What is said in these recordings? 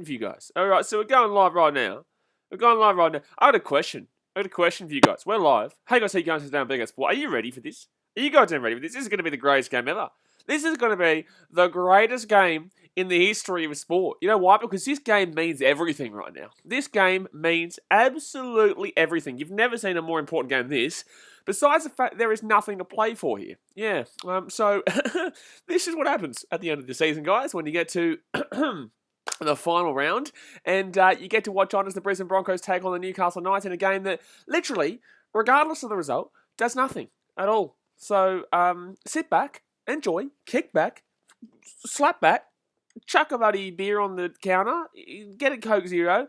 for you guys. All right, so we're going live right now. I got a question. For you guys. We're live. Hey guys, how you going to down Big Sport? Are you ready for this? Are you guys ready for this? This is going to be the greatest game ever. This is going to be the greatest game in the history of sport. You know why? Because this game means everything right now. This game means absolutely everything. You've never seen a more important game than this. Besides the fact there is nothing to play for here. Yeah. So this is what happens at the end of the season, guys, when you get to the final round, and you get to watch on as the Brisbane Broncos take on the Newcastle Knights in a game that literally, regardless of the result, does nothing at all. So sit back, enjoy, kick back, slap back, chuck a bloody beer on the counter, get a Coke Zero.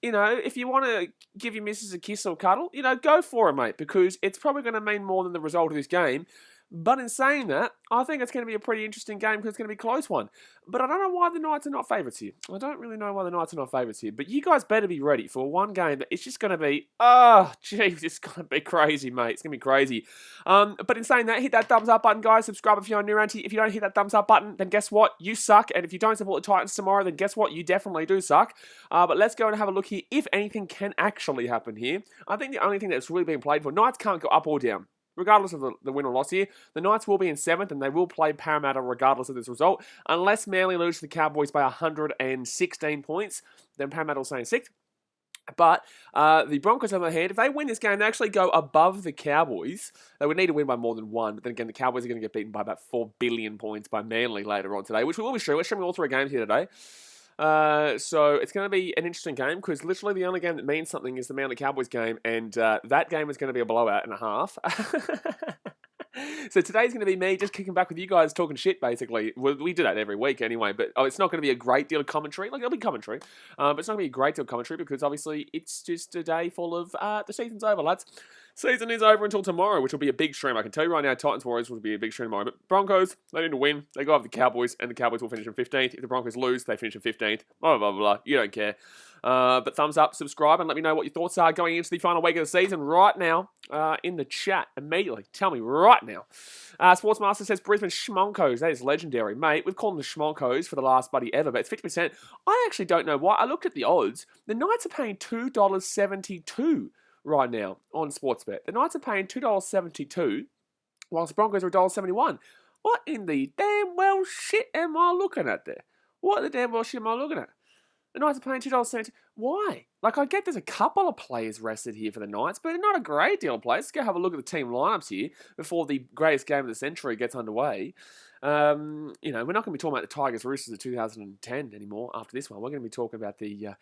You know, if you want to give your missus a kiss or cuddle, you know, go for it, mate, because it's probably going to mean more than the result of this game. But in saying that, I think it's going to be a pretty interesting game because it's going to be a close one. But I don't know why the Knights are not favourites here. I don't really know why the Knights are not favourites here. But you guys better be ready for one game that it's just going to be, it's going to be crazy, mate. It's going to be crazy. But in saying that, hit that thumbs up button, guys. Subscribe if you're new around here. If you don't hit that thumbs up button, then guess what? You suck. And if you don't support the Titans tomorrow, then guess what? You definitely do suck. But let's go and have a look here. If anything can actually happen here, I think the only thing that's really being played for, Knights can't go up or down. Regardless of the win or loss here, the Knights will be in 7th and they will play Parramatta regardless of this result. Unless Manly lose to the Cowboys by 116 points, then Parramatta will stay in 6th. But the Broncos, on the other hand, if they win this game, they actually go above the Cowboys. They would need to win by more than one. But then again, the Cowboys are going to get beaten by about 4 billion points by Manly later on today, which we will be streaming. We're streaming all 3 games here today. So it's going to be an interesting game because literally the only game that means something is the Manly Cowboys game, and that game is going to be a blowout and a half. So today's going to be me just kicking back with you guys talking shit, basically. We do that every week anyway, but it's not going to be a great deal of commentary. Like, there'll be commentary, but it's not going to be a great deal of commentary because obviously it's just a day full of the season's over, lads. Season is over until tomorrow, which will be a big stream. I can tell you right now, Titans Warriors will be a big stream tomorrow. But Broncos, they need to win. They go over the Cowboys, and the Cowboys will finish in 15th. If the Broncos lose, they finish in 15th. Blah, blah, blah, blah. You don't care. But thumbs up, subscribe, and let me know what your thoughts are going into the final week of the season right now in the chat immediately. Tell me right now. Sportsmaster says Brisbane Schmonkos. That is legendary. Mate, we've called them the Schmonkos for the last buddy ever, but it's 50%. I actually don't know why. I looked at the odds. The Knights are paying $2.72 right now on Sportsbet. The Knights are paying $2.72, whilst the Broncos are $1.71. What in the damn well shit am I looking at there? What the damn well shit am I looking at? The Knights are paying $2.70. Why? Like, I get there's a couple of players rested here for the Knights, but not a great deal of players. Let's go have a look at the team lineups here before the greatest game of the century gets underway. We're not going to be talking about the Tigers Roosters of 2010 anymore after this one. We're going to be talking about the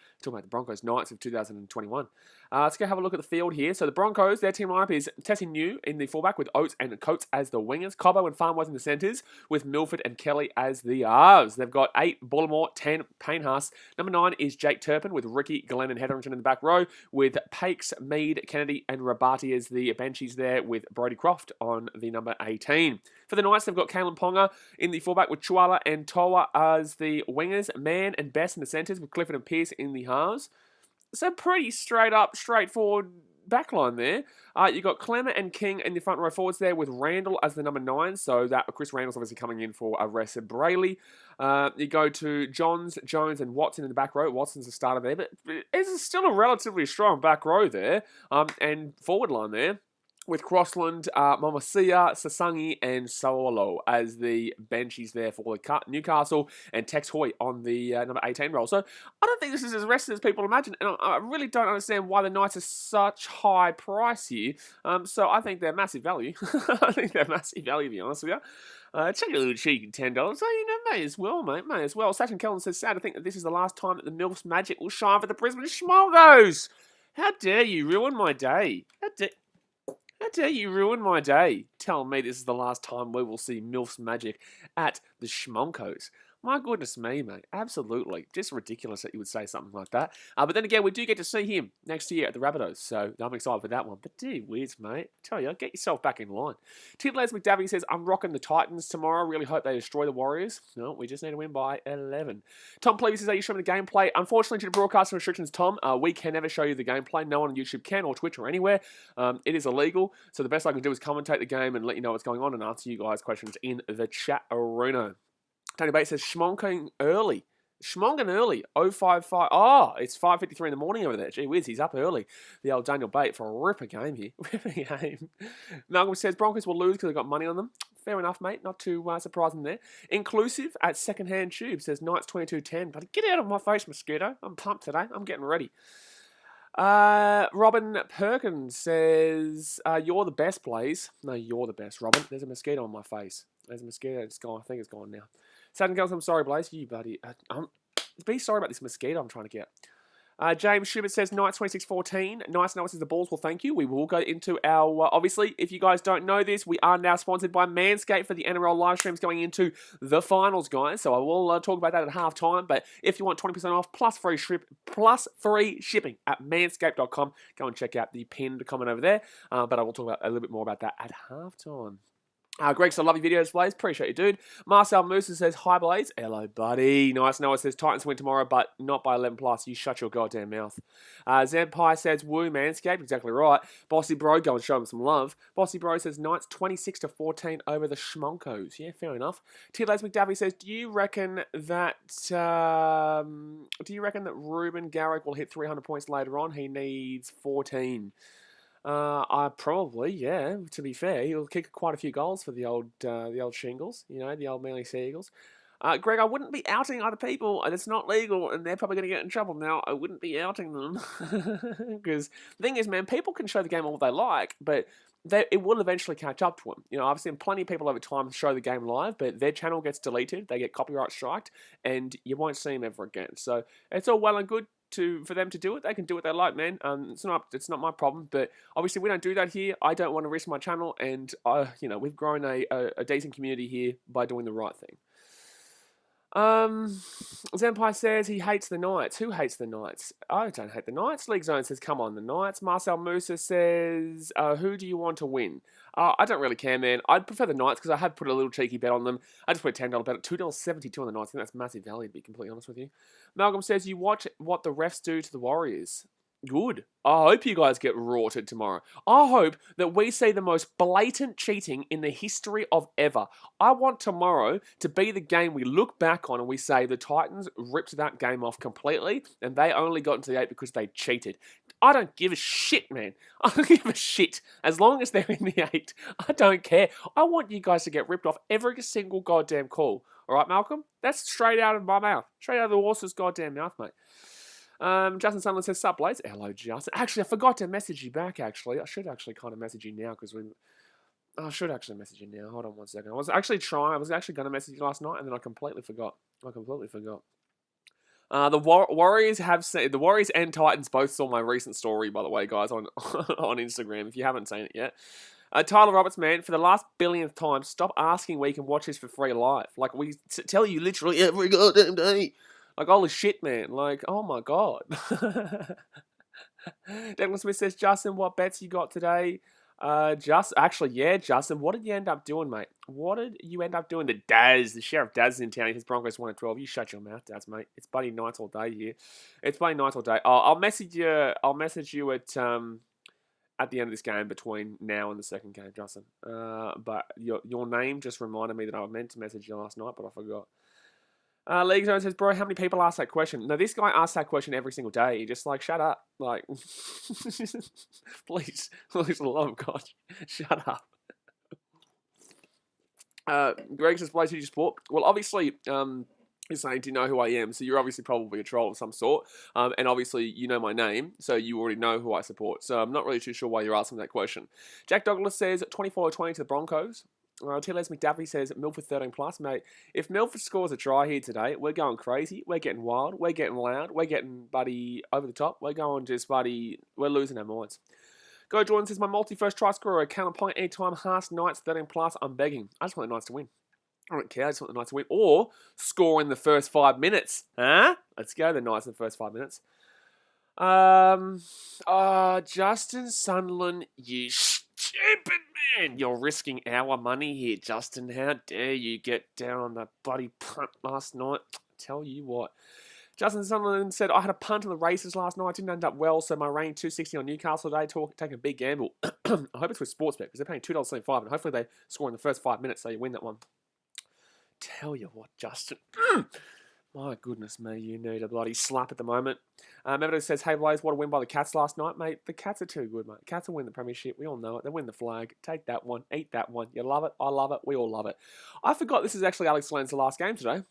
Broncos Knights of 2021. Let's go have a look at the field here. So the Broncos, their team lineup is Tessie New in the fullback with Oates and Coates as the wingers, Cobbo and Farnworth in the centres with Milford and Kelly as the halves. They've got 8 Bullimore, 10 Payne Haas. Number 9 is Jake Turpin with Ricky, Glenn and Hetherington in the back row with Pakes, Mead, Kennedy and Rabati as the benchies there with Brodie Croft on the number 18. For the Knights, they've got Kalen Ponga in the fullback with Chuala and Toa as the wingers, Mann and Bess in the centres with Clifford and Pearce in the halves. So pretty straight up, straightforward backline there. You've got Clemmer and King in the front row forwards there with Randall as the number 9. So that Chris Randall's obviously coming in for Aressa Brayley. You go to Johns, Jones and Watson in the back row. Watson's the starter there, but it's still a relatively strong back row there. And forward line there, with Crossland, Momasia, Sasangi, and Solo as the benchies there for Newcastle, and Tex Hoy on the number 18 role. So I don't think this is as rested as people imagine, and I really don't understand why the Knights are such high price here. So I think they're massive value. I think they're massive value, to be honest with you. Check a little cheeky $10. So, may as well, mate, may as well. Sachin Kellen says, sad to think that this is the last time that the MILF's magic will shine for the Brisbane Schmoggos. How dare you ruin my day? How dare you ruin my day telling me this is the last time we will see MILF's magic at the Schmonkos. My goodness me, mate. Absolutely. Just ridiculous that you would say something like that. But then again, we do get to see him next year at the Rabbitohs, so I'm excited for that one. But gee whiz, mate. Tell you, get yourself back in line. Tim Les McDavie says, I'm rocking the Titans tomorrow. Really hope they destroy the Warriors. No, we just need to win by 11. Tom Pleavy says, are you showing the gameplay? Unfortunately, due to broadcasting restrictions, Tom, we can never show you the gameplay. No one on YouTube can, or Twitch, or anywhere. It is illegal, so the best I can do is commentate the game and let you know what's going on and answer you guys' questions in the chat arena. Tony Bates says, schmonking early. Schmongan early, 055. Oh, it's 5:53 in the morning over there. Gee whiz, he's up early. The old Daniel Bate for a ripper game here. Ripper game. Malcolm says Broncos will lose because they've got money on them. Fair enough, mate. Not too surprising there. Inclusive at secondhand tube says Knights 22-10. But get out of my face, mosquito. I'm pumped today. I'm getting ready. Robin Perkins says, you're the best, Blaze. No, you're the best, Robin. There's a mosquito on my face. There's a mosquito. It's gone. I think it's gone now. Saturn Girls, I'm sorry, Blaze. You, buddy. Be sorry about this mosquito I'm trying to get. James Schubert says, Knights 26-14. Nice says the balls will thank you. We will go into our, obviously, if you guys don't know this, we are now sponsored by Manscaped for the NRL live streams going into the finals, guys. So I will talk about that at halftime. But if you want 20% off plus free shipping at manscaped.com, go and check out the pinned comment over there. But I will talk about a little bit more about that at halftime. Greg said, love your videos, Blaze. Appreciate you, dude. Marcel Musa says, hi, Blaze. Hello, buddy. Nice. Noah says, Titans win tomorrow, but not by 11 plus. You shut your goddamn mouth. Zampai says, woo, Manscaped. Exactly right. Bossy Bro, go and show him some love. Bossy Bro says, Knights 26-14 over the Schmonkos. Yeah, fair enough. T-Les McDaffie says, do you reckon that Ruben Garrick will hit 300 points later on? He needs 14. I probably, yeah. To be fair, he'll kick quite a few goals for the old Shingles, you know, the old Manly Sea Eagles. Greg, I wouldn't be outing other people, and it's not legal, and they're probably going to get in trouble now. I wouldn't be outing them because the thing is, man, people can show the game all they like, but it will eventually catch up to them. You know, I've seen plenty of people over time show the game live, but their channel gets deleted, they get copyright striked, and you won't see them ever again. So it's all well and good for them to do it. They can do what they like, man. It's not my problem, but obviously we don't do that here. I don't want to risk my channel, and we've grown a decent community here by doing the right thing. Zampai says he hates the Knights. Who hates the Knights? I don't hate the Knights. League Zone says, come on, the Knights. Marcel Musa says, who do you want to win? I don't really care, man. I'd prefer the Knights because I have put a little cheeky bet on them. I just put a $10 bet at $2.72 on the Knights. I think that's massive value, to be completely honest with you. Malcolm says, you watch what the refs do to the Warriors. Good. I hope you guys get rorted tomorrow. I hope that we see the most blatant cheating in the history of ever. I want tomorrow to be the game we look back on and we say the Titans ripped that game off completely and they only got into the 8 because they cheated. I don't give a shit, man. I don't give a shit. As long as they're in the 8, I don't care. I want you guys to get ripped off every single goddamn call. All right, Malcolm? That's straight out of my mouth. Straight out of the horse's goddamn mouth, mate. Justin Sunderland says, sup, Blaze? Hello, Justin. Actually, I forgot to message you back, actually. I should actually kind of message you now, because I should actually message you now. Hold on one second. I was actually going to message you last night, and then I completely forgot. The Warriors the Warriors and Titans both saw my recent story, by the way, guys, on on Instagram, if you haven't seen it yet. Tyler Roberts, man, for the last billionth time, stop asking where you can watch this for free live. Like, we tell you literally every goddamn day. Like, holy shit, man. Like, oh my God. Declan Smith says, Justin, what bets you got today? Justin, what did you end up doing, mate? What did you end up doing? The Sheriff Daz is in town. His Broncos 1-12. You shut your mouth, Daz, mate. It's bloody Knights all day here. It's bloody Knights all day. I'll message you at the end of this game between now and the second game, Justin. But your name just reminded me that I meant to message you last night, but I forgot. League Zone says, bro, how many people ask that question? No, this guy asks that question every single day. He's just like, shut up. Like, please, for the love of God, shut up. Greg says, Blaze, who do you support? Well, obviously, you're saying, do you know who I am? So you're obviously probably a troll of some sort. And obviously, you know my name, so you already know who I support. So I'm not really too sure why you're asking that question. Jack Douglas says, 24-20 to the Broncos. T-Les McDaffie says, Milford 13 plus, mate. If Milford scores a try here today, we're going crazy. We're getting wild. We're getting loud. We're getting, buddy, over the top. We're going just, buddy, we're losing our minds. Go Jordan says, my multi-first try scorer, count a point anytime, Haas, Knights 13 plus, I'm begging. I just want the Knights to win. I don't care, I just want the Knights to win. Or score in the first 5 minutes. Huh? Let's go, the Knights in the first 5 minutes. Justin Sunderland, you stupid man. You're risking our money here, Justin. How dare you get down on the bloody punt last night? Tell you what. Justin Sunderland said, I had a punt on the races last night. Didn't end up well, so my rank 260 on Newcastle today. Taking a big gamble. I hope it's with Sportsbet, because they're paying $2.75, and hopefully they score in the first 5 minutes, so you win that one. Tell you what, Justin. My goodness me, you need a bloody slap at the moment. Meadows says, hey, Blaze, what a win by the Cats last night, mate. The Cats are too good, mate. Cats will win the premiership. We all know it. They win the flag. Take that one. Eat that one. You love it. I love it. We all love it. I forgot this is actually Alex Glenn's last game today.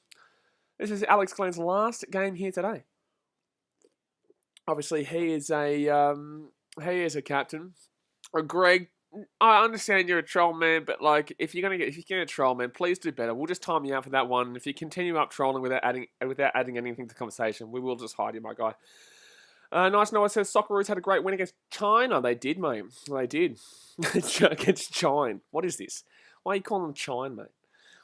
This is Alex Glenn's last game here today. Obviously, he is a captain. Greg, I understand you're a troll, man, but like, if you're gonna troll, man, please do better. We'll just time you out for that one. If you continue up trolling without adding anything to the conversation, we will just hide you, my guy. Nice Noah says Socceroos had a great win against China. They did, mate. They did against China. What is this? Why are you calling them China, mate?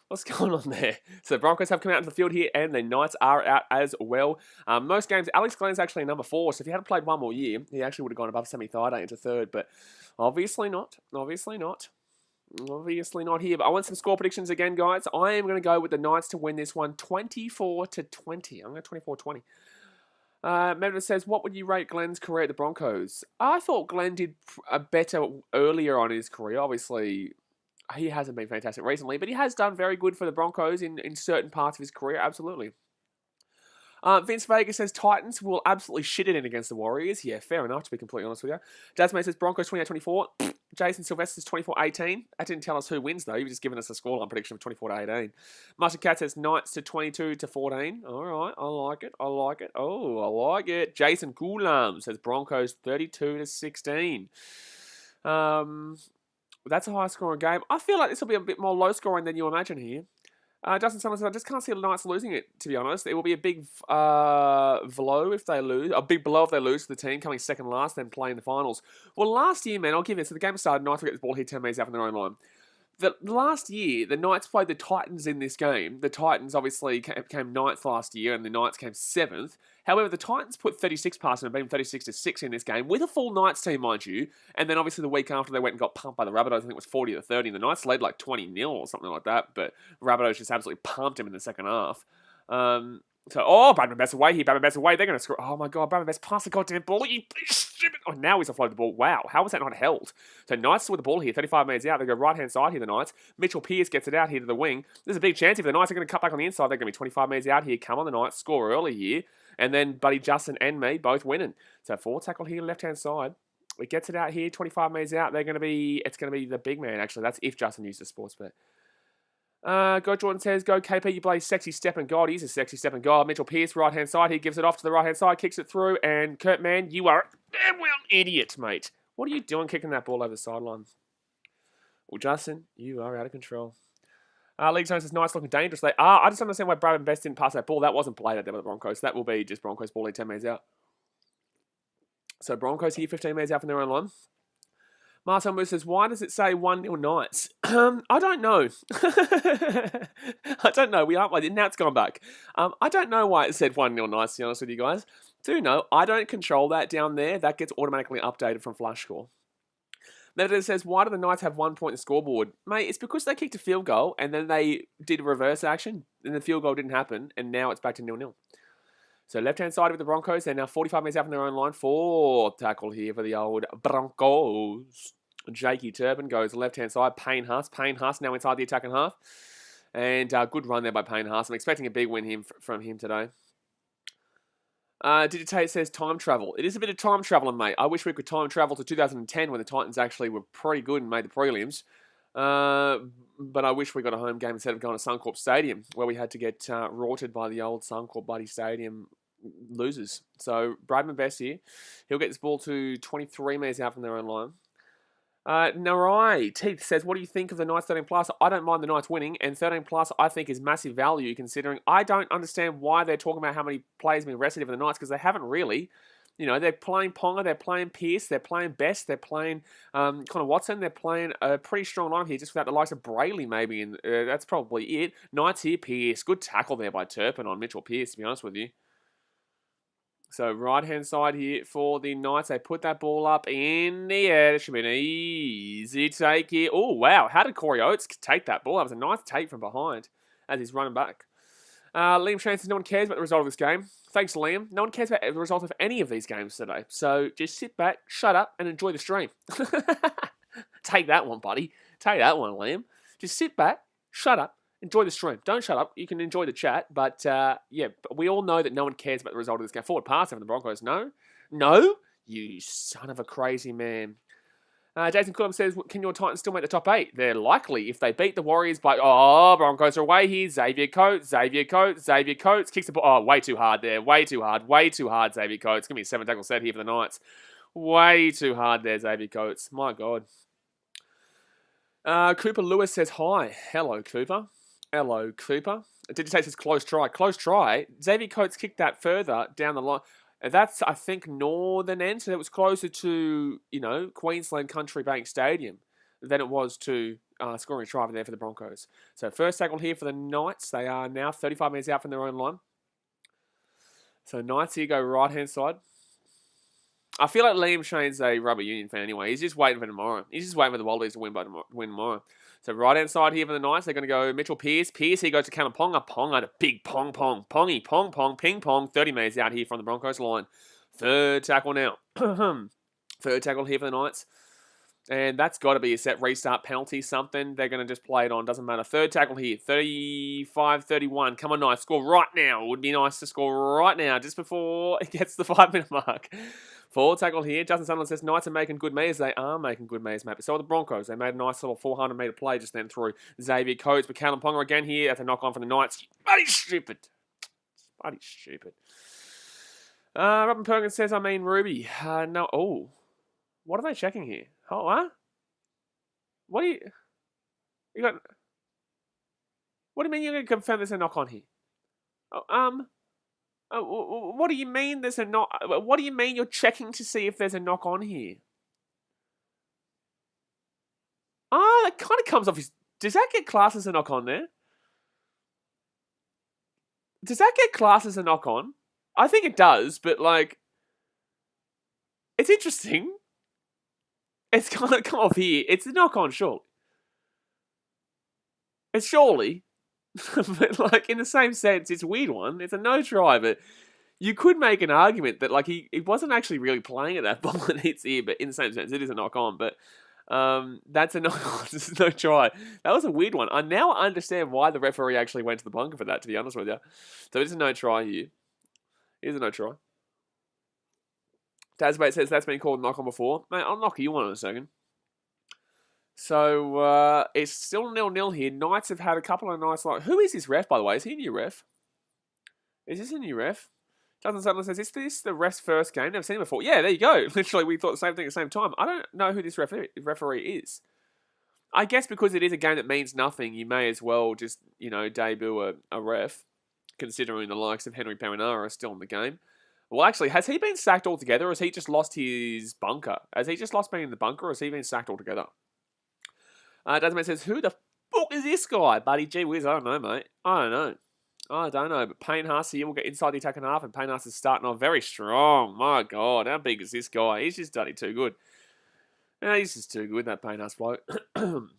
What's going on there? So the Broncos have come out into the field here, and the Knights are out as well. Most games, Alex Glenn's actually number 4, so if he had played one more year, he actually would have gone above semi-third into third, but obviously not. Obviously not here. But I want some score predictions again, guys. I am going to go with the Knights to win this one 24-20. I'm going to 24-20. Meredith says, what would you rate Glenn's career at the Broncos? I thought Glenn did better earlier on in his career. Obviously, he hasn't been fantastic recently, but he has done very good for the Broncos in certain parts of his career, absolutely. Vince Vega says Titans will absolutely shit it in against the Warriors. Yeah, fair enough, to be completely honest with you. Jasmine says Broncos 28-24. Jason Sylvester says 24-18. That didn't tell us who wins, though. He was just giving us a scoreline prediction of 24-18. Mustard Cat says Knights to 22-14. All right, I like it. Oh, I like it. Jason Goulam says Broncos 32-16. That's a high-scoring game. I feel like this will be a bit more low-scoring than you imagine here. Justin Summers says, I just can't see the Knights losing it, to be honest. It will be a big blow if they lose. A big blow if they lose to the team, coming second last, then playing the finals. Well, last year, man, I'll give it. So the game started, Knights will get this ball here 10 metres out from their own line. The last year, the Knights played the Titans in this game. The Titans obviously came 9th last year, and the Knights came 7th. However, the Titans put 36 past them and beat them 36-6 in this game, with a full Knights team, mind you. And then obviously the week after, they went and got pumped by the Rabbitohs. I think it was 40-30. The Knights led like 20-0 or something like that, but Rabbitohs just absolutely pumped him in the second half. Bradman Best away here. Bradman Best away. They're going to score. Oh my God, Bradman Best pass the goddamn ball. Oh, now he's offloaded the ball. Wow, how was that not held? So Knights with the ball here, 35 metres out. They go right-hand side here, the Knights. Mitchell Pearce gets it out here to the wing. There's a big chance if the Knights are going to cut back on the inside, they're going to be 25 metres out here. Come on, the Knights. Score early here. And then Buddy Justin and me both winning. So 4 tackle here, left-hand side. It gets it out here, 25 metres out. It's going to be the big man, actually. That's if Justin uses sports bet. Go Jordan says, go KP, you blaze sexy stepping God. He's a sexy stepping God. Mitchell Pearce, right-hand side. He gives it off to the right-hand side, kicks it through. And Kurt Mann, you are a damn well idiot, mate. What are you doing kicking that ball over the sideline? Well, Justin, you are out of control. League Zone says, Knights looking dangerous. They are. I just don't understand why Bradman Best didn't pass that ball. That wasn't played out there by the Broncos. That will be just Broncos ball 10 metres out. So Broncos here, 15 metres out from their own line. Marcel Moose says, why does it say 1-0 Knights? I don't know. I don't know. Now it's gone back. I don't know why it said 1-0 Knights, to be honest with you guys. Do know, I don't control that down there. That gets automatically updated from Flash Score. Then it says, why do the Knights have 1 point in the scoreboard? Mate, it's because they kicked a field goal and then they did a reverse action and the field goal didn't happen and now it's back to 0-0. So left-hand side of the Broncos, they're now 45 metres out from their own line. 4 tackle here for the old Broncos. Jakey Turpin goes left-hand side. Payne Haas. Payne Haas now inside the attacking half. And good run there by Payne Haas. I'm expecting a big win from him today. Digitate says time travel. It is a bit of time traveling, mate. I wish we could time travel to 2010 when the Titans actually were pretty good and made the prelims. But I wish we got a home game instead of going to Suncorp Stadium, where we had to get rorted by the old Suncorp Buddy Stadium losers. So Bradman Best here. He'll get this ball to 23 metres out from their own line. Narai Teeth says, what do you think of the Knights 13 plus? I don't mind the Knights winning, and 13 plus I think is massive value considering I don't understand why they're talking about how many players have been rested for the Knights because they haven't really. You know, they're playing Ponga, they're playing Pearce, they're playing Best, they're playing Connor Watson, they're playing a pretty strong line here just without the likes of Brayley maybe, and that's probably it. Knights here, Pearce. Good tackle there by Turpin on Mitchell Pearce, to be honest with you. So right-hand side here for the Knights. They put that ball up in the air. It should be an easy take here. Oh, wow. How did Corey Oates take that ball? That was a nice take from behind as he's running back. Liam Shane says no one cares about the result of this game. Thanks, Liam. No one cares about the result of any of these games today. So just sit back, shut up, and enjoy the stream. Take that one, buddy. Take that one, Liam. Just sit back, shut up, enjoy the stream. Don't shut up. You can enjoy the chat. But, yeah, we all know that no one cares about the result of this game. Forward pass over the Broncos. No? No? You son of a crazy man. Jason Coulomb says, can your Titans still make the top 8? They're likely if they beat the Warriors by... Oh, Broncos are away here. Xavier Coates. Kicks the ball. Oh, way too hard there. Way too hard, Xavier Coates. It's going to be a 7-tackle set here for the Knights. Way too hard there, Xavier Coates. My God. Cooper Lewis says, hi. Hello, Cooper. Digitates says, close try. Close try. Xavier Coates kicked that further down the line. That's, I think, northern end, so it was closer to, Queensland Country Bank Stadium than it was to scoring a try over there for the Broncos. So first tackle here for the Knights. They are now 35 metres out from their own line. So Knights here go right-hand side. I feel like Liam Shane's a Rugby Union fan anyway. He's just waiting for tomorrow. He's just waiting for the Wallabies to win tomorrow. So right-hand side here for the Knights, they're going to go Mitchell Pearce. Pearce here goes to Kanaponga. Ponga, a big pong. Ping pong. 30 metres out here from the Broncos line. Third tackle now. Third tackle here for the Knights. And that's got to be a set restart penalty, something. They're going to just play it on. Doesn't matter. Third tackle here. 35-31. Come on, Knights. Score right now. It would be nice to score right now, just before it gets the 5-minute mark. Fourth tackle here. Justin Sunderland says, Knights are making good measures. They are making good measures, mate. But so are the Broncos. They made a nice little 400-metre play just then through Xavier Coates. But Callum Ponga again here. That's a knock-on for the Knights. Bloody stupid. Robin Perkins says, Ruby. No. Oh. What are they checking here? Oh, huh? What do you got? What do you mean you're going to confirm there's a knock-on here? What do you mean there's a knock? What do you mean you're checking to see if there's a knock-on here? That kind of comes off his... Does that get classed as a knock-on there? Does that get classed as a knock-on? I think it does, but, it's interesting. It's kind of come off here. It's a knock-on, surely. It's surely. But, in the same sense, it's a weird one. It's a no-try, but you could make an argument that, he wasn't actually really playing at that ball and hits here, but in the same sense, it is a knock-on. But that's a knock-on. This is no try. That was a weird one. I now understand why the referee actually went to the bunker for that, to be honest with you. So it's a no-try here. Here's a no-try. Tazbait says that's been called knock-on before. Mate, I'll knock you on in a second. So, it's still 0-0 here. Knights have had a couple of nice... Who is this ref, by the way? Is he a new ref? Is this a new ref? Justin Sutherland says, is this the ref's first game? Never seen him before. Yeah, there you go. Literally, we thought the same thing at the same time. I don't know who this referee is. I guess because it is a game that means nothing, you may as well just, debut a ref, considering the likes of Henry Perinara are still in the game. Well, actually, has he been sacked altogether, or has he just lost his bunker? Has he just lost being in the bunker, or has he been sacked altogether? Desmond says, who the fuck is this guy? Buddy, gee whiz, I don't know, mate. I don't know. But Payne Haas here will get inside the attacking half, and Payne Haas is starting off very strong. My God, how big is this guy? He's just bloody too good. Yeah, he's just too good, that Payne Haas bloke. Can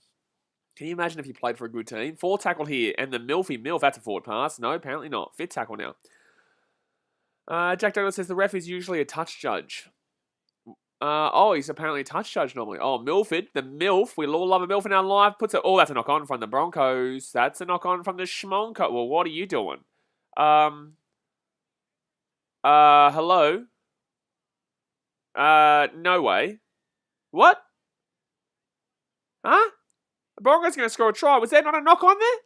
you imagine if he played for a good team? Fourth tackle here, and the Milf, that's a forward pass. No, apparently not. Fifth tackle now. Jack Douglas says the ref is usually a touch judge. He's apparently a touch judge normally. Oh, Milford, the Milf. We all love a Milf in our life. That's a knock-on from the Broncos. That's a knock-on from the Schmonko. Well, what are you doing? Hello? No way. What? Huh? The Broncos going to score a try. Was there not a knock-on there?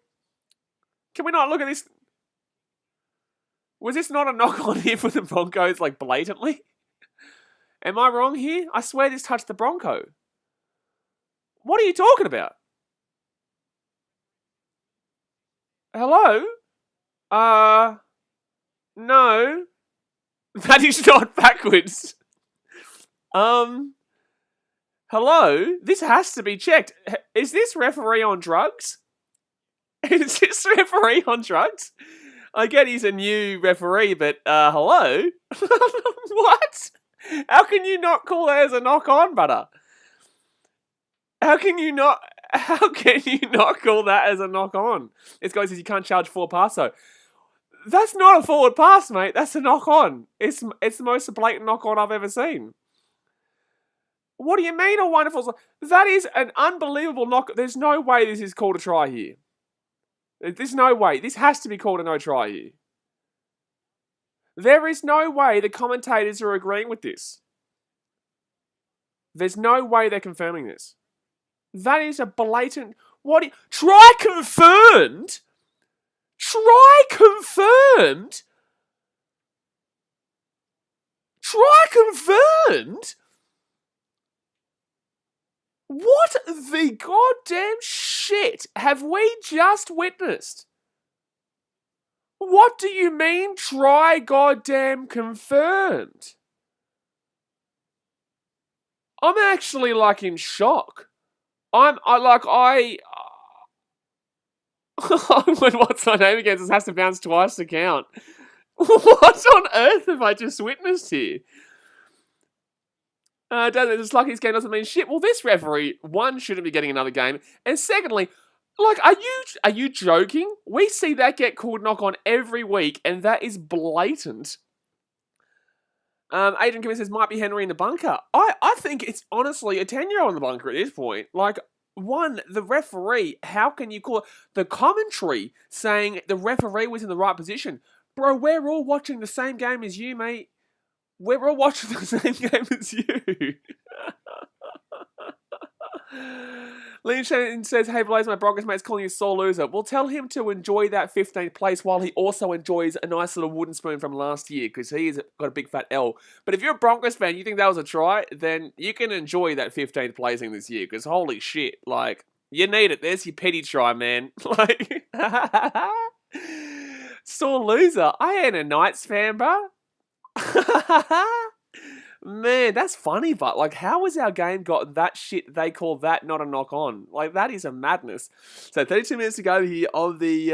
Can we not look at this? Was this not a knock-on here for the Broncos, blatantly? Am I wrong here? I swear this touched the Bronco. What are you talking about? Hello? No. That is not backwards. Hello? This has to be checked. Is this referee on drugs? Is this referee on drugs? I get he's a new referee, but, hello? What? How can you not call that as a knock-on, brother? How can you not call that as a knock-on? This guy says you can't charge forward pass, though. That's not a forward pass, mate. That's a knock-on. It's the most blatant knock-on I've ever seen. What do you mean a wonderful... That is an unbelievable knock... There's no way this is called a try here. There's no way. This has to be called a no try here. There is no way the commentators are agreeing with this. There's no way they're confirming this. That is a blatant... Try confirmed? Try confirmed? Try confirmed? What the goddamn shit have we just witnessed? What do you mean, try goddamn confirmed? I'm actually, like, in shock. What's my name again? This has to bounce twice to count. What on earth have I just witnessed here? Just like his game doesn't mean shit. Well, this referee, one, shouldn't be getting another game. And secondly, like, are you joking? We see that get called knock on every week, and that is blatant. Adrian Kimmins says, might be Henry in the bunker. I think it's honestly a 10-year-old in the bunker at this point. Like, one, the referee, how can you call it? The commentary saying the referee was in the right position. Bro, we're all watching the same game as you, mate. We're all watching the same game as you. Liam Shannon says, hey Blaze, my Broncos mate's calling you a sore loser. Well, tell him to enjoy that 15th place while he also enjoys a nice little wooden spoon from last year, because he's got a big fat L. But if you're a Broncos fan, you think that was a try, then you can enjoy that 15th placing this year, because holy shit, like, you need it. There's your petty try, man. Like, sore loser. I ain't a Knights fan, bro. Man, that's funny, but, like, how has our game got that shit they call that not a knock-on? Like, that is a madness. So, 32 minutes to go here of the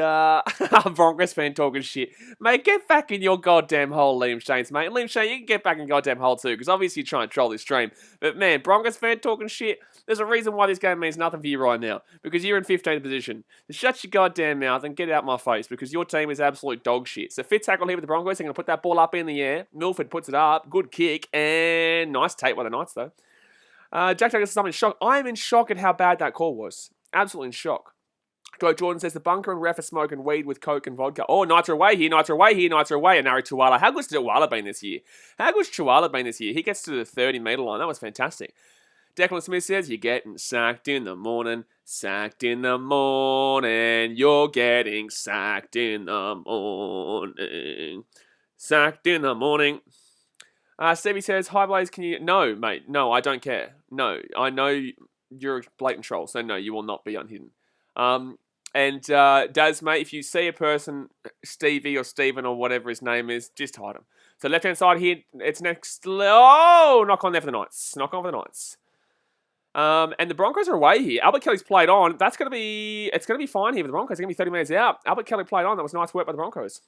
Broncos fan talking shit. Mate, get back in your goddamn hole, Liam Shanes, mate. Liam Shane, you can get back in your goddamn hole too, because obviously you're trying to troll this stream. But, man, Broncos fan talking shit, there's a reason why this game means nothing for you right now, because you're in 15th position. So shut your goddamn mouth and get out my face, because your team is absolute dog shit. So, fit tackle here with the Broncos. They're going to put that ball up in the air. Milford puts it up. Good kick. And nice tape by the Knights, though. Jack Douglas says, I'm in shock. I am in shock at how bad that call was. Absolutely in shock. Joe Jordan says, the bunker and ref are smoking weed with Coke and vodka. Oh, Knights are away here, Knights are away here, Knights are away. And Nari Tuala. How good's Tuala been this year? How good's Tuala been this year? He gets to the 30-metre line. That was fantastic. Declan Smith says, you're getting sacked in the morning. Sacked in the morning. You're getting sacked in the morning. Sacked in the morning. Stevie says, hi Blaze, can you... No, mate, no, I don't care. No, I know you're a blatant troll, so no, you will not be unhidden. Daz, mate, if you see a person, Stevie or Steven or whatever his name is, just hide him. So left-hand side here, it's next... Oh, knock on there for the Knights. Knock on for the Knights. And the Broncos are away here. Albert Kelly's played on. It's going to be fine here for the Broncos. It's going to be 30 minutes out. Albert Kelly played on. That was nice work by the Broncos.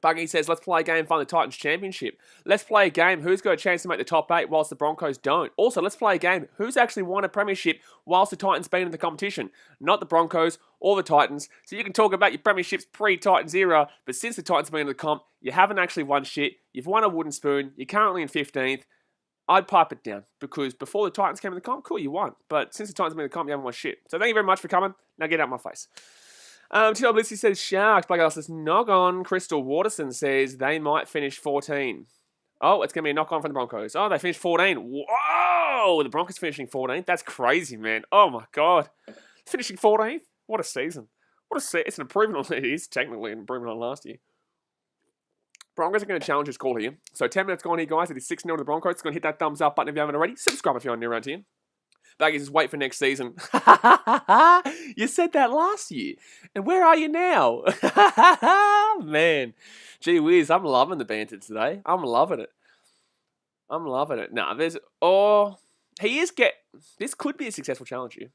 Buggy says, let's play a game, find the Titans championship. Let's play a game, who's got a chance to make the top 8 whilst the Broncos don't. Also, let's play a game, who's actually won a premiership whilst the Titans been in the competition. Not the Broncos or the Titans. So you can talk about your premierships pre-Titans era, but since the Titans been in the comp, you haven't actually won shit. You've won a wooden spoon. You're currently in 15th. I'd pipe it down, because before the Titans came in the comp, cool, you won. But since the Titans been in the comp, you haven't won shit. So thank you very much for coming. Now get out my face. T.L. Blissy says, Sharks. Black says, knock on. Crystal Waterson says, they might finish 14. Oh, it's going to be a knock on from the Broncos. Oh, they finished 14. Whoa! The Broncos finishing 14th. That's crazy, man. Oh, my God. Finishing 14th? What a season. It's an improvement on... It is technically an improvement on last year. Broncos are going to challenge this call here. So 10 minutes gone here, guys. It is 6-0 to the Broncos. It's going to hit that thumbs up button if you haven't already. Subscribe if you're new around here. Baggy says, wait for next season. You said that last year. And where are you now? Man. Gee whiz, I'm loving the banter today. I'm loving it. Nah, there's... Oh, this could be a successful challenge here.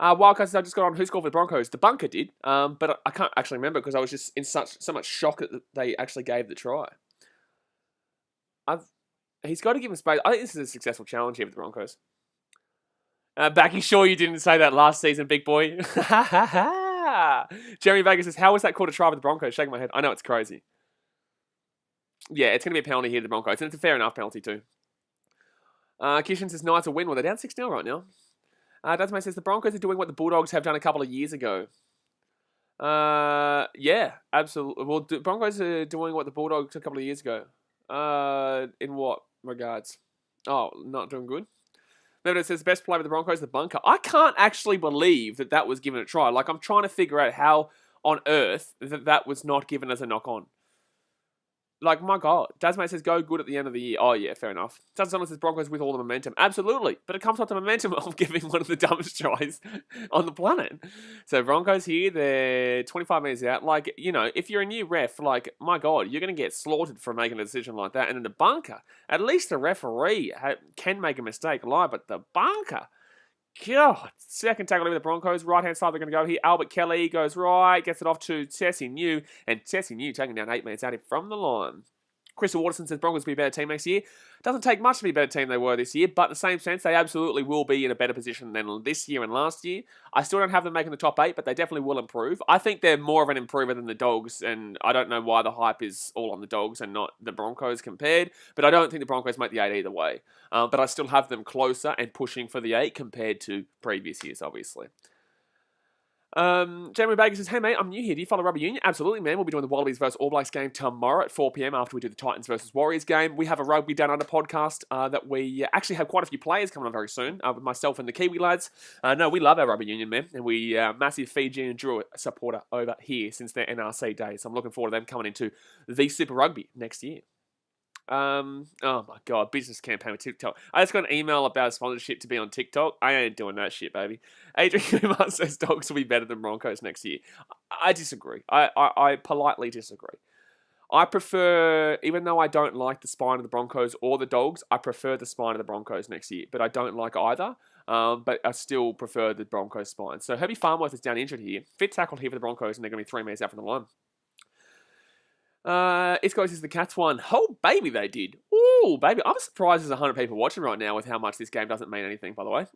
Wildcard says, I just got on who scored for the Broncos. The bunker did, but I can't actually remember because I was just in so much shock that they actually gave the try. He's got to give him space. I think this is a successful challenge here for the Broncos. Backy, sure you didn't say that last season, big boy. Jeremy Vega says, how was that called a try for the Broncos? Shaking my head. I know, it's crazy. Yeah, it's going to be a penalty here to the Broncos, and it's a fair enough penalty too. Kishan says, Knights will win. Well, they're down 6-0 right now. Dudsmate says, the Broncos are doing what the Bulldogs have done a couple of years ago. Yeah, absolutely. Well, the Broncos are doing what the Bulldogs did a couple of years ago. In what regards? Oh, not doing good. Then it says best player of the Broncos, the bunker. I can't actually believe that was given a try. Like, I'm trying to figure out how on earth that was not given as a knock on. Like, my God. Dasmate says, go good at the end of the year. Oh, yeah, fair enough. Doesn't says Broncos with all the momentum. Absolutely. But it comes off the momentum of giving one of the dumbest tries on the planet. So, Broncos here, they're 25 metres out. Like, you know, if you're a new ref, like, my God, you're going to get slaughtered for making a decision like that. And in the bunker, at least the referee can make a mistake, but the bunker... God, second tackle over the Broncos. Right-hand side, they're going to go here. Albert Kelly goes right, gets it off to Tessie New. And Tessie New taking down 8 minutes out from the line. Crystal Waterson says Broncos will be a better team next year. Doesn't take much to be a better team than they were this year, but in the same sense, they absolutely will be in a better position than this year and last year. I still don't have them making the top 8, but they definitely will improve. I think they're more of an improver than the Dogs, and I don't know why the hype is all on the Dogs and not the Broncos compared, but I don't think the Broncos make the 8 either way. But I still have them closer and pushing for the 8 compared to previous years, obviously. Jeremy Baker says, hey mate, I'm new here. Do you follow Rugby Union? Absolutely, man. We'll be doing the Wallabies versus All Blacks game tomorrow at 4 p.m. after we do the Titans versus Warriors game. We have a Rugby Down Under podcast that we actually have quite a few players coming on very soon with myself and the Kiwi lads. No, we love our Rugby Union, man. And we massive Fiji and Druid supporter over here since their NRC days. So I'm looking forward to them coming into the Super Rugby next year. Oh my God, business campaign with TikTok. I just got an email about a sponsorship to be on TikTok. I ain't doing that shit, baby. Adrian Kumar says Dogs will be better than Broncos next year. I disagree. I politely disagree. I prefer, even though I don't like the spine of the Broncos or the Dogs, I prefer the spine of the Broncos next year. But I don't like either. But I still prefer the Broncos spine. So Herbie Farnworth is down injured here. Fit tackled here for the Broncos, and they're going to be 3 minutes out from the line. East Coast is the Cats one. Oh, baby, they did. Ooh, baby. I'm surprised there's 100 people watching right now with how much this game doesn't mean anything, by the way.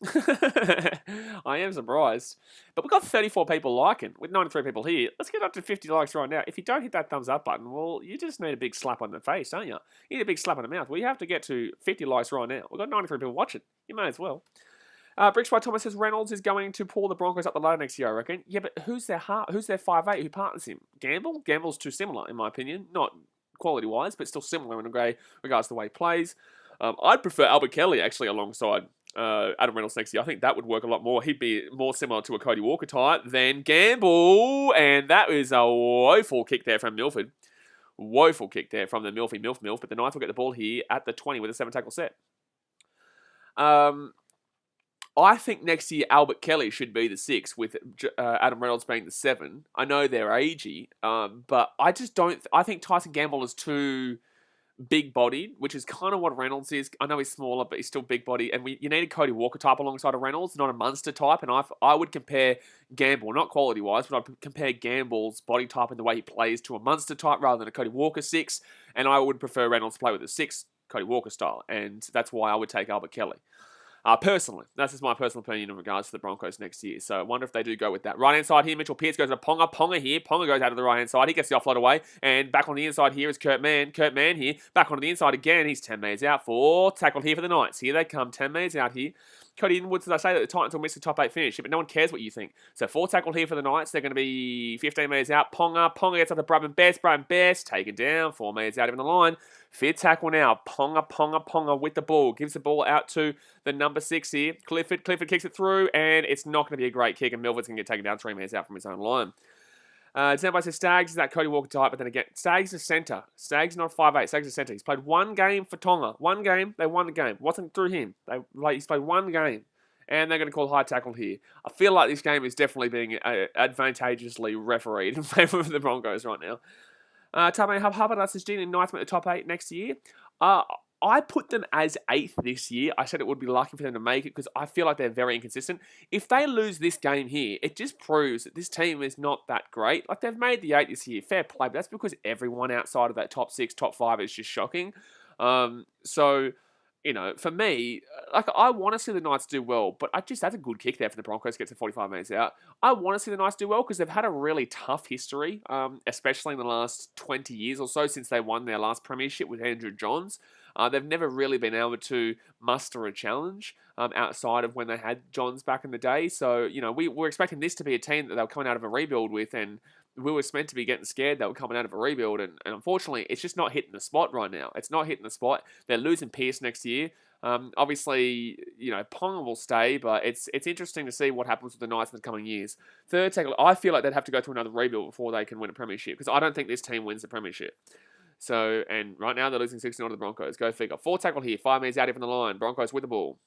I am surprised. But we've got 34 people liking with 93 people here. Let's get up to 50 likes right now. If you don't hit that thumbs up button, well, you just need a big slap on the face, don't you? You need a big slap on the mouth. Well, you have to get to 50 likes right now. We've got 93 people watching. You may as well. Bricks White Thomas says Reynolds is going to pull the Broncos up the ladder next year, I reckon. Yeah, but who's their 5'8" who partners him? Gamble? Gamble's too similar, in my opinion. Not quality-wise, but still similar in regards to the way he plays. I'd prefer Albert Kelly, actually, alongside Adam Reynolds next year. I think that would work a lot more. He'd be more similar to a Cody Walker type than Gamble. And that was a woeful kick there from Milford. Woeful kick there from the Milf. But the Knights will get the ball here at the 20 with a 7-tackle set. I think next year Albert Kelly should be the 6 with Adam Reynolds being the 7. I know they're agey, but I just don't... I think Tyson Gamble is too big-bodied, which is kind of what Reynolds is. I know he's smaller, but he's still big-bodied. And you need a Cody Walker type alongside of Reynolds, not a Munster type. And I would compare Gamble, not quality-wise, but I'd compare Gamble's body type and the way he plays to a Munster type rather than a Cody Walker 6. And I would prefer Reynolds to play with a 6, Cody Walker style. And that's why I would take Albert Kelly. Personally, that's just my personal opinion in regards to the Broncos next year. So I wonder if they do go with that. Right-hand side here, Mitchell Pearce goes to Ponga. Ponga here. Ponga goes out of the right-hand side. He gets the offload away. And back on the inside here is Kurt Mann. Kurt Mann here. Back onto the inside again. He's 10 metres out for tackled here for the Knights. Here they come. 10 metres out here. Cody Inwoods, as I say, that the Titans will miss the top 8 finish, but no one cares what you think. So 4 tackled here for the Knights. They're going to be 15 metres out. Ponga. Ponga gets up to Brisbane Best. Brisbane Best taken down. 4 metres out of the line. Fifth tackle now. Ponga with the ball. Gives the ball out to the number 6 here. Clifford kicks it through, and it's not going to be a great kick, and Milford's going to get taken down 3 metres out from his own line. Example says Staggs is that Cody Walker type, but then again, Staggs is centre. Staggs not 5'8", Staggs is centre. He's played one game for Tonga. One game, they won the game. Wasn't through him. He's played one game. And they're going to call high tackle here. I feel like this game is definitely being advantageously refereed in favour of the Broncos right now. Tame Habadas is Gene and Knights at the top 8 next year. I put them as 8th this year. I said it would be lucky for them to make it because I feel like they're very inconsistent. If they lose this game here, it just proves that this team is not that great. Like, they've made the 8 this year. Fair play, but that's because everyone outside of that top 6, top 5 is just shocking. So for me, like I want to see the Knights do well, but that's a good kick there for the Broncos to get to 45 minutes out. I want to see the Knights do well because they've had a really tough history, especially in the last 20 years or so since they won their last premiership with Andrew Johns. They've never really been able to muster a challenge outside of when they had Johns back in the day. So, we were expecting this to be a team that they were coming out of a rebuild with, and we were meant to be getting scared they were coming out of a rebuild, and unfortunately, it's just not hitting the spot right now. It's not hitting the spot. They're losing Pearce next year. Obviously, Pong will stay, but it's interesting to see what happens with the Knights in the coming years. Third tackle, I feel like they'd have to go through another rebuild before they can win a premiership, because I don't think this team wins the premiership. So, and right now they're losing 16 to the Broncos. Go figure. 4 tackle here, 5 minutes out here from the line. Broncos with the ball.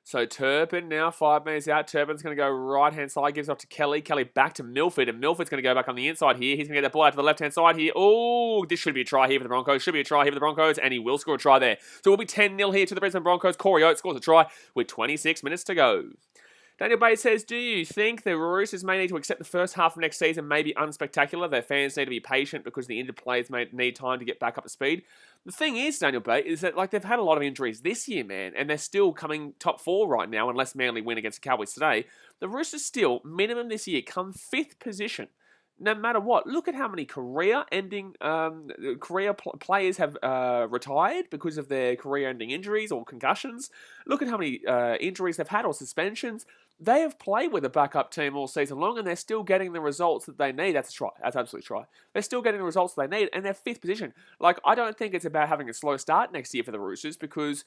So Turpin now 5 minutes out. Turpin's going to go right-hand side. Gives off to Kelly. Kelly back to Milford. And Milford's going to go back on the inside here. He's going to get that ball out to the left-hand side here. Oh, this should be a try here for the Broncos. Should be a try here for the Broncos. And he will score a try there. So it'll be 10-0 here to the Brisbane Broncos. Corey Oates scores a try with 26 minutes to go. Daniel Bates says, do you think the Roosters may need to accept the first half of next season may be unspectacular? Their fans need to be patient because the injured players may need time to get back up to speed. The thing is, Daniel Bates, is that they've had a lot of injuries this year, man, and they're still coming top 4 right now unless Manly win against the Cowboys today. The Roosters still, minimum this year, come 5th position. No matter what, look at how many career-ending players have retired because of their career-ending injuries or concussions. Look at how many injuries they've had or suspensions. They have played with a backup team all season long, and they're still getting the results that they need. That's a try. That's absolutely try. They're still getting the results that they need, and they're 5th position. I don't think it's about having a slow start next year for the Roosters because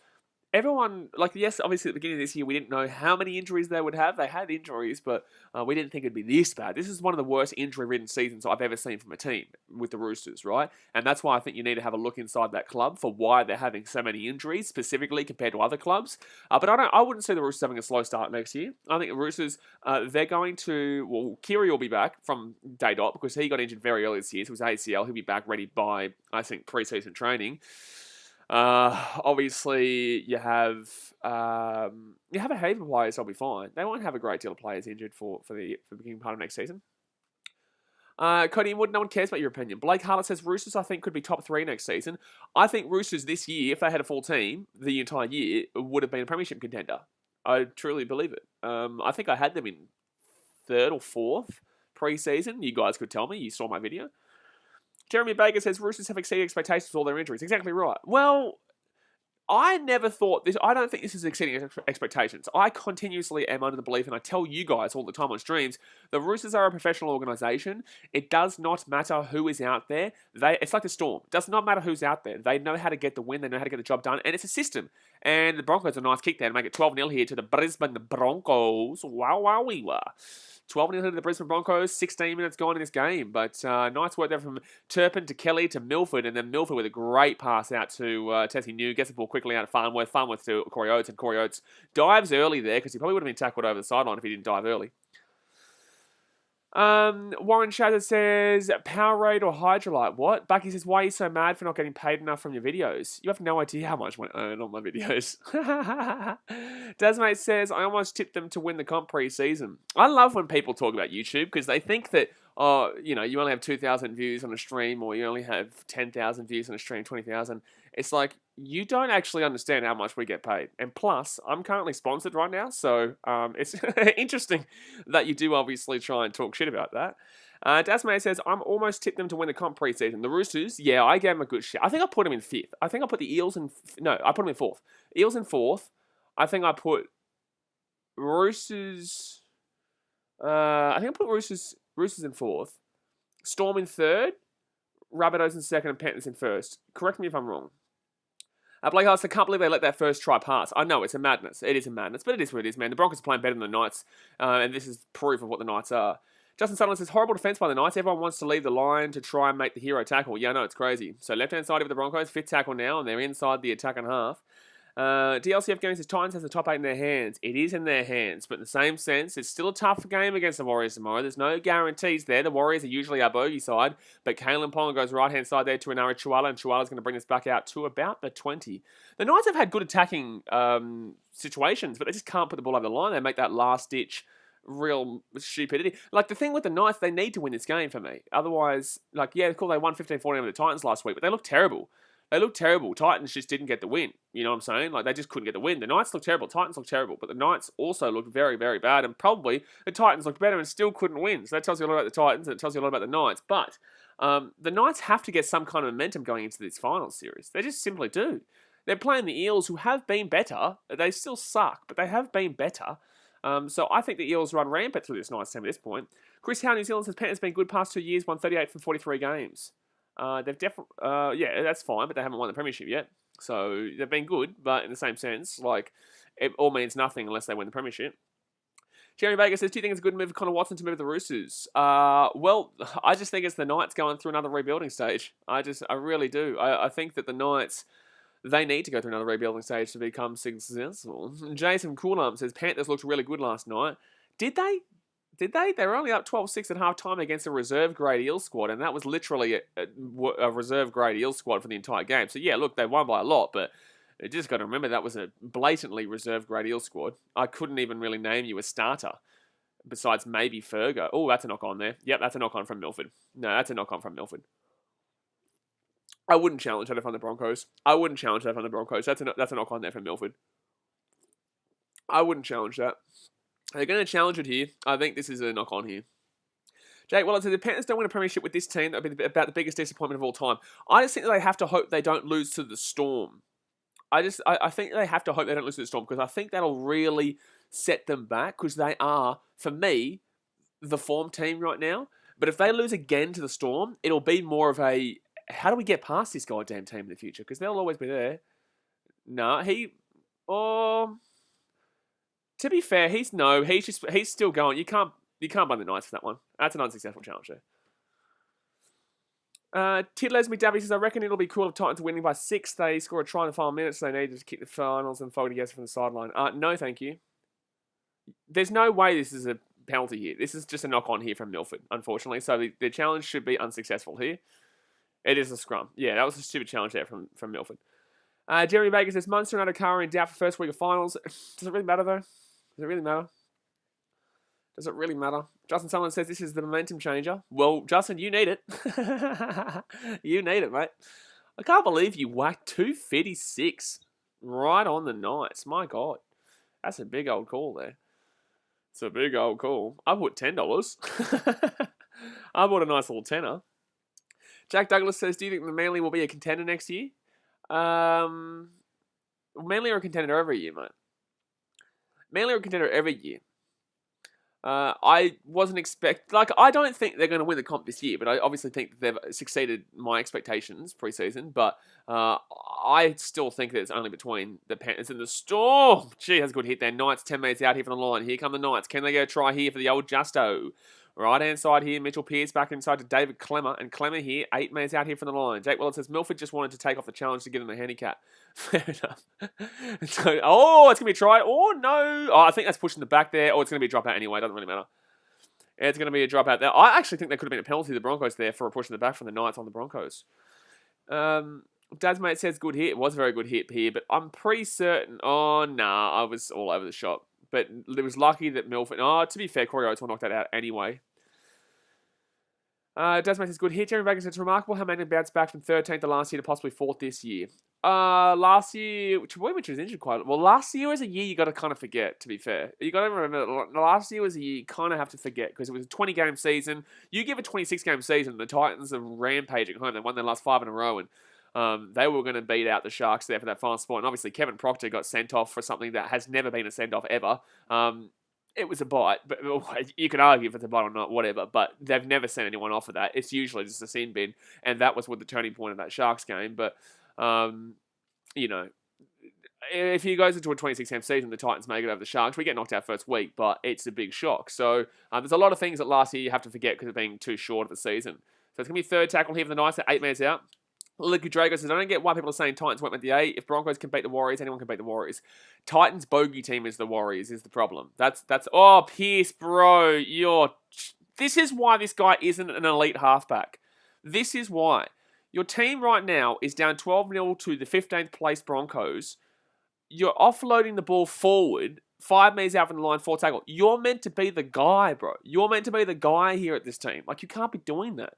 everyone, yes, obviously at the beginning of this year, we didn't know how many injuries they would have. They had injuries, but we didn't think it'd be this bad. This is one of the worst injury-ridden seasons I've ever seen from a team with the Roosters, right? And that's why I think you need to have a look inside that club for why they're having so many injuries, specifically compared to other clubs. But I wouldn't see the Roosters having a slow start next year. I think the Roosters, they're going to, Kiri will be back from day dot because he got injured very early this year, so his ACL. He'll be back ready by, I think, pre-season training. Obviously, you have a heap of players. They'll be fine. They won't have a great deal of players injured for the beginning part of next season. Cody Wood, no one cares about your opinion. Blake Harlett says Roosters, I think, could be top 3 next season. I think Roosters this year, if they had a full team the entire year, would have been a premiership contender. I truly believe it. I think I had them in 3rd or 4th pre-season. You guys could tell me. You saw my video. Jeremy Baker says Roosters have exceeded expectations with all their injuries. Exactly right. Well, I never thought this. I don't think this is exceeding expectations. I continuously am under the belief, and I tell you guys all the time on streams, the Roosters are a professional organisation. It does not matter who is out there. It's like the Storm. It does not matter who's out there. They know how to get the win. They know how to get the job done, and it's a system. And the Broncos are a nice kick there to make it 12-0 here to the Brisbane Broncos. Wow, wow, wee, wow. 12-0 to the Brisbane Broncos, 16 minutes gone in this game. But nice work there from Turpin to Kelly to Milford, and then Milford with a great pass out to Tessie New, gets the ball quickly out of Farnworth. Farnworth to Corey Oates, and Corey Oates dives early there because he probably would have been tackled over the sideline if he didn't dive early. Warren Shatter says, Powerade or Hydrolite? What? Bucky says, why are you so mad for not getting paid enough from your videos? You have no idea how much I earn on my videos. Dasmate says, I almost tipped them to win the comp pre-season. I love when people talk about YouTube because they think that, you only have 2,000 views on a stream or you only have 10,000 views on a stream, 20,000. It's like, you don't actually understand how much we get paid. And plus, I'm currently sponsored right now, so it's interesting that you do obviously try and talk shit about that. Dasmay says, I'm almost tipped them to win the comp pre-season. The Roosters, yeah, I gave them a good shit. I think I put them in 5th. I think I put the Eels in... No, I put them in 4th. Eels in 4th. I think I put Roosters... I think I put Roosters in 4th. Storm in 3rd. Rabbitohs in 2nd and Panthers in 1st. Correct me if I'm wrong. Blake Harris, I can't believe they let that first try pass. I know, it's a madness. It is a madness, but it is what it is, man. The Broncos are playing better than the Knights, and this is proof of what the Knights are. Justin Sutherland says, horrible defence by the Knights. Everyone wants to leave the line to try and make the hero tackle. Yeah, I know, it's crazy. So left-hand side of the Broncos, 5th tackle now, and they're inside the attacking half. DLCF Games says, Titans has the top 8 in their hands. It is in their hands, but in the same sense, it's still a tough game against the Warriors tomorrow. There's no guarantees there. The Warriors are usually our bogey side, but Kalen Ponga goes right-hand side there to Inari Chuala, and Chuala's going to bring us back out to about the 20. The Knights have had good attacking situations, but they just can't put the ball over the line. They make that last-ditch real stupidity. Like, the thing with the Knights, they need to win this game for me. Otherwise, yeah, cool, they won 15-14 over the Titans last week, but they look terrible. They looked terrible. Titans just didn't get the win. You know what I'm saying? Like, they just couldn't get the win. The Knights looked terrible. Titans looked terrible. But the Knights also looked very, very bad. And probably the Titans looked better and still couldn't win. So that tells you a lot about the Titans and it tells you a lot about the Knights. But the Knights have to get some kind of momentum going into this finals series. They just simply do. They're playing the Eels, who have been better. They still suck, but they have been better. So I think the Eels run rampant through this Knights team at this point. Chris Howe, New Zealand says Panthers been good past 2 years, won 38 from 43 games. They've definitely, yeah, that's fine, but they haven't won the premiership yet. So they've been good, but in the same sense, like, it all means nothing unless they win the premiership. Jerry Vega says, do you think it's a good move for Connor Watson to move the Roosters? Well, I just think it's the Knights going through another rebuilding stage. I really do. I think that the Knights, they need to go through another rebuilding stage to become successful. Jason Coolum says, Panthers looked really good last night. Did they? They were only up 12-6 at half-time against a reserve-grade Eel squad, and that was literally a reserve-grade Eel squad for the entire game. So, yeah, look, they won by a lot, but you just got to remember that was a blatantly reserve-grade Eel squad. I couldn't even really name you a starter, besides maybe Fergo. Oh, that's a knock-on there. Yep, that's a knock-on from Milford. No, that's a knock-on from Milford. I wouldn't challenge that if I'm the Broncos. That's a knock-on there from Milford. I wouldn't challenge that. They're going to challenge it here. I think this is a knock-on here. Jake Wallace says, if the Panthers don't win a premiership with this team, that would be about the biggest disappointment of all time. I just think that they have to hope they don't lose to the Storm. I think they have to hope they don't lose to the Storm, because I think that'll really set them back, because they are, for me, the form team right now. But if they lose again to the Storm, it'll be more of a, how do we get past this goddamn team in the future? Because they'll always be there. No, to be fair, he's still going. You can't blame the Knights for that one. That's an unsuccessful challenge there. Tidles McDavies says, I reckon it'll be cool if Titans are winning by 6. They score a try in the final minutes, so they need to kick the finals and fold together from the sideline. No, thank you. There's no way this is a penalty here. This is just a knock-on here from Milford, unfortunately. So the challenge should be unsuccessful here. It is a scrum. Yeah, that was a stupid challenge there from Milford. Jeremy Baker says, Munster and Adokara in doubt for first week of finals. Does it really matter, though? Does it really matter? Does it really matter? Justin Sutherland says this is the momentum changer. Well, Justin, you need it. You need it, mate. I can't believe you whacked 256 right on the Knights. My God. That's a big old call there. It's a big old call. I put $10. I bought a nice little tenner. Jack Douglas says, do you think the Manly will be a contender next year? Manly are a contender every year, mate. Manly are a contender every year. I wasn't I don't think they're going to win the comp this year, but I obviously think that they've succeeded my expectations pre-season, but I still think that it's only between the Panthers and the Storm. Gee, that's a good hit there. Knights 10 metres out here from the line. Here come the Knights. Can they get a try here for the old Justo? Right-hand side here, Mitchell Pearce back inside to David Clemmer. And Clemmer here, 8 metres out here from the line. Jake Willett says, Milford just wanted to take off the challenge to give them a handicap. Fair enough. So, it's going to be a try. Oh, no. Oh, I think that's pushing the back there. Oh, it's going to be a dropout anyway. It doesn't really matter. It's going to be a dropout there. I actually think there could have been a penalty to the Broncos there for a push in the back from the Knights on the Broncos. Dad's mate says good hit. It was a very good hit here, but I'm pretty certain. Oh, nah. I was all over the shop. But it was lucky that Milford... Oh, to be fair, Corey Oates will knock that out anyway. Does make this good hit. Jeremy Baker says, it's remarkable how many bounced back from 13th to last year to possibly 4th this year. Last year, which was injured quite... Well, last year was a year you got to kind of forget, to be fair. You got to remember that last year was a year you kind of have to forget because it was a 20-game season. You give a 26-game season, the Titans are rampaging home. They won their last 5 in a row and they were going to beat out the Sharks there for that final spot. And obviously, Kevin Proctor got sent off for something that has never been a send-off ever. It was a bite, but you can argue if it's a bite or not, whatever. But they've never sent anyone off for that. It's usually just a sin bin, and that was what the turning point of that Sharks game. But, you know, if he goes into a 26-game season, the Titans make it over the Sharks. We get knocked out first week, but it's a big shock. So there's a lot of things that last year you have to forget because of being too short of a season. So it's going to be third tackle here for the Knights at 8 minutes out. Luke Drago says, I don't get why people are saying Titans went with the 8. If Broncos can beat the Warriors, anyone can beat the Warriors. Titans' bogey team is the Warriors, is the problem. Oh, Pierce, bro, this is why this guy isn't an elite halfback. This is why. Your team right now is down 12-0 to the 15th place Broncos. You're offloading the ball forward, 5 metres out from the line, 4 tackle. You're meant to be the guy, bro. You're meant to be the guy here at this team. Like, you can't be doing that.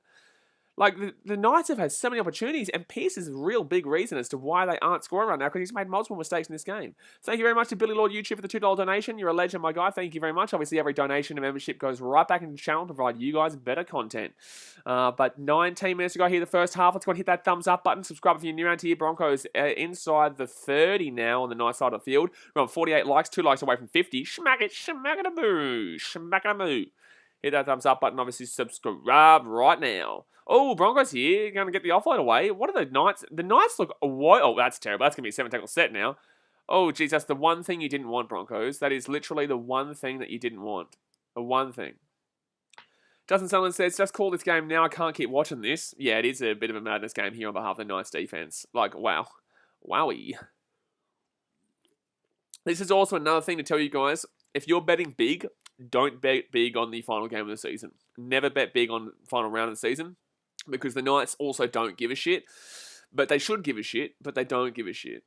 Like, the Knights have had so many opportunities, and Pearce is a real big reason as to why they aren't scoring right now, because he's made multiple mistakes in this game. Thank you very much to Billy Lord YouTube for the $2 donation. You're a legend, my guy. Thank you very much. Obviously, every donation and membership goes right back into the channel to provide you guys better content. But 19 minutes to go here, the first half. Let's go and hit that thumbs up button. Subscribe if you're new around here. Broncos inside the 30 now on the Knights side of the field. We're on 48 likes, 2 likes away from 50. Smack it, smack it a moo, smack it a moo. Hit that thumbs up button. Obviously, subscribe right now. Oh, Broncos here. Going to get the offload away. What are the Knights? The Knights look... Oh, that's terrible. That's going to be a 7-tackle set now. Oh, geez, that's the one thing you didn't want, Broncos. That is literally the one thing that you didn't want. The one thing. Justin Sutherland says, just call this game now. I can't keep watching this. Yeah, it is a bit of a madness game here on behalf of the Knights defense. Like, wow. Wowie. This is also another thing to tell you guys. If you're betting big, don't bet big on the final game of the season. Never bet big on the final round of the season. Because the Knights also don't give a shit. But they should give a shit, but they don't give a shit.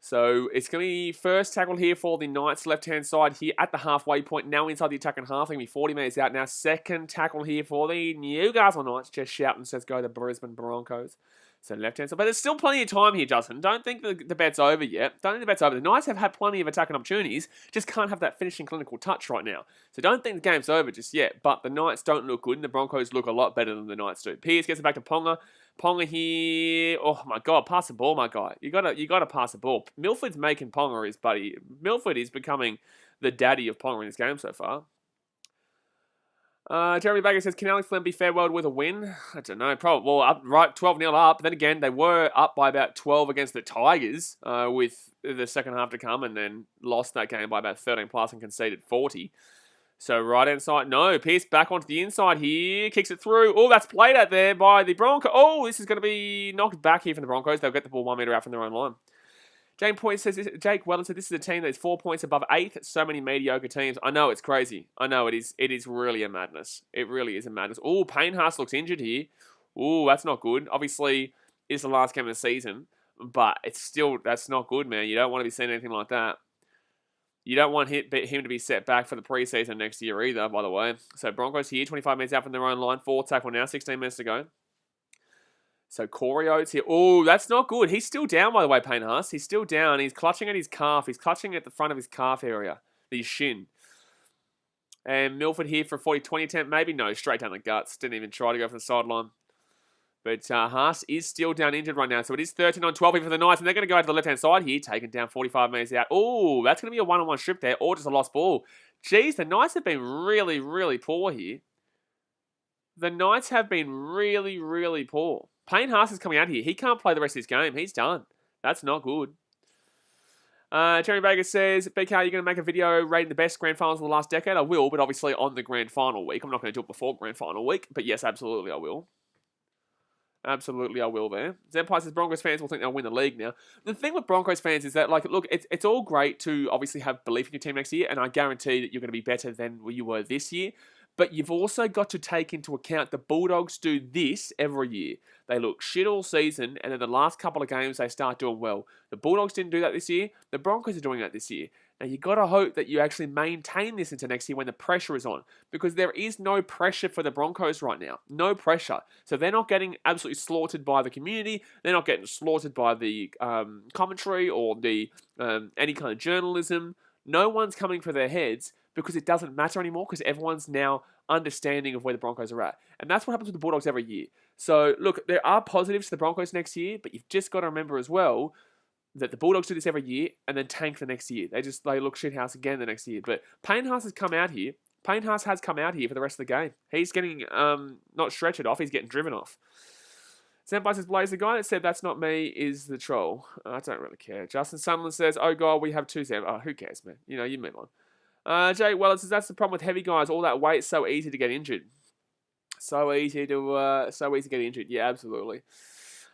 So it's going to be first tackle here for the Knights, left-hand side here at the halfway point. Now inside the attacking half. Going to be 40 metres out now. Second tackle here for the Newcastle Knights. Just shouting says go the Brisbane Broncos. So left-hand side. But there's still plenty of time here, Justin. Don't think the bet's over yet. Don't think the bet's over. The Knights have had plenty of attacking opportunities. Just can't have that finishing clinical touch right now. So don't think the game's over just yet. But the Knights don't look good, and the Broncos look a lot better than the Knights do. Pearce gets it back to Ponga. Ponga here. Oh my God, pass the ball, my guy. You gotta pass the ball. Milford's making Ponga his buddy. Milford is becoming the daddy of Ponga in this game so far. Jeremy Baker says, can Alex Flynn be farewelled with a win? I don't know. Probably. Well, up, right, 12-0 up. Then again, they were up by about 12 against the Tigers with the second half to come, and then lost that game by about 13 plus and conceded 40. So right-hand side, no. Pearce back onto the inside here. Kicks it through. Oh, that's played out there by the Broncos. Oh, this is going to be knocked back here from the Broncos. They'll get the ball 1 metre out from their own line. Jake Wellen said, this is a team that is 4 points above 8th. So many mediocre teams. I know, it's crazy. I know, it is really a madness. It really is a madness. Oh, Payne-Haas looks injured here. Oh, that's not good. Obviously, it's the last game of the season. But it's still, that's not good, man. You don't want to be seeing anything like that. You don't want him to be set back for the preseason next year either, by the way. So Broncos here, 25 minutes out from their own line. 4th tackle now, 16 minutes to go. So Corey Oates here. Oh, that's not good. He's still down, by the way, Payne-Haas. He's still down. He's clutching at his calf. He's clutching at the front of his calf area. His shin. And Milford here for a 40-20 attempt. Maybe no, straight down the guts. Didn't even try to go from the sideline. But Haas is still down injured right now. So it is 13-12 here for the Knights. And they're going to go out to the left-hand side here. Taking down 45 metres out. Oh, that's going to be a one-on-one strip there. Or just a lost ball. Jeez, the Knights have been really, really poor here. The Knights have been really, really poor. Payne-Haas is coming out here. He can't play the rest of this game. He's done. That's not good. Jeremy Baker says, BK, are you going to make a video rating the best grand finals of the last decade? I will, but obviously on the grand final week. I'm not going to do it before grand final week. But yes, absolutely I will. Absolutely I will there. Zempire says Broncos fans will think they'll win the league now. The thing with Broncos fans is that, like, look, it's all great to obviously have belief in your team next year, and I guarantee that you're going to be better than you were this year. But you've also got to take into account the Bulldogs do this every year. They look shit all season, and in the last couple of games, they start doing well. The Bulldogs didn't do that this year. The Broncos are doing that this year. Now, you've got to hope that you actually maintain this into next year when the pressure is on. Because there is no pressure for the Broncos right now. No pressure. So they're not getting absolutely slaughtered by the community. They're not getting slaughtered by the commentary or the any kind of journalism. No one's coming for their heads because it doesn't matter anymore because everyone's now understanding of where the Broncos are at. And that's what happens with the Bulldogs every year. So, look, there are positives to the Broncos next year, but you've just got to remember as well that the Bulldogs do this every year and then tank the next year. They look shithouse again the next year. But Payne-Haas has come out here. Payne-Haas has come out here for the rest of the game. He's getting, not stretchered off, he's getting driven off. Senpai says, Blaze, the guy that said that's not me is the troll. I don't really care. Justin Sunderland says, oh God, we have 2 Sam. Oh, who cares, man? You know, you move on. Jay Weller says, that's the problem with heavy guys. All that weight, so easy to get injured. So easy to get injured. Yeah, absolutely.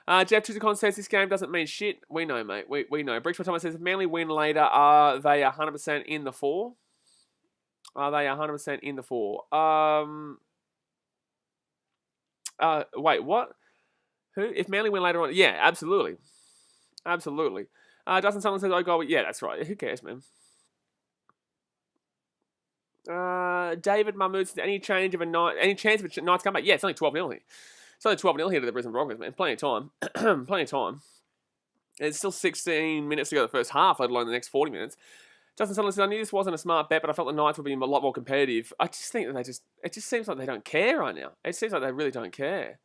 Jeff Tuzicon says, this game doesn't mean shit. We know, mate. We know. Brickshot Thomas says, if Manly win later, are they 100% in the 4? Are they 100% in the 4? Wait, what? Who? If Manly win later on? Yeah, absolutely. Absolutely. Dustin Sutherland says, oh God, yeah, that's right. Who cares, man? David Mahmood says, any chance of a Knights comeback? Yeah, it's only 12-0 here. It's only 12-0 here to the Brisbane Broncos, man. Plenty of time. Plenty of time. It's still 16 minutes to go the first half, let alone the next 40 minutes. Justin Sutherland said, I knew this wasn't a smart bet, but I felt the Knights would be a lot more competitive. I just think that it just seems like they don't care right now. It seems like they really don't care.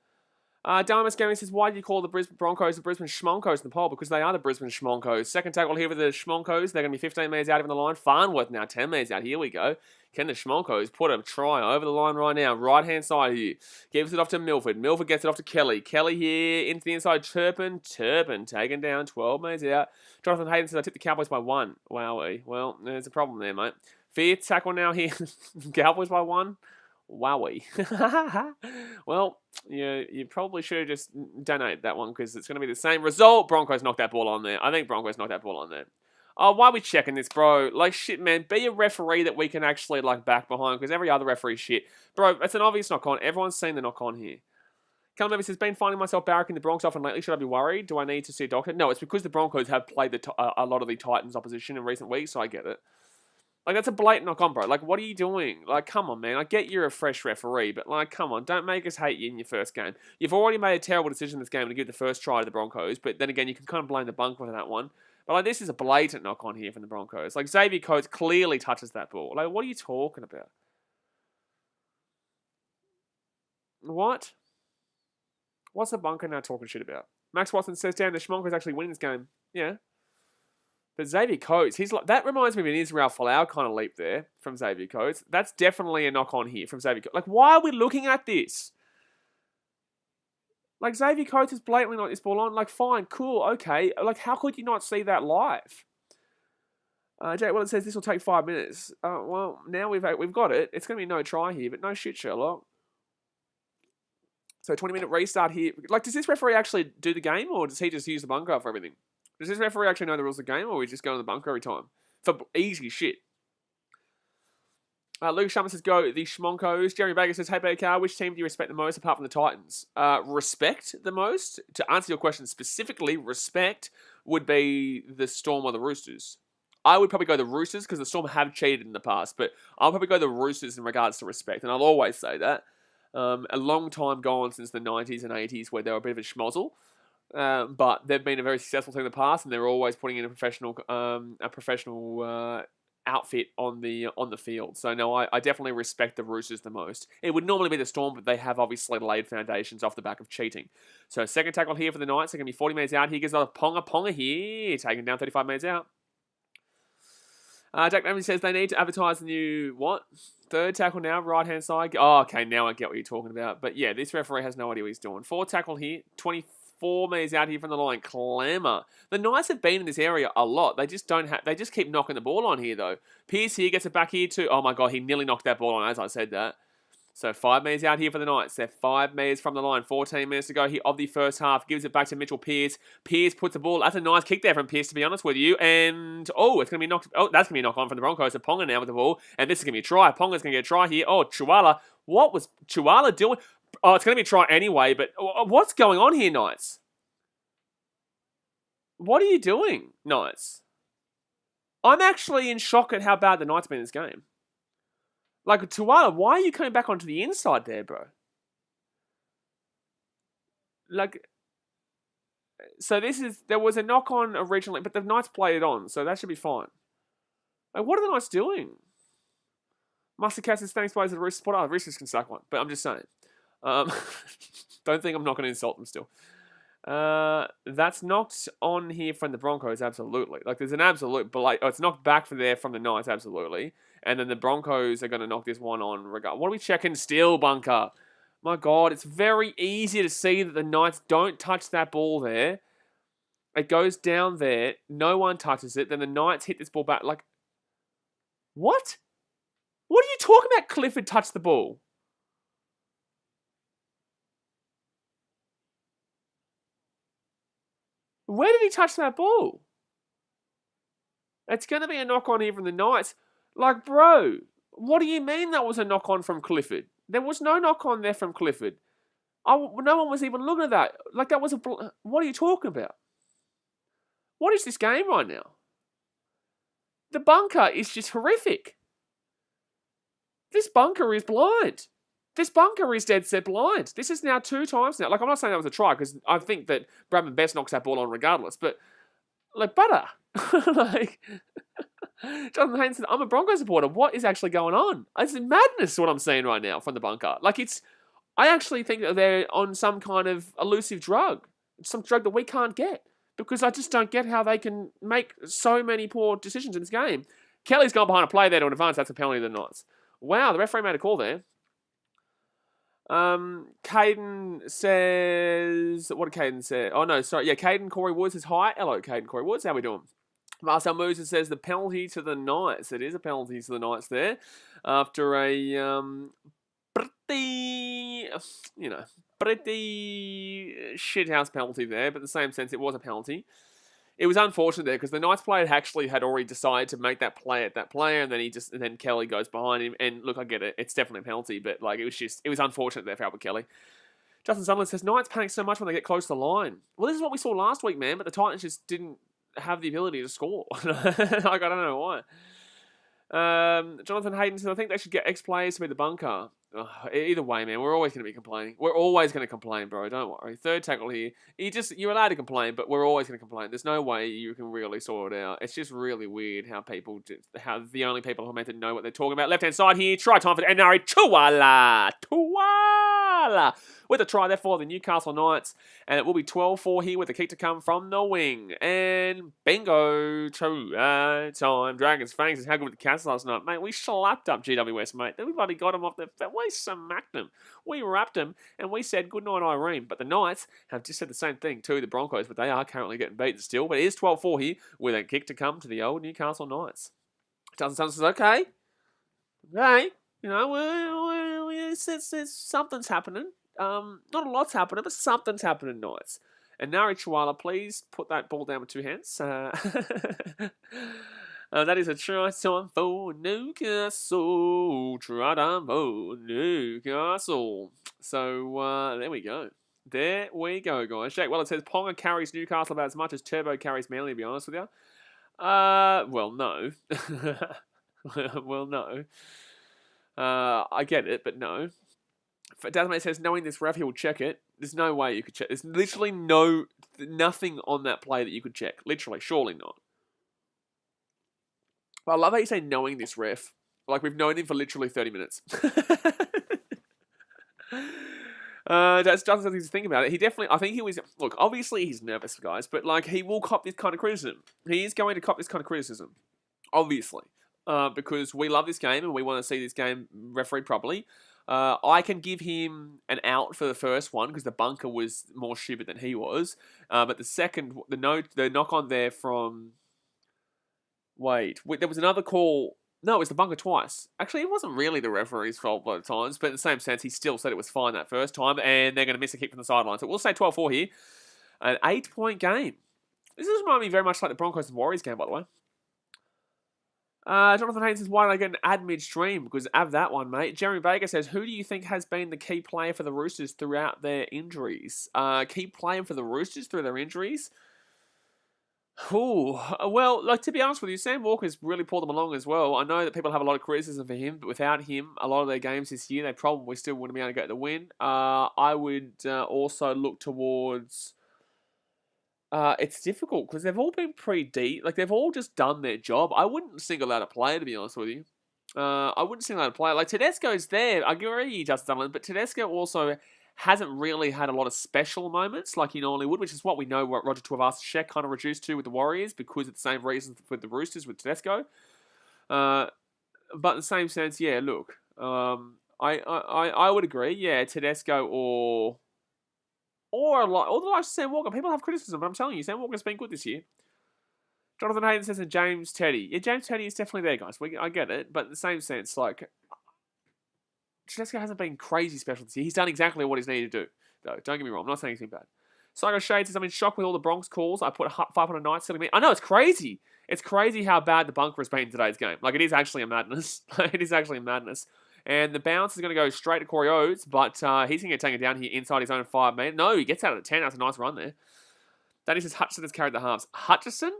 Damas Gaming says, why do you call the Brisbane Broncos the Brisbane Schmonkos in the poll? Because they are the Brisbane Schmonkos. Second tackle here for the Schmonkos. They're going to be 15 metres out even the line. Farnworth now 10 metres out. Here we go. Can the Schmonkos put a try over the line right now? Right-hand side here. Gives it off to Milford. Milford gets it off to Kelly. Kelly here into the inside. Turpin taken down. 12 metres out. Jonathan Hayden says, I tipped the Cowboys by 1. Wowie. Well, there's a problem there, mate. Fifth tackle now here. Cowboys by 1. Wowie. Well, you probably should have just donated that one because it's going to be the same result. Broncos knocked that ball on there. I think Broncos knocked that ball on there. Oh, why are we checking this, bro? Like, shit, man. Be a referee that we can actually, like, back behind because every other referee shit. Bro, it's an obvious knock-on. Everyone's seen the knock-on here. Callum Davis says, been finding myself barracking the Broncos often lately. Should I be worried? Do I need to see a doctor? No, it's because the Broncos have played a lot of the Titans' opposition in recent weeks, so I get it. Like, that's a blatant knock-on, bro. Like, what are you doing? Like, come on, man. I get you're a fresh referee, but, like, come on. Don't make us hate you in your first game. You've already made a terrible decision in this game to give the first try to the Broncos, but then again, you can kind of blame the bunker for that one. But, like, this is a blatant knock-on here from the Broncos. Like, Xavier Coates clearly touches that ball. Like, what are you talking about? What? What's the bunker now talking shit about? Max Watson says, damn, the Schmonkers actually winning this game. Yeah. But Xavier Coates, he's like, that reminds me of an Israel Folau kind of leap there from Xavier Coates. That's definitely a knock-on here from Xavier Coates. Like, why are we looking at this? Like, Xavier Coates has blatantly knocked this ball on. Like, fine, cool, okay. Like, how could you not see that live? Jake Willett says this will take 5 minutes. Well, now we've got it. It's going to be no try here, but no shit, Sherlock. So 20-minute restart here. Like, does this referee actually do the game, or does he just use the bunker for everything? Does this referee actually know the rules of the game, or we just go in the bunker every time? For easy shit. Luke Sharma says, go the Schmonkos. Jeremy Baker says, hey, Baker, which team do you respect the most apart from the Titans? Respect the most? To answer your question specifically, respect would be the Storm or the Roosters. I would probably go the Roosters because the Storm have cheated in the past, but I'll probably go the Roosters in regards to respect, and I'll always say that. A long time gone since the 90s and 80s where they were a bit of a schmozzle. But they've been a very successful team in the past, and they're always putting in a professional outfit on the field. So no, I definitely respect the Roosters the most. It would normally be the Storm, but they have obviously laid foundations off the back of cheating. So second tackle here for the Knights. They're going to be 40 metres out. He gets another Ponga here, taking down 35 metres out. Jack Ramsey says they need to advertise the new, what? Third tackle now, right-hand side. Oh, okay, now I get what you're talking about. But yeah, this referee has no idea what he's doing. Fourth tackle here, 24 metres out here from the line. Clamor. The Knights have been in this area a lot. They just don't have. They just keep knocking the ball on here, though. Pearce here gets it back here too. Oh my God, he nearly knocked that ball on as I said that. So 5 metres out here for the Knights. They're 5 metres from the line. 14 minutes to go here of the first half. Gives it back to Mitchell Pearce. Pearce puts the ball. That's a nice kick there from Pearce, to be honest with you. And, oh, it's going to be knocked. Oh, that's going to be a knock on from the Broncos. So Ponga now with the ball. And this is going to be a try. Ponga's going to get a try here. Oh, Chuala. What was Chuala doing? Oh, it's going to be a try anyway. But what's going on here, Knights? What are you doing, Knights? I'm actually in shock at how bad the Knights have been in this game. Like, Tuala, why are you coming back onto the inside there, bro? Like, so there was a knock-on originally, but the Knights played it on, so that should be fine. Like, what are the Knights doing? Master Cass says, thanks, boys, the Roosters spot. Oh, the Roosters can suck one, but I'm just saying. Don't think I'm not going to insult them still. That's knocked on here from the Broncos, absolutely. Like, there's an absolute, but like, it's knocked back from there from the Knights, absolutely. And then the Broncos are going to knock this one on. What are we checking still, bunker? My God, it's very easy to see that the Knights don't touch that ball there. It goes down there. No one touches it. Then the Knights hit this ball back. Like, what? What are you talking about? Clifford touched the ball. Where did he touch that ball? It's going to be a knock on here from the Knights. Like, bro, what do you mean that was a knock on from Clifford? There was no knock on there from Clifford. No one was even looking at that. Like, that was a... What are you talking about? What is this game right now? The bunker is just horrific. This bunker is blind. This bunker is dead set blind. This is now 2 times now. Like, I'm not saying that was a try, because I think that Bradman Best knocks that ball on regardless, but, like, butter. Like, Jonathan Hayden said, I'm a Broncos supporter. What is actually going on? It's madness what I'm seeing right now from the bunker. Like, I actually think that they're on some kind of elusive drug. Some drug that we can't get. Because I just don't get how they can make so many poor decisions in this game. Kelly's gone behind a play there to advance. That's a penalty to the Knights. Wow, the referee made a call there. Caden says... What did Caden say? Oh, no, sorry. Yeah, Caden Corey Woods says, hi. Hello, Caden Corey Woods. How we doing? Marcel Mooses says the penalty to the Knights. It is a penalty to the Knights there. After a pretty shithouse penalty there. But in the same sense, it was a penalty. It was unfortunate there because the Knights player actually had already decided to make that play at that player, and then Kelly goes behind him. And look, I get it; it's definitely a penalty, but like it was unfortunate there for Albert Kelly. Justin Sutherland says Knights panic so much when they get close to the line. Well, this is what we saw last week, man. But the Titans just didn't have the ability to score. Like, I don't know why. Jonathan Hayden says I think they should get ex-players to be the bunker. Either way, man, we're always going to be complaining. We're always going to complain, bro. Don't worry. Third tackle here. You're allowed to complain, but we're always going to complain. There's no way you can really sort it out. It's just really weird how the only people who are meant to know what they're talking about. Left-hand side here. Try time for NRL. Tuala with a try there for the Newcastle Knights. And it will be 12-4 here with the kick to come from the wing. And bingo. Time. Dragons Fangs is how good with the Cats last night. Mate, we slapped up GWS, mate. Everybody got them off the... We smacked them. We wrapped them. And we said, good night, Irene. But the Knights have just said the same thing to the Broncos. But they are currently getting beaten still. But it is 12-4 here with a kick to come to the old Newcastle Knights. Justin Sutton says, okay. Okay. You know, something's happening. Not a lot's happening, but something's happening, Knights. And Nari Chihuahua, please put that ball down with 2 hands. That is a try time for Newcastle. Try time for Newcastle. So, there we go. There we go, guys. Jake, well, it says Ponga carries Newcastle about as much as Turbo carries Manly, to be honest with you. Well, no. Well, no. I get it, but no. Dasmate says, knowing this ref, he will check it. There's no way you could check. There's literally nothing on that play that you could check. Literally, surely not. But I love how you say knowing this ref. Like, we've known him for literally 30 minutes. That's just something to think about it. He definitely, I think he was, look, obviously he's nervous, guys, but like, he will cop this kind of criticism. He is going to cop this kind of criticism. Obviously. Because we love this game and we want to see this game refereed properly. I can give him an out for the first one because the bunker was more stupid than he was. But the second, the knock on there from... Wait, there was another call. No, it was the bunker twice. Actually, it wasn't really the referee's fault both times, but in the same sense, he still said it was fine that first time, and they're going to miss a kick from the sideline. So we'll say 12-4 here. An 8-point game. This does remind me very much like the Broncos and Warriors game, by the way. Jonathan Haynes says, why did I get an ad mid-stream? Because have that one, mate. Jeremy Baker says, who do you think has been the key player for the Roosters throughout their injuries? Key player for the Roosters through their injuries? Ooh, well, like, to be honest with you, Sam Walker's really pulled them along as well. I know that people have a lot of criticism for him, but without him, a lot of their games this year, they probably still wouldn't be able to get the win. I would also look towards... it's difficult because they've all been pretty deep. Like, they've all just done their job. I wouldn't single out a player, to be honest with you. I wouldn't single out a player. Like, Tedesco's there. I agree, Justin Dunlin, but Tedesco also hasn't really had a lot of special moments like he normally would, which is what we know what Roger Tuivasa-Sheck kind of reduced to with the Warriors because of the same reasons with the Roosters with Tedesco. But in the same sense, yeah, look, I would agree. Yeah, Tedesco or the likes of Sam Walker. People have criticism, but I'm telling you, Sam Walker's been good this year. Jonathan Hayden says, and James Teddy. Yeah, James Teddy is definitely there, guys. I get it, but in the same sense, like, Tedesco hasn't been crazy special this year. He's done exactly what he's needed to do, though. Don't get me wrong. I'm not saying anything bad. Psycho Shade says, I'm in shock with all the Bronx calls. I put 500 Knights selling me. I know, it's crazy. It's crazy how bad the bunker has been in today's game. Like, it is actually a madness. It is actually a madness. And the bounce is going to go straight to Corey Oates, but he's going to get taken down here inside his own 5 metre. No, he gets out of the 10. That's a nice run there. Danny says Hutchison has carried the halves. Hutchison?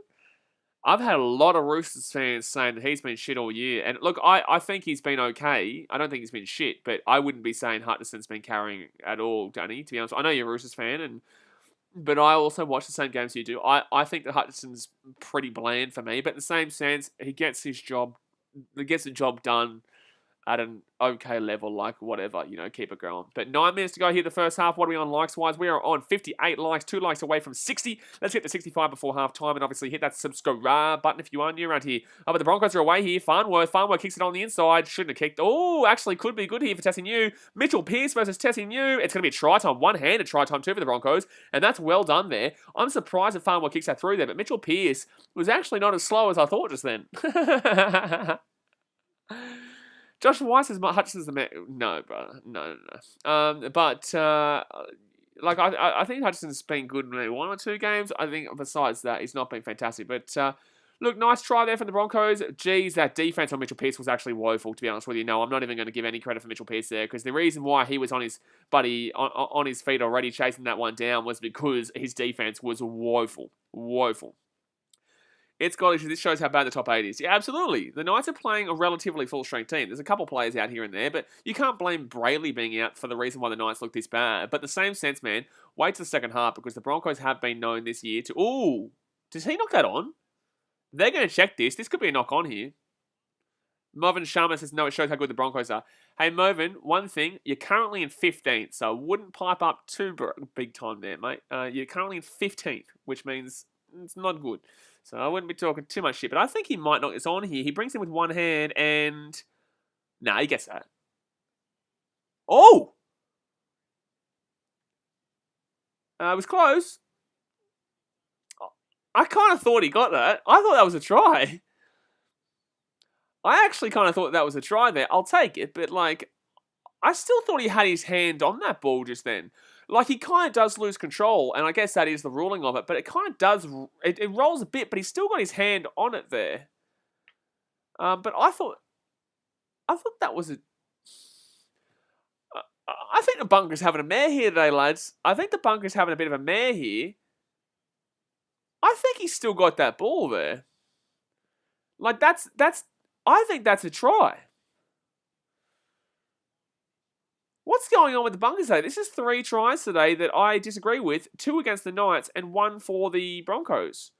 I've had a lot of Roosters fans saying that he's been shit all year. And look, I think he's been okay. I don't think he's been shit, but I wouldn't be saying Hutchison's been carrying at all, Danny, to be honest. I know you're a Roosters fan, but I also watch the same games you do. I think that Hutchison's pretty bland for me, but in the same sense, he gets the job done at an okay level, like whatever, keep it going. But 9 minutes to go here the first half. What are we on likes-wise? We are on 58 likes, 2 likes away from 60. Let's get to 65 before half-time, and obviously hit that subscribe button if you are new around here. Oh, but the Broncos are away here. Farnworth kicks it on the inside. Shouldn't have kicked. Oh, actually could be good here for TSU. Mitchell Pearce versus TSU. It's going to be a try time. One-handed try time too for the Broncos, and that's well done there. I'm surprised that Farnworth kicks that through there, but Mitchell Pearce was actually not as slow as I thought just then. Josh Weiss is Hutchison's the man. No, brother. No. I think Hutchison's been good in maybe 1 or 2 games. I think besides that, he's not been fantastic. But look, nice try there from the Broncos. Geez, that defense on Mitchell Pearce was actually woeful, to be honest with you. No, I'm not even going to give any credit for Mitchell Pearce there, because the reason why he was on his feet already chasing that one down was because his defense was woeful. It's got issues. This shows how bad the top 8 is. Yeah, absolutely. The Knights are playing a relatively full-strength team. There's a couple players out here and there, but you can't blame Brayley being out for the reason why the Knights look this bad. But in the same sense, man, wait till the second half, because the Broncos have been known this year to... Ooh, does he knock that on? They're going to check this. This could be a knock on here. Mervyn Sharma says, no, it shows how good the Broncos are. Hey, Mervyn, one thing, you're currently in 15th, so I wouldn't pipe up too big time there, mate. You're currently in 15th, which means it's not good. So I wouldn't be talking too much shit, but I think he might knock this on here. He brings him with one hand and... Nah, he gets that. Oh! It was close. I kind of thought he got that. I thought that was a try. I actually kind of thought that was a try there. I'll take it, but I still thought he had his hand on that ball just then. He kind of does lose control, and I guess that is the ruling of it, but it kind of does... It rolls a bit, but he's still got his hand on it there. But I thought that was a... I think the Bunker's having a mare here today, lads. I think the Bunker's having a bit of a mare here. I think he's still got that ball there. That's... I think that's a try. What's going on with the Bunkers today? This is 3 tries today that I disagree with. 2 against the Knights and 1 for the Broncos.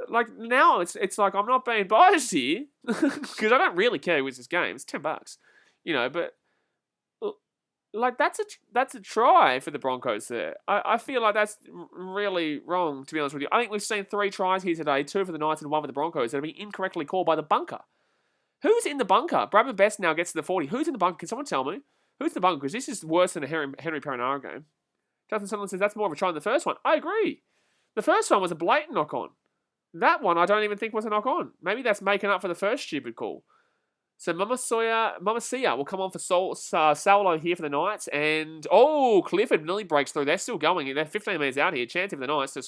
Now it's like I'm not being biased here. Because I don't really care who wins this game. It's $10. But... that's a try for the Broncos there. I feel like that's really wrong, to be honest with you. I think we've seen 3 tries here today. 2 for the Knights and 1 for the Broncos that have been incorrectly called by the bunker. Who's in the bunker? Bradman Best now gets to the 40. Who's in the bunker? Can someone tell me? Who's the bunker? Because this is worse than a Henry Perenara game. Justin Sunderland says that's more of a try than the first one. I agree. The first one was a blatant knock-on. That one I don't even think was a knock-on. Maybe that's making up for the first stupid call. So Mamasia will come on for Saulo here for the Knights. And, Clifford nearly breaks through. They're still going. They're 15 minutes out here. Chance here for the Knights to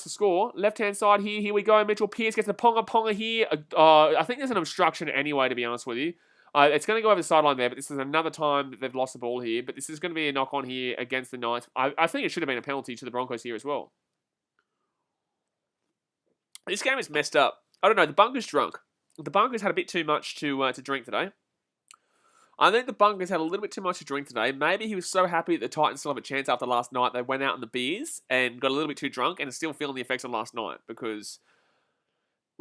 score. Left-hand side here. Here we go. Mitchell Pearce gets the ponga here. I think there's an obstruction anyway, to be honest with you. It's going to go over the sideline there, but this is another time that they've lost the ball here. But this is going to be a knock-on here against the Knights. I think it should have been a penalty to the Broncos here as well. This game is messed up. I don't know. The Bunker's drunk. The Bunkers had a bit too much to drink today. I think the Bunkers had a little bit too much to drink today. Maybe he was so happy that the Titans still have a chance after last night. They went out on the beers and got a little bit too drunk and are still feeling the effects of last night because,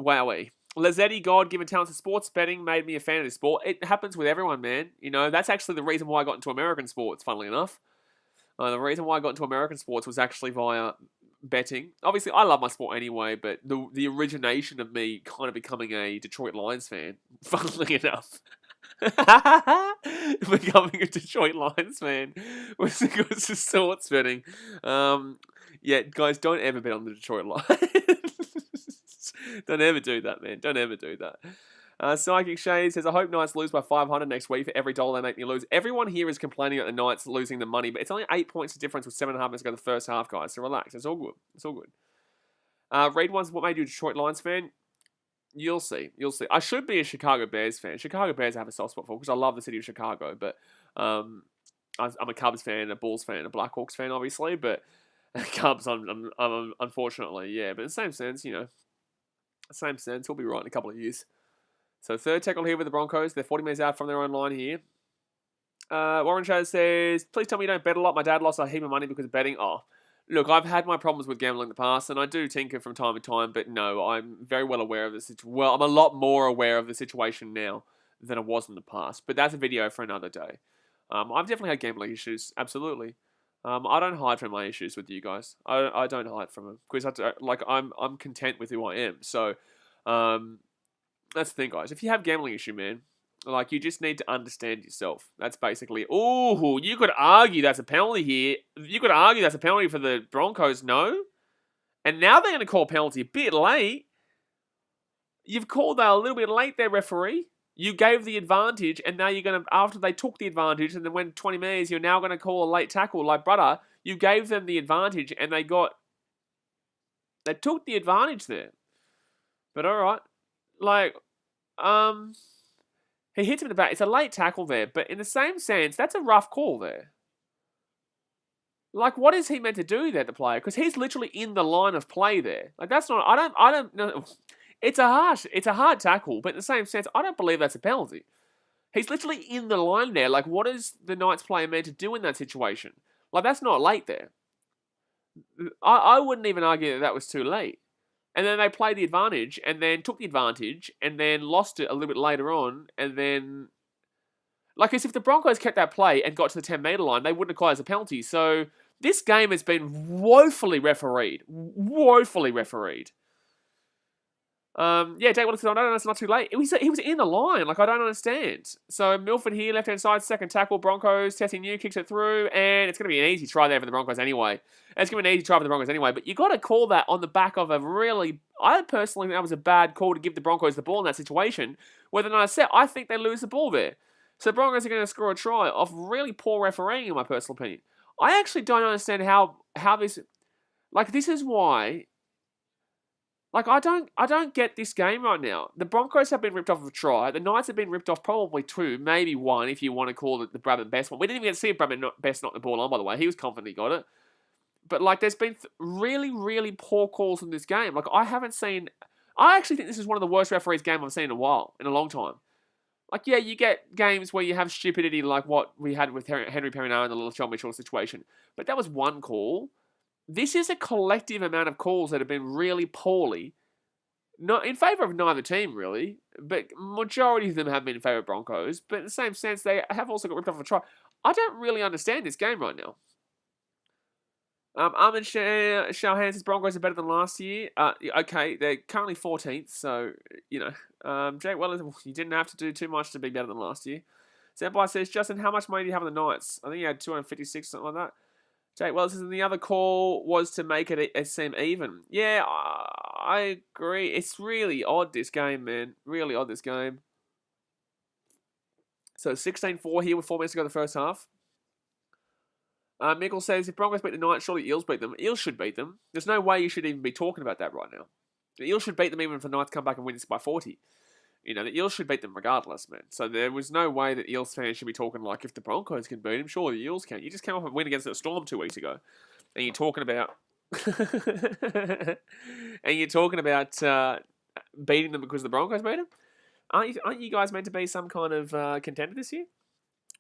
wowee. Lazzetti, God-given talents of sports betting made me a fan of this sport. It happens with everyone, man. That's actually the reason why I got into American sports, funnily enough. The reason why I got into American sports was actually via betting. Obviously, I love my sport anyway, but the origination of me kind of becoming a Detroit Lions fan, funnily enough. Becoming a Detroit Lions fan was because of sports betting. Guys, don't ever bet on the Detroit Lions. Don't ever do that, man. Don't ever do that. Psychic Shade says, I hope Knights lose by 500 next week for every dollar they make me lose. Everyone here is complaining about the Knights losing the money, but it's only 8 points of difference with 7.5 minutes to go the first half, guys. So relax. It's all good. It's all good. Reed wants what made you a Detroit Lions fan? You'll see. You'll see. I should be a Chicago Bears fan. Chicago Bears I have a soft spot for because I love the city of Chicago, but I'm a Cubs fan, a Bulls fan, a Blackhawks fan, obviously, but Cubs, unfortunately, yeah. But in the same sense, he'll be right in a couple of years. So third tackle here with the Broncos. They're 40 metres out from their own line here. Warren Chaz says, please tell me you don't bet a lot. My dad lost a heap of money because of betting. Oh, look, I've had my problems with gambling in the past, and I do tinker from time to time, but no, I'm very well aware of this. Well, I'm a lot more aware of the situation now than I was in the past, but that's a video for another day. I've definitely had gambling issues, absolutely. I don't hide from my issues with you guys. I don't hide from them because I'm content with who I am. So, that's the thing, guys. If you have gambling issue, man, you just need to understand yourself. That's basically... Oh, you could argue that's a penalty here. You could argue that's a penalty for the Broncos, no? And now they're going to call penalty a bit late. You've called that a little bit late there, referee. You gave the advantage, and now you're going to... After they took the advantage, and then went 20 minutes, you're now going to call a late tackle. Brother, you gave them the advantage, and they took the advantage there. But all right. He hits him in the back. It's a late tackle there, but in the same sense, that's a rough call there. What is he meant to do there, the player? Because he's literally in the line of play there. That's not... I don't know. It's a hard tackle, but in the same sense, I don't believe that's a penalty. He's literally in the line there. What is the Knights player meant to do in that situation? That's not late there. I wouldn't even argue that was too late. And then they played the advantage, and then took the advantage, and then lost it a little bit later on, and then... as if the Broncos kept that play and got to the 10-metre line, they wouldn't have called it as a penalty. So, this game has been woefully refereed. Jake Willis, I don't know, it's not too late. He was in the line. I don't understand. So, Milford here, left-hand side, second tackle. Broncos, testing new, kicks it through, and it's going to be an easy try there for the Broncos anyway. But you got to call that on the back of a really... I personally think that was a bad call to give the Broncos the ball in that situation. Whether or not I think they lose the ball there. So, the Broncos are going to score a try off really poor refereeing, in my personal opinion. I actually don't understand how this... this is why... I don't get this game right now. The Broncos have been ripped off of a try. The Knights have been ripped off probably two, maybe one, if you want to call it the Bradman Best one. We didn't even get to see Bradman Best knock the ball on, by the way. He was confident he got it. But, there's been really, really poor calls in this game. I haven't seen... I actually think this is one of the worst referees game I've seen in a while, in a long time. You get games where you have stupidity like what we had with Henry Perinaro and the Little John Mitchell situation. But that was one call. This is a collective amount of calls that have been really poorly, not in favour of neither team, really, but majority of them have been in favour of Broncos, but in the same sense, they have also got ripped off a try. I don't really understand this game right now. Armin Shahans says Broncos are better than last year. Okay, they're currently 14th, so, Jake Wellington, you didn't have to do too much to be better than last year. Senpai says, Justin, how much money do you have on the Knights? I think you had 256, something like that. Jake Wells says, and the other call was to make it seem even. Yeah, I agree. It's really odd, this game, man. Really odd, this game. So 16-4 here with 4 minutes to go in the first half. Mickle says, if Broncos beat the Knights, surely Eels beat them. Eels should beat them. There's no way you should even be talking about that right now. The Eels should beat them even if the Knights come back and win this by 40. The Eels should beat them regardless, man. So there was no way that Eels fans should be talking if the Broncos can beat them, sure the Eels can. You just came off and win against the Storm 2 weeks ago. And you're talking about... beating them because the Broncos beat them? Aren't you guys meant to be some kind of contender this year?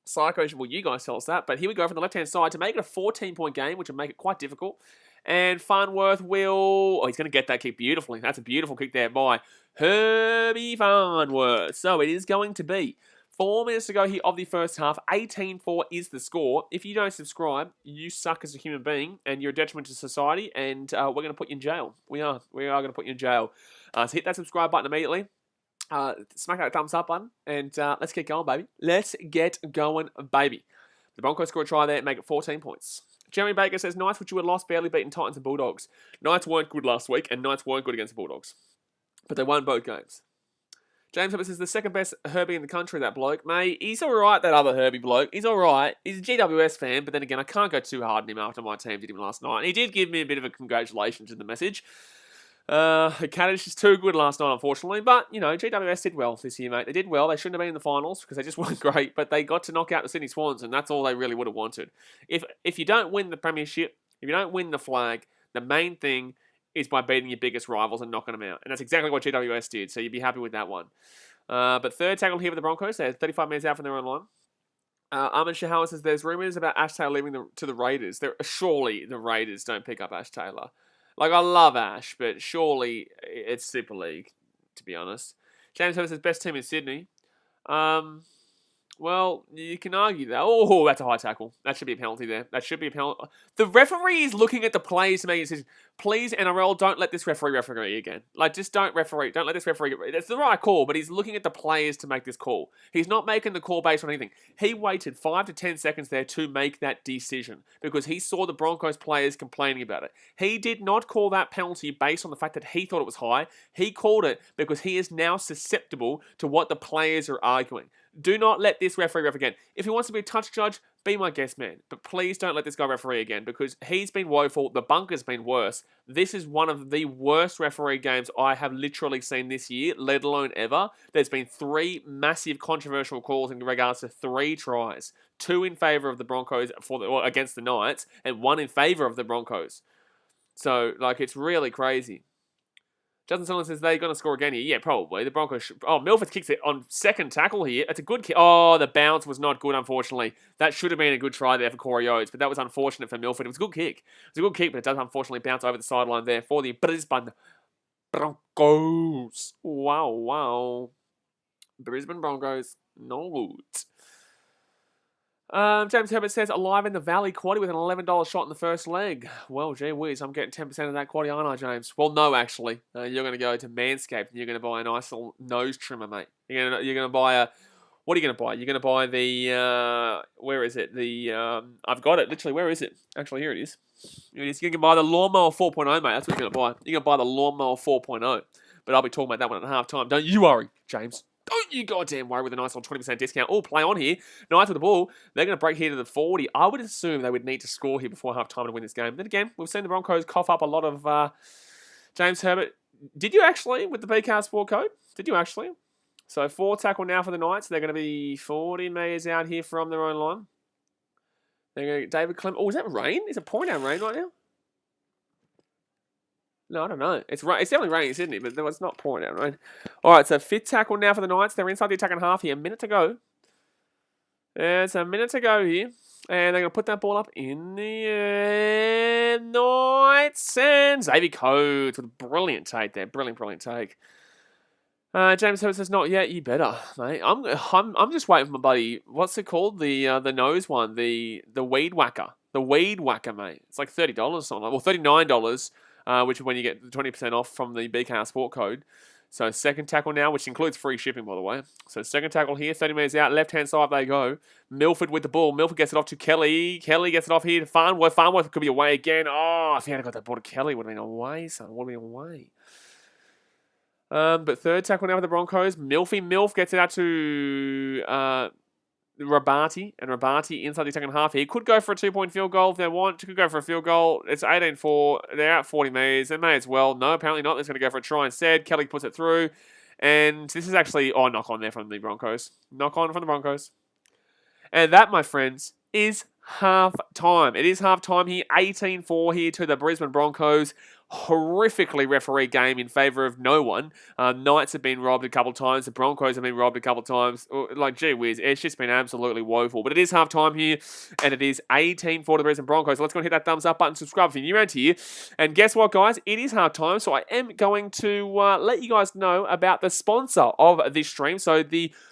Psycho, well, you guys tell us that. But here we go from the left-hand side to make it a 14-point game, which would make it quite difficult. And Farnworth will... Oh, he's going to get that kick beautifully. That's a beautiful kick there by Herbie Farnworth. So it is going to be 4 minutes to go here of the first half. 18-4 is the score. If you don't subscribe, you suck as a human being and you're a detriment to society, and we're going to put you in jail. We are going to put you in jail. So hit that subscribe button immediately. Smack that thumbs up button, and let's get going, baby. Let's get going, baby. The Broncos score a try there and make it 14 points. Jeremy Baker says, Knights, which you had lost, barely beaten Titans and Bulldogs. Knights weren't good last week, and Knights weren't good against the Bulldogs. But they won both games. James Hubbard says, the second best Herbie in the country, that bloke. Mate, he's alright, that other Herbie bloke. He's alright. He's a GWS fan, but then again, I can't go too hard on him after my team did him last night. And he did give me a bit of a congratulations in the message. Kaddish is too good last night, unfortunately. But, GWS did well this year, mate. They did well. They shouldn't have been in the finals because they just weren't great. But they got to knock out the Sydney Swans, and that's all they really would have wanted. If you don't win the premiership, If you don't win the flag, the main thing is by beating your biggest rivals and knocking them out. And that's exactly what GWS did, so you'd be happy with that one. But third tackle here for the Broncos. They're 35 minutes out from their own line. Ahmed Shahawa says there's rumours about Ash Taylor leaving to the Raiders. Surely the Raiders don't pick up Ash Taylor. Like, I love Ash, but surely it's Super League, to be honest. James Herbert says best team in Sydney. Well, you can argue that. Oh, that's a high tackle. That should be a penalty there. That should be a penalty. The referee is looking at the plays to make a decision. Please, NRL, don't let this referee again. Like, just don't referee. Don't let this referee. That's the right call, but he's looking at the players to make this call. He's not making the call based on anything. He waited 5 to 10 seconds there to make that decision because he saw the Broncos players complaining about it. He did not call that penalty based on the fact that he thought it was high. He called it because he is now susceptible to what the players are arguing. Do not let this referee ref again. If he wants to be a touch judge, be my guest man. But please don't let this guy referee again because he's been woeful. The bunker's been worse. This is one of the worst referee games I have literally seen this year, let alone ever. There's been 3 massive controversial calls in regards to 3 tries. 2 in favour of the Broncos against the Knights and 1 in favour of the Broncos. So, like, it's really crazy. Justin Sullivan says they're going to score again here. Yeah, probably. The Broncos Milford kicks it on second tackle here. It's a good kick. Oh, the bounce was not good, unfortunately. That should have been a good try there for Corey Oates, but that was unfortunate for Milford. It was a good kick. It was a good kick, but it does unfortunately bounce over the sideline there for the Brisbane Broncos. Wow. Brisbane Broncos. No good. James Herbert says, alive in the Valley quaddy with an $11 shot in the first leg. Well, gee whiz, I'm getting 10% of that quaddy, aren't I, James? Well, no, actually. You're going to go to Manscaped and you're going to buy a nice little nose trimmer, mate. You're going to buy a... What are you going to buy? You're going to buy the... where is it? I've got it. Literally, where is it? Actually, here it is. Here it is. You're going to buy the Lawnmower 4.0, mate. That's what you're going to buy. You're going to buy the Lawnmower 4.0. But I'll be talking about that one at halftime. Don't you worry, James. Don't you goddamn worry with a nice little 20% discount. All play on here. Knights with the ball. They're going to break here to the 40. I would assume they would need to score here before half-time to win this game. Then again, we've seen the Broncos cough up a lot of James Herbert. Did you actually, with the BKR sport code? Did you actually? So 4 tackle now for the Knights. They're going to be 40 metres out here from their own line. They're going to get David Clem. Oh, is that rain? Is it pouring down rain right now? No, I don't know. It's definitely raining in Sydney, but it's not pouring down rain. All right, so 5th tackle now for the Knights. They're inside the attacking half here. A minute to go. There's a minute to go here. And they're going to put that ball up in the air. Knights and Xavier Coates with a brilliant take there. Brilliant take. James Herbert says, not yet. You better, mate. I'm just waiting for my buddy. What's it called? The nose one. The weed whacker. The weed whacker, mate. It's like $30 or something. Well, $39. Which is when you get 20% off from the BKR sport code. So second tackle now, which includes free shipping, by the way. So second tackle here, 30 metres out, left-hand side they go. Milford with the ball. Milford gets it off to Kelly. Kelly gets it off here to Farnworth. Farnworth could be away again. Oh, if he hadn't got that ball to Kelly, would have been away, son. Would have been away. But third tackle now with the Broncos. Milf gets it out to... Rabati, and Rabati inside the second half here. Could go for a 2-point field goal if they want. Could go for a field goal. It's 18-4. They're at 40 metres. They may as well. No, apparently not. They're going to go for a try instead. Kelly puts it through. And this is actually... Oh, knock on there from the Broncos. Knock on from the Broncos. And that, my friends, is half-time. It is half-time here. 18-4 here to the Brisbane Broncos. Horrifically referee game in favour of no one. Knights have been robbed a couple of times. The Broncos have been robbed a couple of times. Like, gee whiz, it's just been absolutely woeful. But it is half-time here, and it is 18-4 to the Brisbane Broncos. So let's go and hit that thumbs up button, subscribe if you're new around here. And guess what, guys? It is half-time, so I am going to let you guys know about the sponsor of this stream. So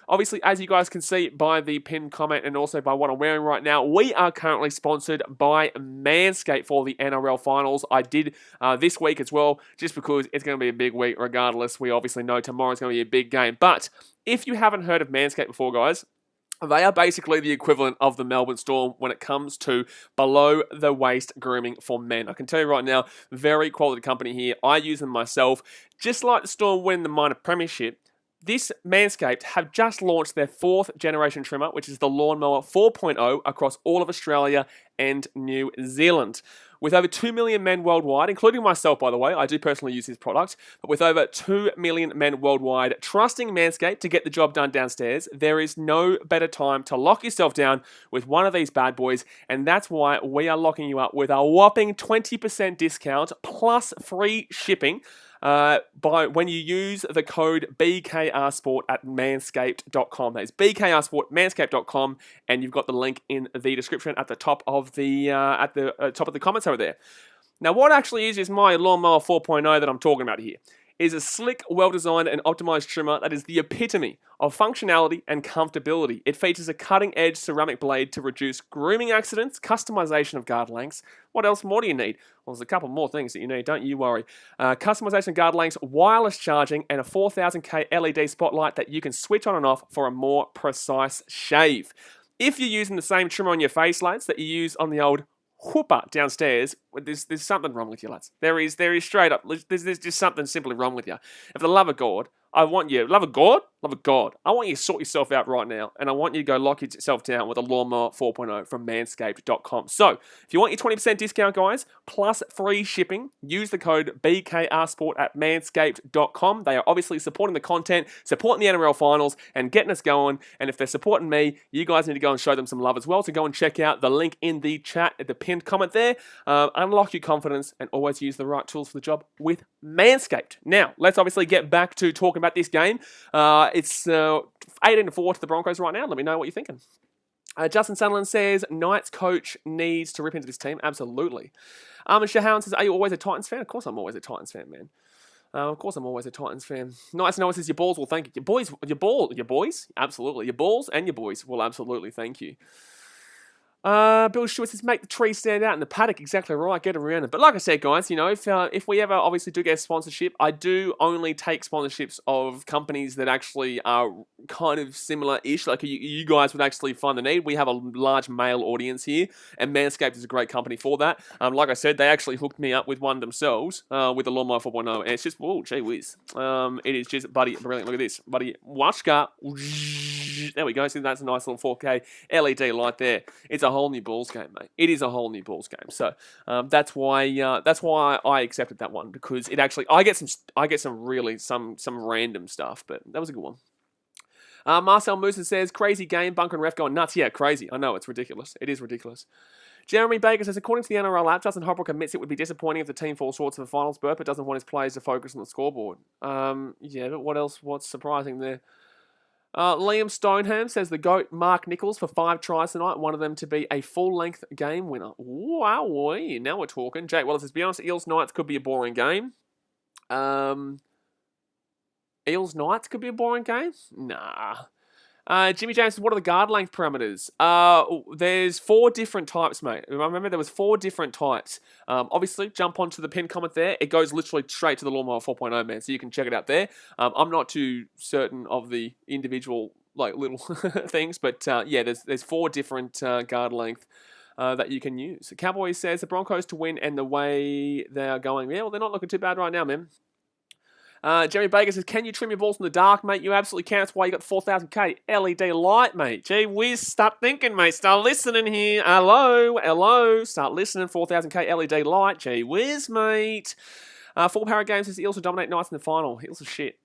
obviously, as you guys can see by the pinned comment and also by what I'm wearing right now, we are currently sponsored by Manscaped for the NRL Finals. I did this week as well, just because it's going to be a big week regardless. We obviously know tomorrow's going to be a big game. But if you haven't heard of Manscaped before, guys, they are basically the equivalent of the Melbourne Storm when it comes to below-the-waist grooming for men. I can tell you right now, very quality company here. I use them myself. Just like the Storm win the minor premiership, this Manscaped have just launched their 4th generation trimmer, which is the Lawnmower 4.0 across all of Australia and New Zealand. With over 2 million men worldwide, including myself, by the way, I do personally use this product, but with over 2 million men worldwide trusting Manscaped to get the job done downstairs, there is no better time to lock yourself down with one of these bad boys, and that's why we are locking you up with a whopping 20% discount plus free shipping when you use the code BKRsport at manscaped.com. That is BKRsport manscaped.com, and you've got the link in the description at the top of the top of the comments over there. Now, what actually is my Lawnmower 4.0 that I'm talking about here? Is a slick, well-designed and optimized trimmer that is the epitome of functionality and comfortability. It features a cutting-edge ceramic blade to reduce grooming accidents, customization of guard lengths. What else more do you need? Well, there's a couple more things that you need, don't you worry. Customization of guard lengths, wireless charging, and a 4000K LED spotlight that you can switch on and off for a more precise shave. If you're using the same trimmer on your face, lads, that you use on the old whooper downstairs, there's something wrong with you, lads. There is straight up, there's just something simply wrong with you. If for the love of God, I want you, love of God, I want you to sort yourself out right now, and I want you to go lock yourself down with a Lawnmower 4.0 from manscaped.com. So, if you want your 20% discount, guys, plus free shipping, use the code BKRsport at manscaped.com. They are obviously supporting the content, supporting the NRL finals, and getting us going. And if they're supporting me, you guys need to go and show them some love as well. So go and check out the link in the chat at the pinned comment there. Unlock your confidence and always use the right tools for the job with Manscaped. Now, let's obviously get back to talking about this game. It's 18-4 to the Broncos right now. Let me know what you're thinking. Justin Sunderland says, Knights coach needs to rip into this team. Absolutely. Shahan says, are you always a Titans fan? Of course I'm always a Titans fan, man. Of course I'm always a Titans fan. Nice Noah says, your balls will thank you. Your boys? Absolutely. Your balls and your boys will absolutely thank you. Bill Stewart says, make the tree stand out in the paddock. Exactly right. Get around it. But like I said, guys, you know, if we ever obviously do get a sponsorship, I do only take sponsorships of companies that actually are kind of similar-ish. Like you guys would actually find the need. We have a large male audience here, and Manscaped is a great company for that. Like I said, they actually hooked me up with one themselves, with the Lawnmower 4.0, and it's just, whoa, gee whiz. It is just, buddy, brilliant. Look at this. Buddy, Washka. There we go. See, that's a nice little 4K LED light there. It's a whole new balls game, mate. It is a whole new balls game. So that's why I accepted that one, because it actually I get some really some random stuff, but that was a good one. Marcel Moosen says, crazy game, Bunker and Ref going nuts. Yeah, crazy. I know, it's ridiculous. It is ridiculous. Jeremy Baker says, according to the NRL app, Justin Holbrook admits it would be disappointing if the team falls short of the finals berth, but doesn't want his players to focus on the scoreboard. Yeah, but what else? What's surprising there? Liam Stoneham says the GOAT Mark Nichols for 5 tries tonight, one of them to be a full-length game winner. Wow, now we're talking. Jake Wallace says, to be honest, Eels Knights could be a boring game. Eels Knights could be a boring game? Nah. Jimmy James says, what are the guard length parameters? There's 4 different types, mate. Remember, there was 4 different types. Obviously, jump onto the pinned comment there. It goes literally straight to the Lawnmower 4.0, man, so you can check it out there. I'm not too certain of the individual little things, but yeah, there's 4 different guard length that you can use. Cowboy says, the Broncos to win and the way they're going. Yeah, well, they're not looking too bad right now, man. Jeremy Baker says, can you trim your balls in the dark, mate? You absolutely can. That's why you got the 4000K LED light, mate. Gee whiz, stop thinking, mate. Start listening here. Hello. Start listening. 4000K LED light. Gee whiz, mate. Full Power Games says Eels will dominate Knights in the final. Eels are shit.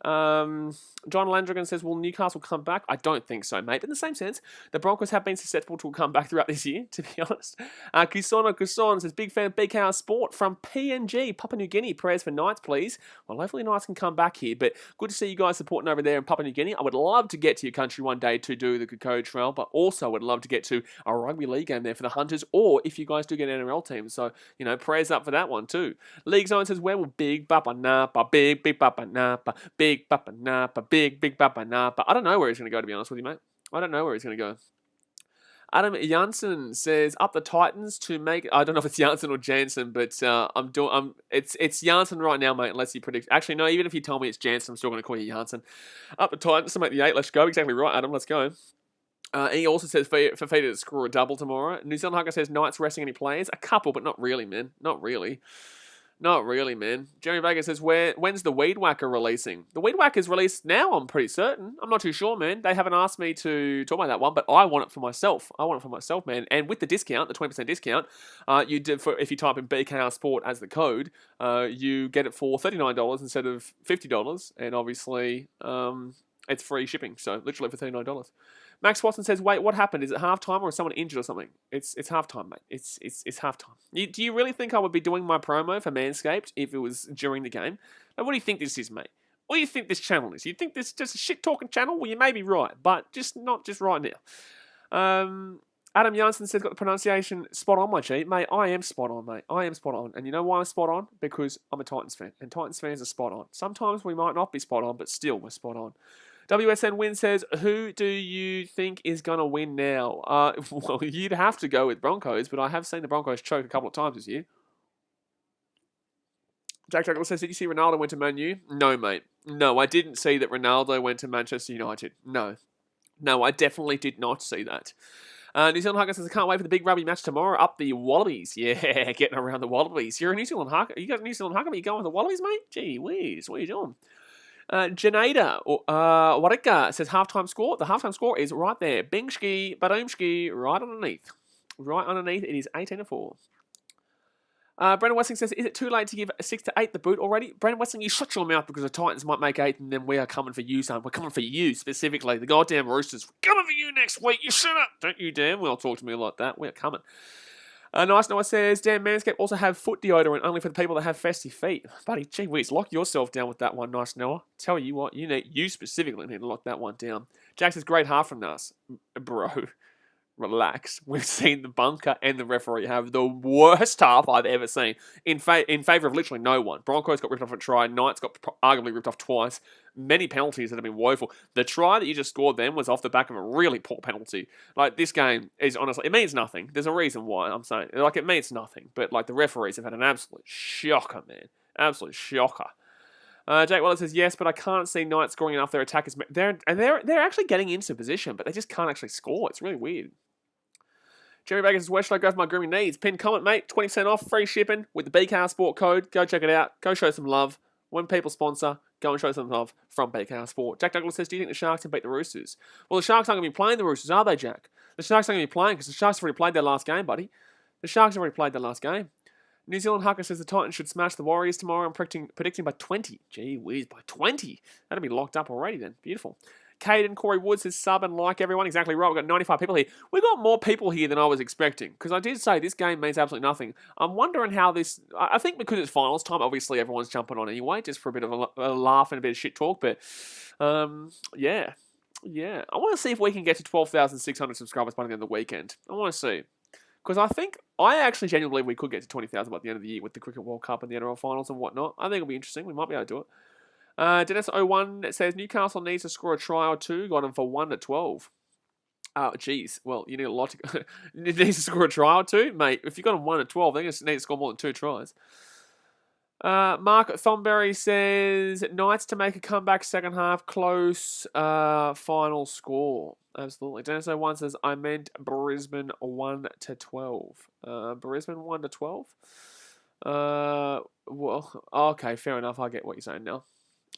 John Landrigan says, will Newcastle come back? I don't think so, mate. But in the same sense, the Broncos have been susceptible to a comeback throughout this year, to be honest. Kuson says, big fan of BKR Sport from PNG, Papua New Guinea. Prayers for Knights, please. Well, hopefully Knights can come back here. But good to see you guys supporting over there in Papua New Guinea. I would love to get to your country one day to do the Koko Trail, but also would love to get to a rugby league game there for the Hunters, or if you guys do get an NRL team. So, you know, prayers up for that one too. League Zone says, where will Big Papa Napa, Big Papa Napa, Big Papa Napa, Big Papa Napa? I don't know where he's going to go, to be honest with you, mate. I don't know where he's going to go. Adam Janssen says, up the Titans to make... I don't know if it's Janssen or Jansen, but it's Janssen right now, mate, unless you predict... Actually, no, even if you tell me it's Jansen, I'm still going to call you Janssen. Up the Titans to make the 8. Let's go. Exactly right, Adam. Let's go. He also says for Fafita to score a double tomorrow. New Zealand Hugger says, Knights resting any players? A couple, but not really, man. Not really. Not really, man. Jeremy Vega says, when's the Weed Whacker releasing? The Weed Whacker's released now, I'm pretty certain. I'm not too sure, man. They haven't asked me to talk about that one, but I want it for myself. Man. And with the discount, the 20% discount, you did if you type in BKR Sport as the code, you get it for $39 instead of $50. And obviously, it's free shipping. So literally for $39. Max Watson says, wait, what happened? Is it halftime or is someone injured or something? It's halftime, mate. It's halftime. Do you really think I would be doing my promo for Manscaped if it was during the game? Now, what do you think this is, mate? What do you think this channel is? You think this is just a shit-talking channel? Well, you may be right, but not just right now. Adam Janssen says, got the pronunciation spot on, my G. Mate, I am spot on, mate. I am spot on. And you know why I'm spot on? Because I'm a Titans fan, and Titans fans are spot on. Sometimes we might not be spot on, but still, we're spot on. WSN Win says, who do you think is going to win now? Well, you'd have to go with Broncos, but I have seen the Broncos choke a couple of times this year. Jack Douglas says, did you see Ronaldo went to Man U? No, mate. No, I didn't see that Ronaldo went to Manchester United. No, I definitely did not see that. New Zealand Hugger says, I can't wait for the big rugby match tomorrow. Up the Wallabies. Yeah, getting around the Wallabies. You're a New Zealand Hugger. You got a New Zealand Hugger, but you going with the Wallabies, mate? Gee whiz, what are you doing? Janada Warika says halftime score. The halftime score is right there. Bingski, Badomski, right underneath. Right underneath, it is 18-4. Brendan Westling says, is it too late to give 6 to 8 the boot already? Brendan Westling, you shut your mouth because the Titans might make 8 and then we are coming for you, son. We're coming for you specifically. The goddamn Roosters. We're coming for you next week. You shut up. Don't you damn well talk to me like that. We're coming. Nice Noah says, damn, Manscaped also have foot deodorant only for the people that have festy feet. Buddy, gee whiz, lock yourself down with that one, Nice Noah. Tell you what, you specifically need to lock that one down. Jack says, great half from us. Bro, relax. We've seen the bunker and the referee have the worst half I've ever seen in favour of literally no one. Broncos got ripped off a try. Knights got arguably ripped off twice. Many penalties that have been woeful. The try that you just scored then was off the back of a really poor penalty. Like, this game is honestly, it means nothing. There's a reason why I'm saying, like, it means nothing. But, like, the referees have had an absolute shocker, man. Absolute shocker. Jake Waller says, yes, but I can't see Knights scoring enough. Their attackers, they're actually getting into position, but they just can't actually score. It's really weird. Jeremy Baker says, where should I go for my grooming needs? Pin comment, mate. 20% off, free shipping with the BKR Sport code. Go check it out. Go show some love. When people sponsor, go and show some love from BKR Sport. Jack Douglas says, do you think the Sharks can beat the Roosters? Well, the Sharks aren't going to be playing the Roosters, are they, Jack? The Sharks aren't going to be playing because the Sharks have already played their last game, buddy. The Sharks have already played their last game. New Zealand Hucker says the Titans should smash the Warriors tomorrow. I'm predicting by 20. Gee whiz, by 20. That'll be locked up already then. Beautiful. Caden Corey Woods says sub and like everyone. Exactly right. We've got 95 people here. We've got more people here than I was expecting. Because I did say this game means absolutely nothing. I'm wondering how this... I think because it's finals time, obviously everyone's jumping on anyway, just for a bit of a laugh and a bit of shit talk. But, yeah. I want to see if we can get to 12,600 subscribers by the end of the weekend. I want to see. Because I actually genuinely believe we could get to 20,000 by the end of the year with the Cricket World Cup and the NRL finals and whatnot. I think it'll be interesting. We might be able to do it. Dennis01 says Newcastle needs to score a try or two. Got him for 1 to 12. Oh, geez. Well, you need a lot to... needs to score a try or two? Mate, if you got him 1 to 12, they're going to need to score more than 2 tries. Mark Thornberry says Knights to make a comeback second half. Close final score. Absolutely. Dennis01 says I meant Brisbane 1 to 12. Brisbane 1 to 12? Well, okay, fair enough. I get what you're saying now.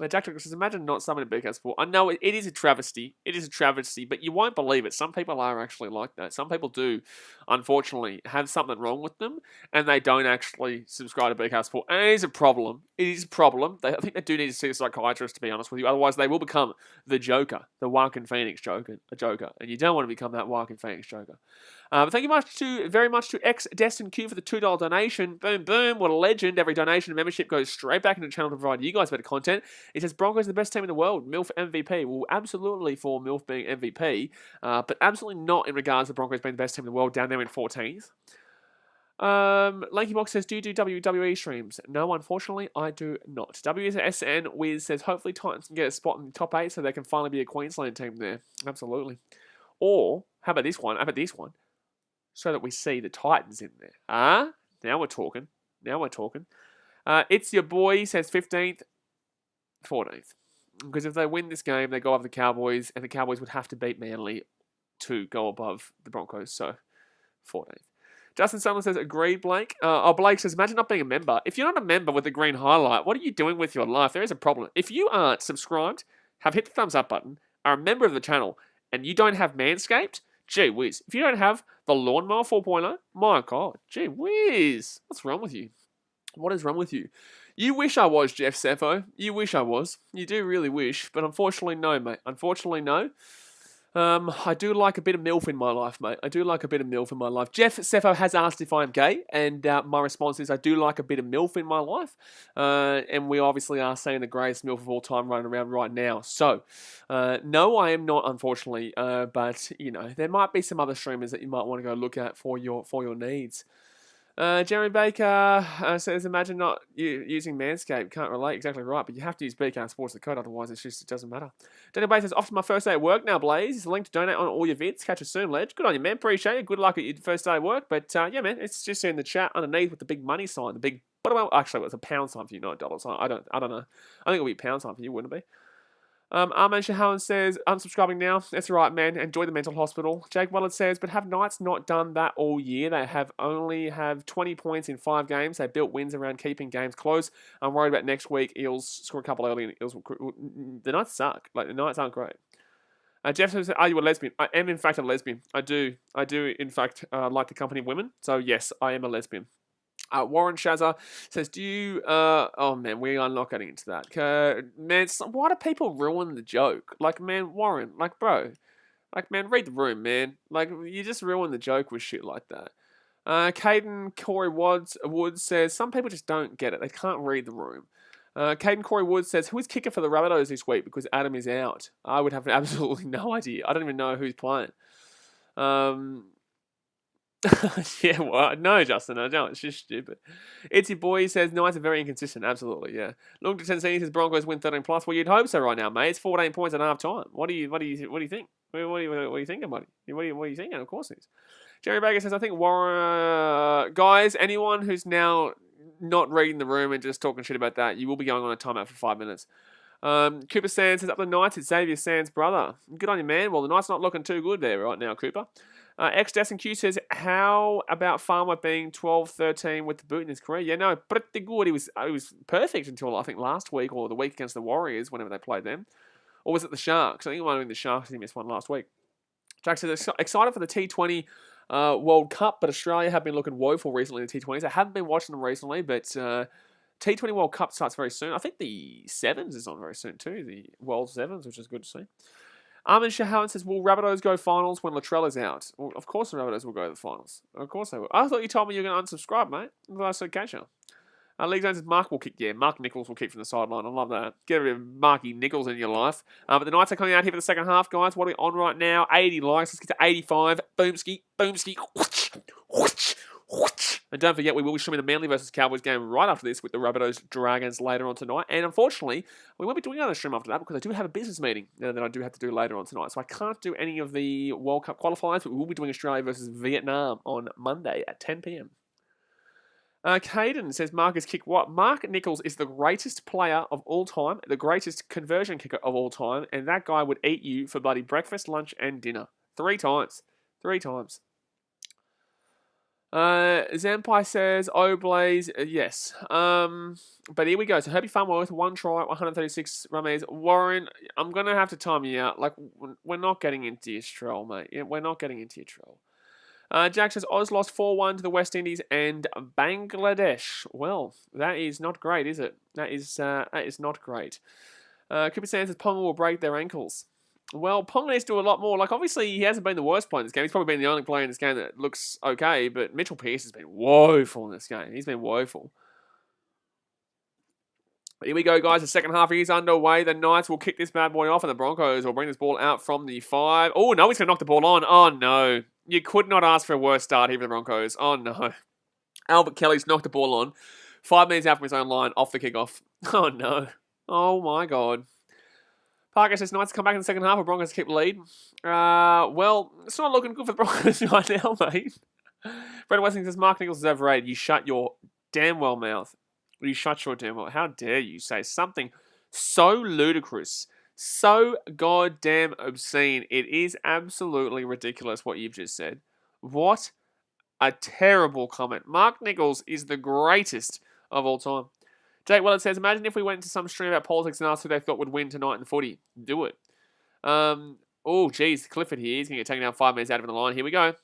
Jack Douglas says, imagine not summoning BK Sport. I know it is a travesty. It is a travesty, but you won't believe it. Some people are actually like that. Some people do, unfortunately, have something wrong with them, and they don't actually subscribe to BK Sport. And it is a problem. It is a problem. I think they do need to see a psychiatrist, to be honest with you. Otherwise, they will become the Joker, the Joaquin Phoenix Joker. And you don't want to become that Joaquin Phoenix Joker. But thank you very much to X Destin Q for the $2 donation. Boom, boom. What a legend. Every donation and membership goes straight back into the channel to provide you guys better content. It says Broncos are the best team in the world. MILF MVP. Well, absolutely for MILF being MVP, but absolutely not in regards to the Broncos being the best team in the world down there in 14th. Lanky Box says, do you do WWE streams? No, unfortunately, I do not. WSN Wiz says, hopefully Titans can get a spot in the top 8 so they can finally be a Queensland team there. Absolutely. Or, how about this one? So that we see the Titans in there. Now we're talking. It's your boy, says 15th, 14th. Because if they win this game, they go above the Cowboys, and the Cowboys would have to beat Manly to go above the Broncos. So, 14th. Justin Summer says, agreed, Blake. Blake says, imagine not being a member. If you're not a member with the green highlight, what are you doing with your life? There is a problem. If you aren't subscribed, have hit the thumbs up button, are a member of the channel, and you don't have Manscaped, gee whiz. If you don't have the Lawnmower 4.0, my God, gee whiz. What's wrong with you? What is wrong with you? You wish I was, Jeff Sefo. You wish I was. You do really wish, but unfortunately, no, mate. Unfortunately, no. I do like a bit of MILF in my life, mate. I do like a bit of MILF in my life. Jeff Sefo has asked if I'm gay, and my response is I do like a bit of MILF in my life. And we obviously are seeing the greatest MILF of all time running around right now. So, no, I am not, unfortunately. But, you know, there might be some other streamers that you might want to go look at for your needs. Jeremy Baker says, imagine not using Manscaped. Can't relate. Exactly right. But you have to use BKR Sports the code, otherwise it doesn't matter. Daniel Baker says, off to my first day at work now, Blaze. It's a link to donate on all your vids. Catch you soon, Ledge. Good on you, man. Appreciate it. Good luck at your first day at work. But yeah, man, it's just in the chat underneath with the big money sign. The big, actually, it's a pound sign for you, not a dollar sign. I don't know. I think it'll be a pound sign for you, wouldn't it be? Arman Shahan says, unsubscribing now. That's right, man. Enjoy the mental hospital. Jake Willard says, but have Knights not done that all year? They only have 20 points in 5 games. They built wins around keeping games close. I'm worried about next week. Eels score a couple early and Eels will... The Knights suck. Like, the Knights aren't great. Jeff says, are you a lesbian? I am, in fact, a lesbian. I do, in fact, like the company of women. So, yes, I am a lesbian. Warren Shazza says, do you... oh, man, we are not getting into that. Man, why do people ruin the joke? Like, man, Warren, like, bro. Like, man, read the room, man. Like, you just ruin the joke with shit like that. Caden Corey Woods says, some people just don't get it. They can't read the room. Caden Corey Woods says, who is kicker for the Rabbitohs this week because Adam is out? I would have absolutely no idea. I don't even know who's playing. Yeah, well, no, Justin, I don't. It's just stupid. It's your boy. He says, Knights are very inconsistent. Absolutely, yeah. Look to Tennessee says Broncos win 13 plus. Well, you'd hope so right now, mate. It's 14 points at half time. What do you think? What are you thinking, buddy? What are you thinking? Of course it is. Jerry Baker says, I think Warren, guys, anyone who's now not reading the room and just talking shit about that, you will be going on a timeout for 5 minutes. Cooper Sands says, up the Knights, it's Xavier Sands' brother. Good on you, man. Well, the Knights not looking too good there right now, Cooper. X-Destin-Q says, how about Farmer being 12-13 with the boot in his career? Yeah, no, pretty good. He was perfect until, I think, last week or the week against the Warriors, whenever they played them. Or was it the Sharks? I think it might have been the Sharks. He missed one last week. Jack says, excited for the T20 World Cup, but Australia have been looking woeful recently in the T20s. I haven't been watching them recently, but T20 World Cup starts very soon. I think the Sevens is on very soon too, the World Sevens, which is good to see. Armin Shahan says, will Rabbitohs go finals when Latrell is out? Well, of course the Rabbitohs will go to the finals. Of course they will. I thought you told me you were going to unsubscribe, mate. I said, catch you. League Zone says, Mark will kick. Yeah, Mark Nichols will kick from the sideline. I love that. Get rid of Marky Nichols in your life. But the Knights are coming out here for the second half, guys. What are we on right now? 80 likes. Let's get to 85. Boomski. Boomski. Whoosh, whoosh, whoosh. And don't forget, we will be streaming the Manly versus Cowboys game right after this with the Rabbitohs Dragons later on tonight. And unfortunately, we won't be doing another stream after that because I do have a business meeting that I do have to do later on tonight. So I can't do any of the World Cup qualifiers, but we will be doing Australia versus Vietnam on Monday at 10 p.m. Caden says, Marcus kick what? Mark Nichols is the greatest player of all time, the greatest conversion kicker of all time, and that guy would eat you for bloody breakfast, lunch, and dinner. 3 times. 3 times. Zampai says, oh, Blaze, yes. But here we go. So Herbie Farmworth, 1 try, 136 rummies. Warren, I'm going to have to time you out. Like, we're not getting into your troll, mate. We're not getting into your troll. Jack says, Oz lost 4-1 to the West Indies and Bangladesh. Well, that is not great, is it? That is not great. Cooper Sands says, Ponga will break their ankles. Well, Ponga needs to do a lot more. Like, obviously, he hasn't been the worst player in this game. He's probably been the only player in this game that looks okay, but Mitchell Pearce has been woeful in this game. He's been woeful. Here we go, guys. The second half is underway. The Knights will kick this bad boy off, and the Broncos will bring this ball out from the 5. Oh, no, he's going to knock the ball on. Oh, no. You could not ask for a worse start here for the Broncos. Oh, no. Albert Kelly's knocked the ball on. 5 minutes out from his own line, off the kickoff. Oh, no. Oh, my God. Parker says, Knights come back in the second half, but Broncos keep the lead. Well, it's not looking good for the Broncos right now, mate. Brett Westing says, Mark Nichols is overrated. You shut your damn well mouth. You shut your damn well. How dare you say something so ludicrous, so goddamn obscene. It is absolutely ridiculous what you've just said. What A terrible comment. Mark Nichols is the greatest of all time. Jake Willett says, imagine if we went into some stream about politics and asked who they thought would win tonight in the footy. Do it. Oh, geez, Clifford here. He's going to get taken down 5 minutes out of the line. Here we go.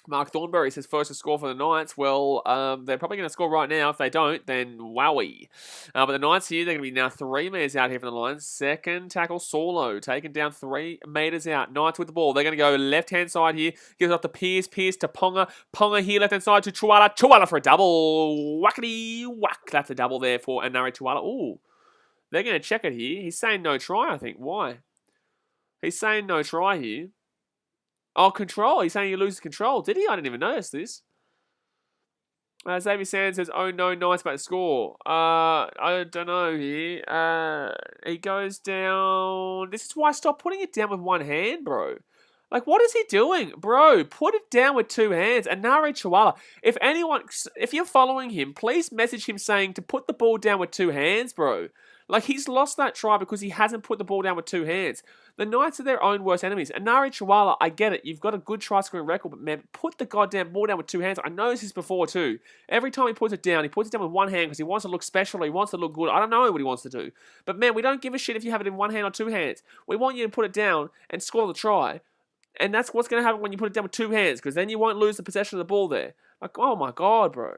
Mark Thornberry says first to score for the Knights. Well, they're probably going to score right now. If they don't, then wowie. But the Knights here, they're going to be now 3 metres out here from the line. Second tackle, Sorlo, taken down 3 metres out. Knights with the ball. They're going to go left-hand side here. Gives off to Pierce. Pierce to Ponga. Ponga here, left-hand side to Chuala. Chuala for a double. Whackity whack. That's a double there for Anari Chuala. Ooh. They're going to check it here. He's saying no try, I think. Why? He's saying no try here. Oh, control. He's saying he loses control. Did he? I didn't even notice this. Xavier Sands says, oh no, Knights about to score. I don't know here. He goes down. This is why I stopped putting it down with one hand, bro. Like, what is he doing? Bro, put it down with 2 hands. Anari Chuala. If you're following him, please message him saying to put the ball down with 2 hands, bro. Like, he's lost that try because he hasn't put the ball down with 2 hands. The Knights are their own worst enemies. Anari Chuala, I get it. You've got a good try-scoring record, but man, put the goddamn ball down with 2 hands. I noticed this before too. Every time he puts it down with one hand because he wants to look special, he wants to look good. I don't know what he wants to do. But man, we don't give a shit if you have it in 1 hand or 2 hands. We want you to put it down and score the try. And that's what's going to happen when you put it down with 2 hands, because then you won't lose the possession of the ball there. Like, oh my God, bro.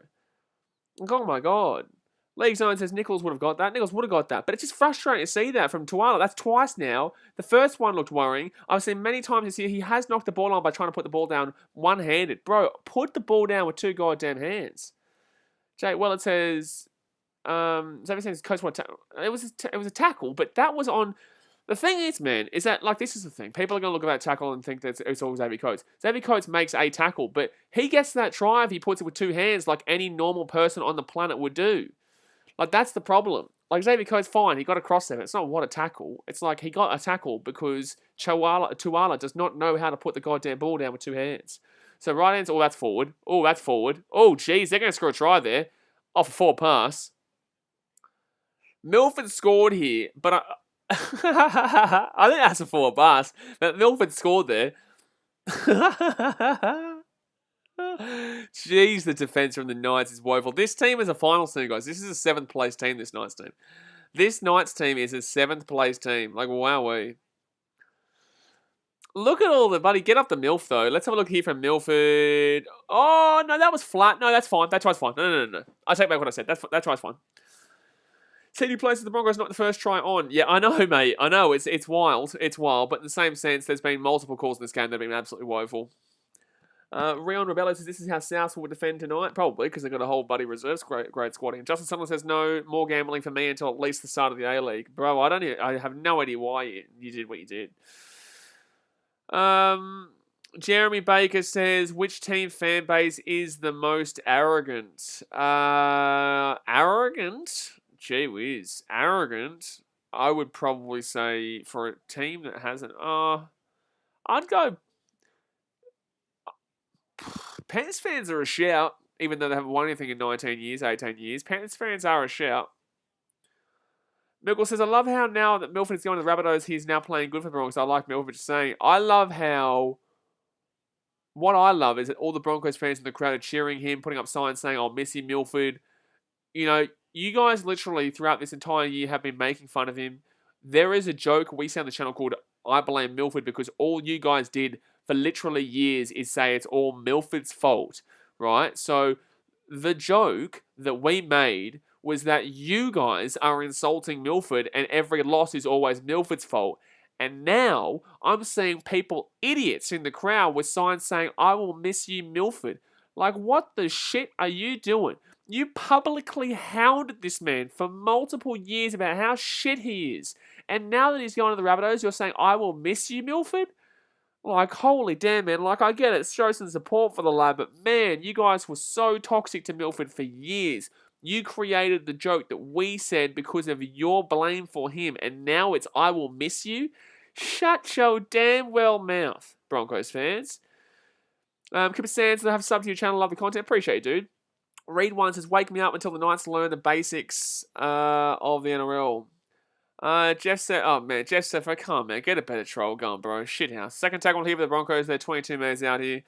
Like, oh my God. League Zone says Nichols would have got that. Nichols would have got that. But it's just frustrating to see that from Tuala. That's twice now. The first one looked worrying. I've seen many times this year he has knocked the ball on by trying to put the ball down one-handed. Bro, put the ball down with 2 goddamn hands. Jake, well, it says... Everything's coach what it was a tackle, but that was on... The thing is, man, is that, like, this is the thing. People are going to look at that tackle and think that it's all Xavier Coates. Xavier Coates makes a tackle, but he gets that try if he puts it with 2 hands like any normal person on the planet would do. Like, that's the problem. Like, Xavier Coates, fine, he got across there. It's not what a tackle. It's like he got a tackle because Tuala does not know how to put the goddamn ball down with 2 hands. So right hands, oh, that's forward. Oh, that's forward. Oh, geez, they're going to score a try there. Off a 4 pass. Milford scored here, but I think that's a 4 pass. But Milford scored there. Jeez, the defense from the Knights is woeful. This team is a finals team, guys. This is a 7th place team, this Knights team. This Knights team is a 7th place team. Like, wowee. Look at all the, buddy. Get up the MILF, though. Let's have a look here from Milford. Oh, no, that was flat. No, that's fine. That try's fine. No. I take back what I said. That try's fine. Senior places the Broncos not the first try on. Yeah, I know, mate. I know. It's wild. It's wild. But in the same sense, there's been multiple calls in this game that have been absolutely woeful. Rion Rebello says this is how South will defend tonight. Probably, because they've got a whole buddy reserves great squad. And Justin Sutherland says no more gambling for me until at least the start of the A-League. Bro, I have no idea why you did what you did. Jeremy Baker says, which team fan base is the most arrogant? Arrogant? Gee whiz. Arrogant? I would probably say for a team that hasn't... I'd go... Panthers fans are a shout, even though they haven't won anything in 19 years, 18 years. Panthers fans are a shout. Milkle says, I love how now that Milford is going to the Rabbitohs, he's now playing good for the Broncos. I like Milford just saying, I love how... What I love is that all the Broncos fans in the crowd are cheering him, putting up signs saying, I'll miss you, Milford. You know, you guys literally throughout this entire year have been making fun of him. There is a joke we say on the channel called I Blame Milford because all you guys did for literally years is say it's all Milford's fault, right? So the joke that we made was that you guys are insulting Milford and every loss is always Milford's fault. And now I'm seeing people, idiots in the crowd with signs saying, I will miss you, Milford. Like, what the shit are you doing? You publicly hounded this man for multiple years about how shit he is. And now that he's going to the Rabbitohs, you're saying, I will miss you, Milford? Like, holy damn, man. Like, I get it. Show some support for the lad. But, man, you guys were so toxic to Milford for years. You created the joke that we said because of your blame for him. And now it's, I will miss you. Shut your damn well mouth, Broncos fans. Kipper Sands, I have subbed to your channel. Love the content. Appreciate it, dude. Read one says, wake me up until the Knights learn the basics of the NRL. Jeff said, oh man, Jeff said, come on man, get a better troll going, bro. Shithouse. Second tackle here for the Broncos. They're 22 minutes out here.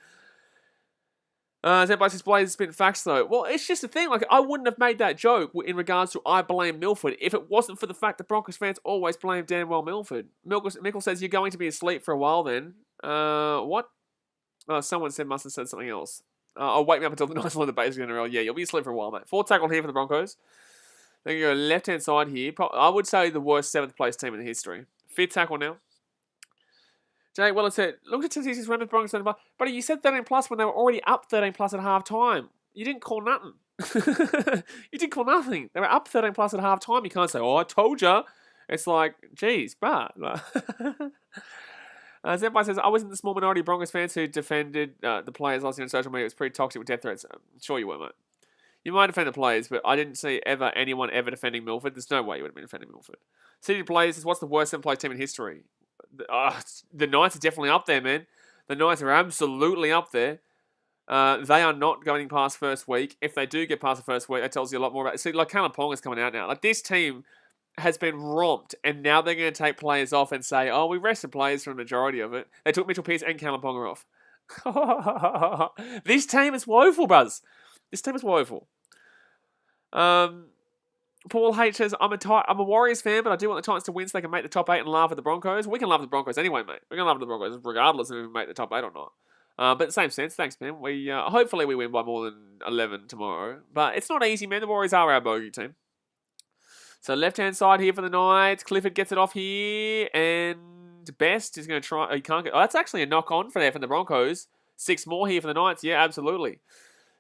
Everybody says Blaze spin facts though. Well, it's just the thing. Like, I wouldn't have made that joke in regards to I blame Milford if it wasn't for the fact that Broncos fans always blame damn well Milford. Mickle says you're going to be asleep for a while then. What? Someone must have said something else. I'll wake me up until the Knights win the basic NRL. Yeah, you'll be asleep for a while, mate. 4 tackled here for the Broncos. Then you go left-hand side here. I would say the worst 7th place team in the history. 5th tackle now. Jay, well, it said, look at statistics, remember Broncos, but you said 13 plus when they were already up 13 plus at half time. You didn't call nothing. You didn't call nothing. They were up 13 plus at half time. You can't say, oh, I told you. It's like, geez, but. Everybody says, I was in the small minority of Broncos fans who defended the players last year on social media. It was pretty toxic with death threats. I'm sure you were, mate. You might defend the players, but I didn't see anyone ever defending Milford. There's no way you would have been defending Milford. City Players says, what's the worst 7th place team in history? The Knights are definitely up there, man. The Knights are absolutely up there. They are not going past first week. If they do get past the first week, that tells you a lot more about it. See, like, Kalapong is coming out now. Like, this team has been romped, and now they're going to take players off and say, oh, we rested players for the majority of it. They took Mitchell Pearce and Kalapong off. This team is woeful, Buzz. This team is woeful. Paul H says, I'm a Warriors fan, but I do want the Titans to win so they can make the top 8 and laugh at the Broncos. We can laugh at the Broncos anyway, mate. We're going to laugh at the Broncos regardless of if we make the top 8 or not. But same sense, thanks, man. We hopefully we win by more than 11 tomorrow. But it's not easy, man. The Warriors are our bogey team. So left-hand side here for the Knights. Clifford gets it off here. And Best is going to try. He can't get. Oh, that's actually a knock-on for the Broncos. 6 more here for the Knights. Yeah, absolutely.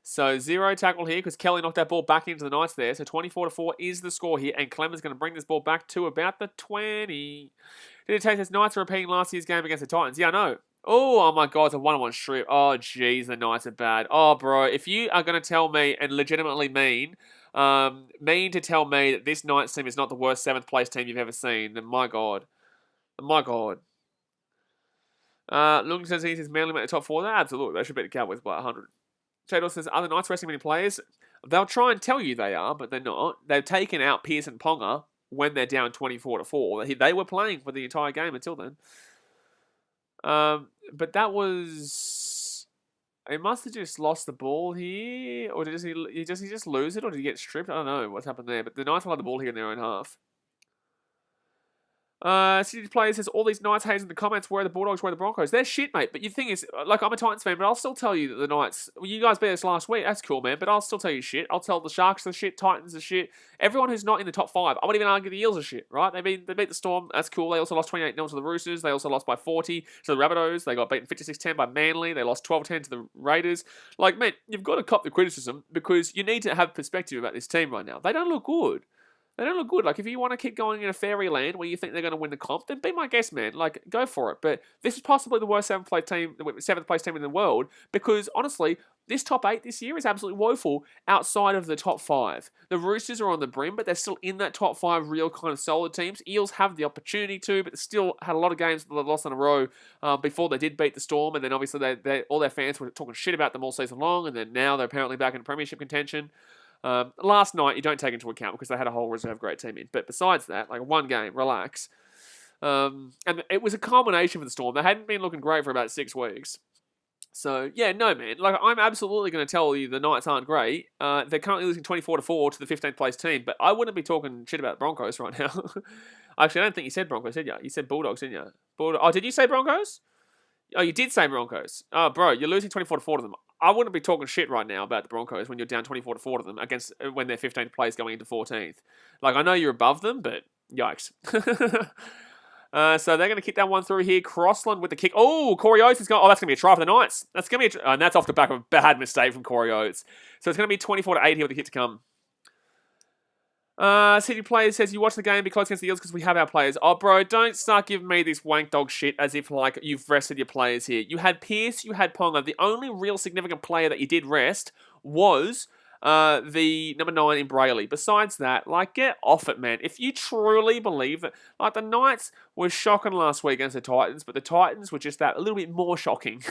So 0 tackle here because Kelly knocked that ball back into the Knights there. So 24-4 is the score here. And Clemens going to bring this ball back to about the 20. Did it take this Knights repeating last year's game against the Titans? Yeah, I know. Oh my God, it's a 1-on-1 strip. Oh, jeez, the Knights are bad. Oh, bro, if you are going to tell me and legitimately mean to tell me that this Knights team is not the worst 7th place team you've ever seen, then my God. My God. Looking says he says Manly make the top 4. Absolutely, they should beat the Cowboys by 100. Chador says, are the Knights resting many players? They'll try and tell you they are, but they're not. They've taken out Pearce and Ponga when they're down 24-4. They were playing for the entire game until then. But that was... He must have just lost the ball here. Or did he just lose it? Or did he get stripped? I don't know what's happened there. But the Knights will have the ball here in their own half. City Players says, all these Knights haters in the comments, where are the Bulldogs, where are the Broncos? They're shit, mate. But the thing is, like, I'm a Titans fan, but I'll still tell you that the Knights, well, you guys beat us last week. That's cool, man. But I'll still tell you shit. I'll tell the Sharks the shit, Titans the shit. Everyone who's not in the top 5, I won't even argue the Eels are shit, right? They beat the Storm. That's cool. They also lost 28-0 to the Roosters. They also lost by 40 to the Rabbitohs. They got beaten 56-10 by Manly. They lost 12-10 to the Raiders. Like, man, you've got to cop the criticism because you need to have perspective about this team right now. They don't look good. They don't look good. Like, if you want to keep going in a fairyland where you think they're going to win the comp, then be my guest, man. Like, go for it. But this is possibly the worst 7th place team in the world because, honestly, this top 8 this year is absolutely woeful outside of the top 5. The Roosters are on the brim, but they're still in that top 5 real kind of solid teams. Eels have the opportunity to, but they still had a lot of games that they lost in a row before they did beat the Storm. And then, obviously, all their fans were talking shit about them all season long. And then now they're apparently back in premiership contention. Last night, you don't take into account because they had a whole reserve grade team in. But besides that, like one game, relax. And it was a culmination for the Storm. They hadn't been looking great for about 6 weeks. So, yeah, no, man. Like, I'm absolutely going to tell you the Knights aren't great. They're currently losing 24-4 to the 15th place team. But I wouldn't be talking shit about Broncos right now. Actually, I don't think you said Broncos, did you? You said Bulldogs, didn't you? Oh, did you say Broncos? Oh, you did say Broncos. Oh, bro, you're losing 24-4 to them. I wouldn't be talking shit right now about the Broncos when you're down 24-4 to them against when they're 15th place going into 14th. Like, I know you're above them, but yikes. So they're going to kick that one through here. Crossland with the kick. Oh, Corey Oates is going. Oh, that's going to be a try for the Knights. That's going to be and that's off the back of a bad mistake from Corey Oates. So it's going to be 24-8 here with the kick to come. City Players says, you watch the game, be close against the Eels because we have our players. Oh, bro, don't start giving me this wank dog shit as if, like, you've rested your players here. You had Pearce, you had Ponga. The only real significant player that you did rest was the number 9 in Brayley. Besides that, like, get off it, man. If you truly believe that, like, the Knights were shocking last week against the Titans, but the Titans were just that a little bit more shocking.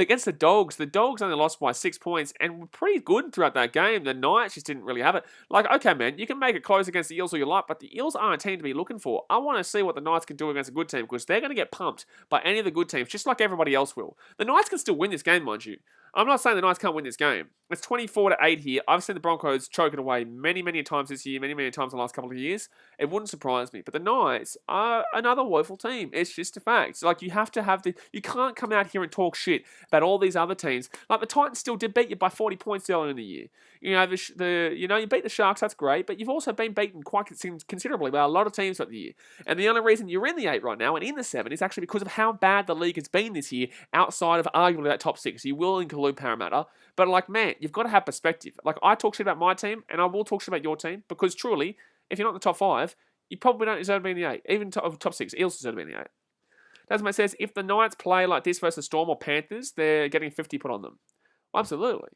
against the Dogs only lost by 6 points and were pretty good throughout that game. The Knights just didn't really have it. Like, okay, man, you can make it close against the Eels all you like, but the Eels aren't a team to be looking for. I want to see what the Knights can do against a good team because they're going to get pumped by any of the good teams, just like everybody else will. The Knights can still win this game, mind you. I'm not saying the Knights can't win this game. It's 24-8 here. I've seen the Broncos choke it away many, many times this year, many, many times in the last couple of years. It wouldn't surprise me. But the Knights are another woeful team. It's just a fact. Like, you have to have you can't come out here and talk shit about all these other teams. Like, the Titans still did beat you by 40 points earlier in the year. You know, you beat the Sharks, that's great, but you've also been beaten quite considerably by a lot of teams throughout the year. And the only reason you're in the 8 right now and in the 7 is actually because of how bad the league has been this year, outside of arguably that top 6. You will include Parramatta, but like, man, you've got to have perspective. Like, I talk shit about my team, and I will talk shit about your team, because truly, if you're not in the top 5, you probably don't deserve to be in the 8. Even top 6, Eels deserve to be in the 8. Dasmate says, if the Knights play like this versus Storm or Panthers, they're getting 50 put on them. Absolutely.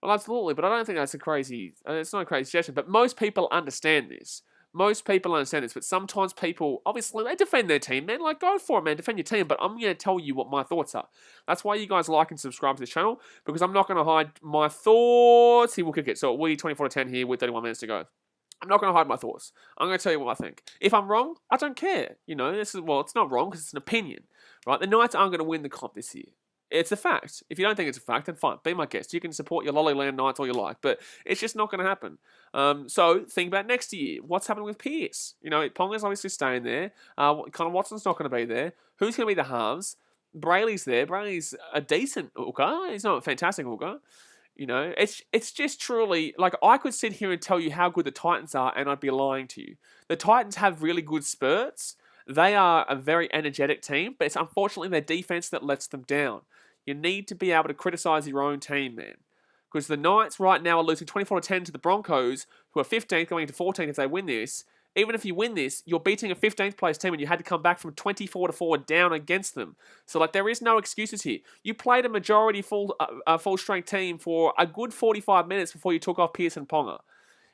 Well, absolutely, but I don't think that's it's not a crazy suggestion, but most people understand this. Most people understand this, but sometimes people, obviously, they defend their team, man. Like, go for it, man. Defend your team, but I'm going to tell you what my thoughts are. That's why you guys like and subscribe to this channel, because I'm not going to hide my thoughts. He will kick it. So we 24-10 here with 31 minutes to go. I'm not going to hide my thoughts. I'm going to tell you what I think. If I'm wrong, I don't care. You know, it's not wrong because it's an opinion, right? The Knights aren't going to win the comp this year. It's a fact. If you don't think it's a fact, then fine. Be my guest. You can support your Lollyland Knights all you like, but it's just not going to happen. So think about next year. What's happening with Pearce? You know, Ponga's obviously staying there. Connor Watson's not going to be there. Who's going to be the halves? Brayley's there. Brayley's a decent hooker. He's not a fantastic hooker. You know, it's just truly, like, I could sit here and tell you how good the Titans are, and I'd be lying to you. The Titans have really good spurts. They are a very energetic team, but it's unfortunately their defense that lets them down. You need to be able to criticize your own team, man. Because the Knights right now are losing 24-10 to the Broncos, who are 15th, going into 14th if they win this. Even if you win this, you're beating a 15th place team and you had to come back from 24-4 down against them. So, like, there is no excuses here. You played a majority full strength team for a good 45 minutes before you took off Pearce and Ponga.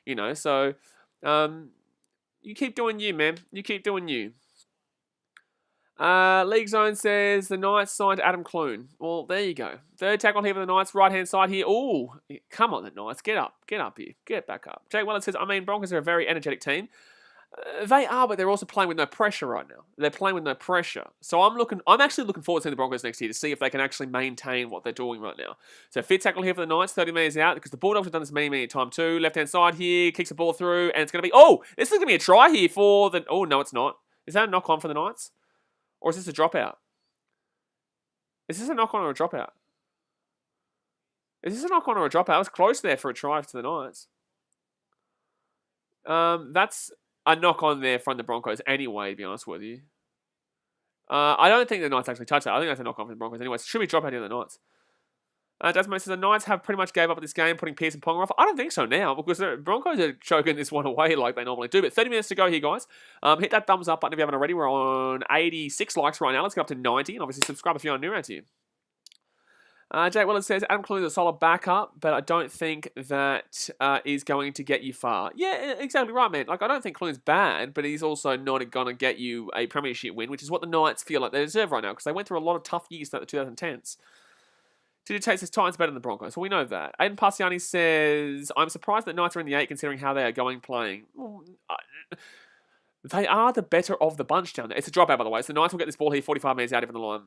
You know, so you keep doing you, man. You keep doing you. League Zone says the Knights signed Adam Clune. Well, there you go. Third tackle here for the Knights, right-hand side here. Ooh, come on, the Knights. Get up here. Get back up. Jake Weller says, Broncos are a very energetic team. They are, but they're also playing with no pressure right now. They're playing with no pressure. So I'm actually looking forward to seeing the Broncos next year to see if they can actually maintain what they're doing right now. So fifth tackle here for the Knights, 30 metres out, because the Bulldogs have done this many times too. Left-hand side here, kicks the ball through, and it's going to be, this is going to be a try here for the, no, it's not. Is that a knock-on for the Knights? Or is this a dropout? Is this a knock-on or a dropout? Is this a knock-on or a dropout? It was close there for a try to the Knights. That's a knock-on there from the Broncos anyway, to be honest with you. I don't think the Knights actually touched that. I think that's a knock-on for the Broncos anyway. So should be dropout here the Knights. Desmond says the Knights have pretty much gave up at this game, putting Pearce and Ponga off. I don't think so now, because the Broncos are choking this one away like they normally do. But 30 minutes to go here, guys. Hit that thumbs up button if you haven't already. We're on 86 likes right now. Let's go up to 90. And obviously subscribe if you're new around here. Jake Willard says, Adam Clune is a solid backup, but I don't think that is going to get you far. Yeah, exactly right, man. Like, I don't think Clune's bad, but he's also not going to get you a premiership win, which is what the Knights feel like they deserve right now, because they went through a lot of tough years throughout the 2010s. Tito Tate says Titans better than the Broncos. Well, we know that. Aiden Parsiani says, I'm surprised that Knights are in the 8 considering how they are going playing. Well, they are the better of the bunch down there. It's a dropout, by the way. So the Knights will get this ball here 45 metres out even the line.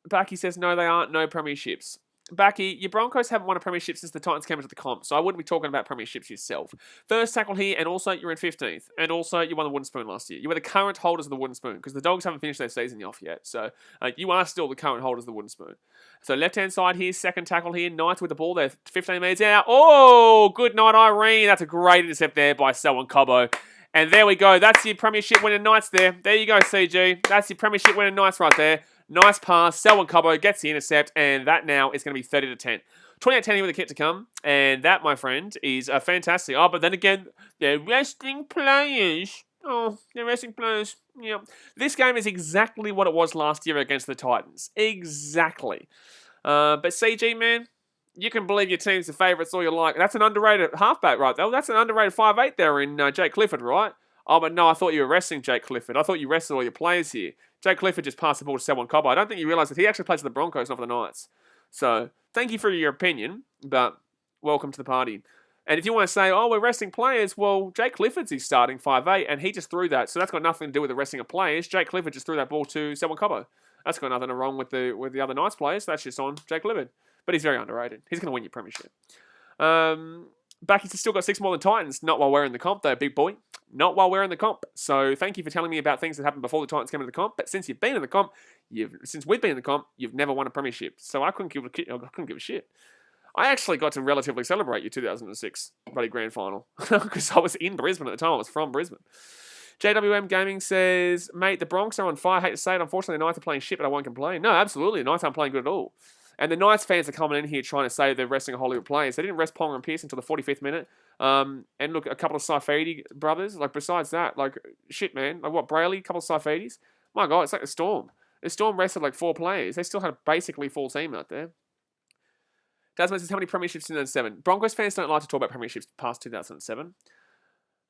Backy says, no, they aren't. No premierships. Backy, your Broncos haven't won a premiership since the Titans came into the comp, so I wouldn't be talking about premierships yourself. First tackle here, and also you're in 15th. And also you won the wooden spoon last year. You were the current holders of the wooden spoon, because the Dogs haven't finished their season off yet. So you are still the current holders of the wooden spoon. So left-hand side here, second tackle here. Knights with the ball there, 15 metres out. Oh, good night, Irene. That's a great intercept there by Selwyn Cobbo. And there we go. That's your premiership winning Knights there. There you go, CG. That's your premiership winning Knights right there. Nice pass. Selwyn Cobbo gets the intercept, and that now is going to be 30-10. 28-10 here with the kit to come, and that, my friend, is fantastic. Oh, but then again, they're resting players. Oh, they're resting players. Yeah. This game is exactly what it was last year against the Titans. Exactly. But CG, man, you can believe your team's the favourites all you like. That's an underrated halfback right there. That's an underrated 5'8 there in Jake Clifford, right? Oh, but no, I thought you were resting Jake Clifford. I thought you rested all your players here. Jake Clifford just passed the ball to Selwyn Cobbo. I don't think you realise that he actually plays for the Broncos, not for the Knights. So, thank you for your opinion, but welcome to the party. And if you want to say, oh, we're resting players, well, Jake Clifford's his starting 5'8", and he just threw that. So that's got nothing to do with the resting of players. Jake Clifford just threw that ball to Selwyn Cobbo. That's got nothing wrong with the other Knights players. That's just on Jake Clifford. But he's very underrated. He's going to win your premiership. Bucky's still got 6 more than Titans. Not while we're in the comp, though, big boy. Not while we're in the comp. So thank you for telling me about things that happened before the Titans came into the comp. But since you've been in the comp, since we've been in the comp, you've never won a premiership. So I couldn't give a shit. I actually got to relatively celebrate your 2006 bloody grand final because I was in Brisbane at the time. I was from Brisbane. JWM Gaming says, mate, the Broncos are on fire. I hate to say it. Unfortunately, the Knights are playing shit, but I won't complain. No, absolutely. The Knights aren't playing good at all. And the Knights fans are coming in here trying to say they're resting a whole lot of players. They didn't rest Ponga and Pearce until the 45th minute. And look, a couple of Saifidi brothers. Like, besides that, like, shit, man. Like, what, Brayley? A couple of Saifidis? My God, it's like the Storm. The Storm rested like 4 players. They still had basically full team out there. Tasman says, how many premierships in 2007? Broncos fans don't like to talk about premierships past 2007.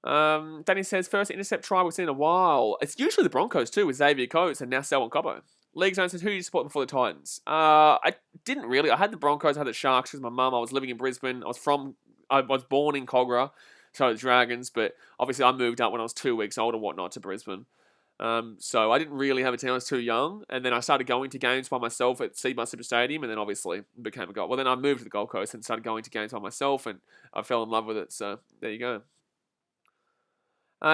Danny says, first intercept try we've seen in a while. It's usually the Broncos too, with Xavier Coates and now Selwyn Cobbo. League Zone says, who do you support before the Titans? I didn't really. I had the Broncos, I had the Sharks because my mum. I was living in Brisbane. I was born in Cogra, so the Dragons, but obviously I moved up when I was 2 weeks old and whatnot to Brisbane. So I didn't really have a team. I was too young, and then I started going to games by myself at Seabar Super Stadium, and then obviously became a goal. Well, then I moved to the Gold Coast and started going to games by myself, and I fell in love with it. So there you go.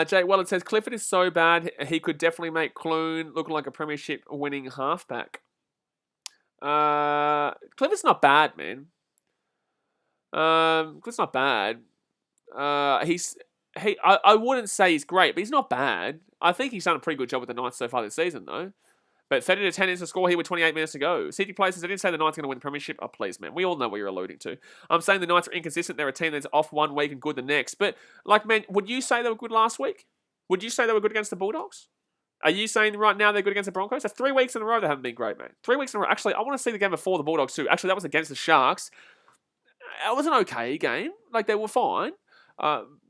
Jake Well, it says, Clifford is so bad, he could definitely make Clune look like a premiership winning halfback. Clifford's not bad, man. Clifford's not bad. I wouldn't say he's great, but he's not bad. I think he's done a pretty good job with the Knights so far this season, though. But 30 to 10 is the score here with 28 minutes to go. City Places, I didn't say the Knights are going to win the premiership. Oh, please, man. We all know what you're alluding to. I'm saying the Knights are inconsistent. They're a team that's off one week and good the next. But, like, man, would you say they were good last week? Would you say they were good against the Bulldogs? Are you saying right now they're good against the Broncos? That's 3 weeks in a row they haven't been great, man. 3 weeks in a row. Actually, I want to see the game before the Bulldogs, too. Actually, that was against the Sharks. It was an okay game. Like, they were fine.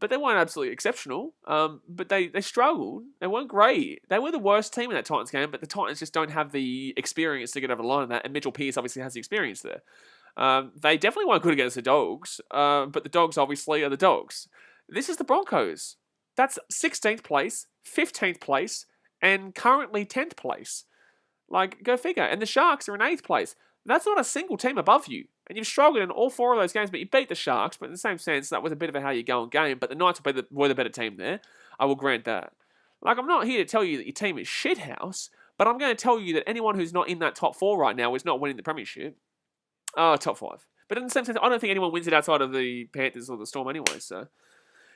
But they weren't absolutely exceptional. But they struggled. They weren't great. They were the worst team in that Titans game, but the Titans just don't have the experience to get over the line in that, and Mitchell Pearce obviously has the experience there. They definitely weren't good against the Dogs, but the Dogs obviously are the Dogs. This is the Broncos. That's 16th place, 15th place, and currently 10th place. Like, go figure. And the Sharks are in 8th place. That's not a single team above you. And you've struggled in all 4 of those games, but you beat the Sharks. But in the same sense, that was a bit of a how you go in game. But the Knights were the better team there. I will grant that. Like, I'm not here to tell you that your team is shithouse, but I'm going to tell you that anyone who's not in that top 4 right now is not winning the premiership. Top 5. But in the same sense, I don't think anyone wins it outside of the Panthers or the Storm anyway, so...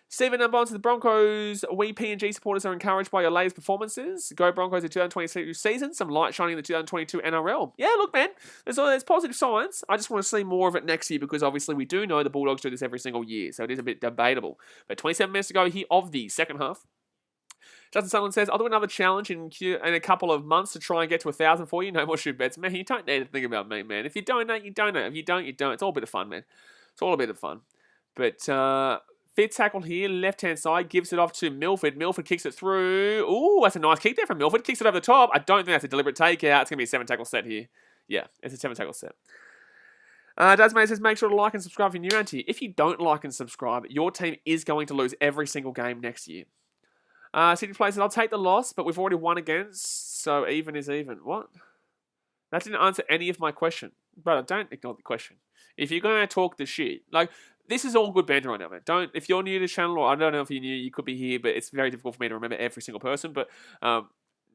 Stephen Numbons to the Broncos. We PNG supporters are encouraged by your latest performances. Go Broncos in 2022 season. Some light shining in the 2022 NRL. Yeah, look, man. There's positive signs. I just want to see more of it next year because obviously we do know the Bulldogs do this every single year. So it is a bit debatable. But 27 minutes to go here of the second half. Justin Sutherland says, I'll do another challenge in a couple of months to try and get to 1,000 for you. No more shoot bets. Man, you don't need to think about me, man. If you donate, you donate. If you don't, you don't. It's all a bit of fun, man. It's all a bit of fun. But, Fifth tackle here, left-hand side, gives it off to Milford. Milford kicks it through. Ooh, that's a nice kick there from Milford. Kicks it over the top. I don't think that's a deliberate takeout. It's going to be a 7-tackle set here. Yeah, it's a 7-tackle set. Dasmay says, make sure to like and subscribe if you're new around here. If you don't like and subscribe, your team is going to lose every single game next year. City Plays says, I'll take the loss, but we've already won against, so even is even. What? That didn't answer any of my question. Brother, don't ignore the question. If you're going to talk the shit, like... This is all good banter right now, man. If you're new to this channel, or I don't know if you're new, you could be here, but it's very difficult for me to remember every single person. But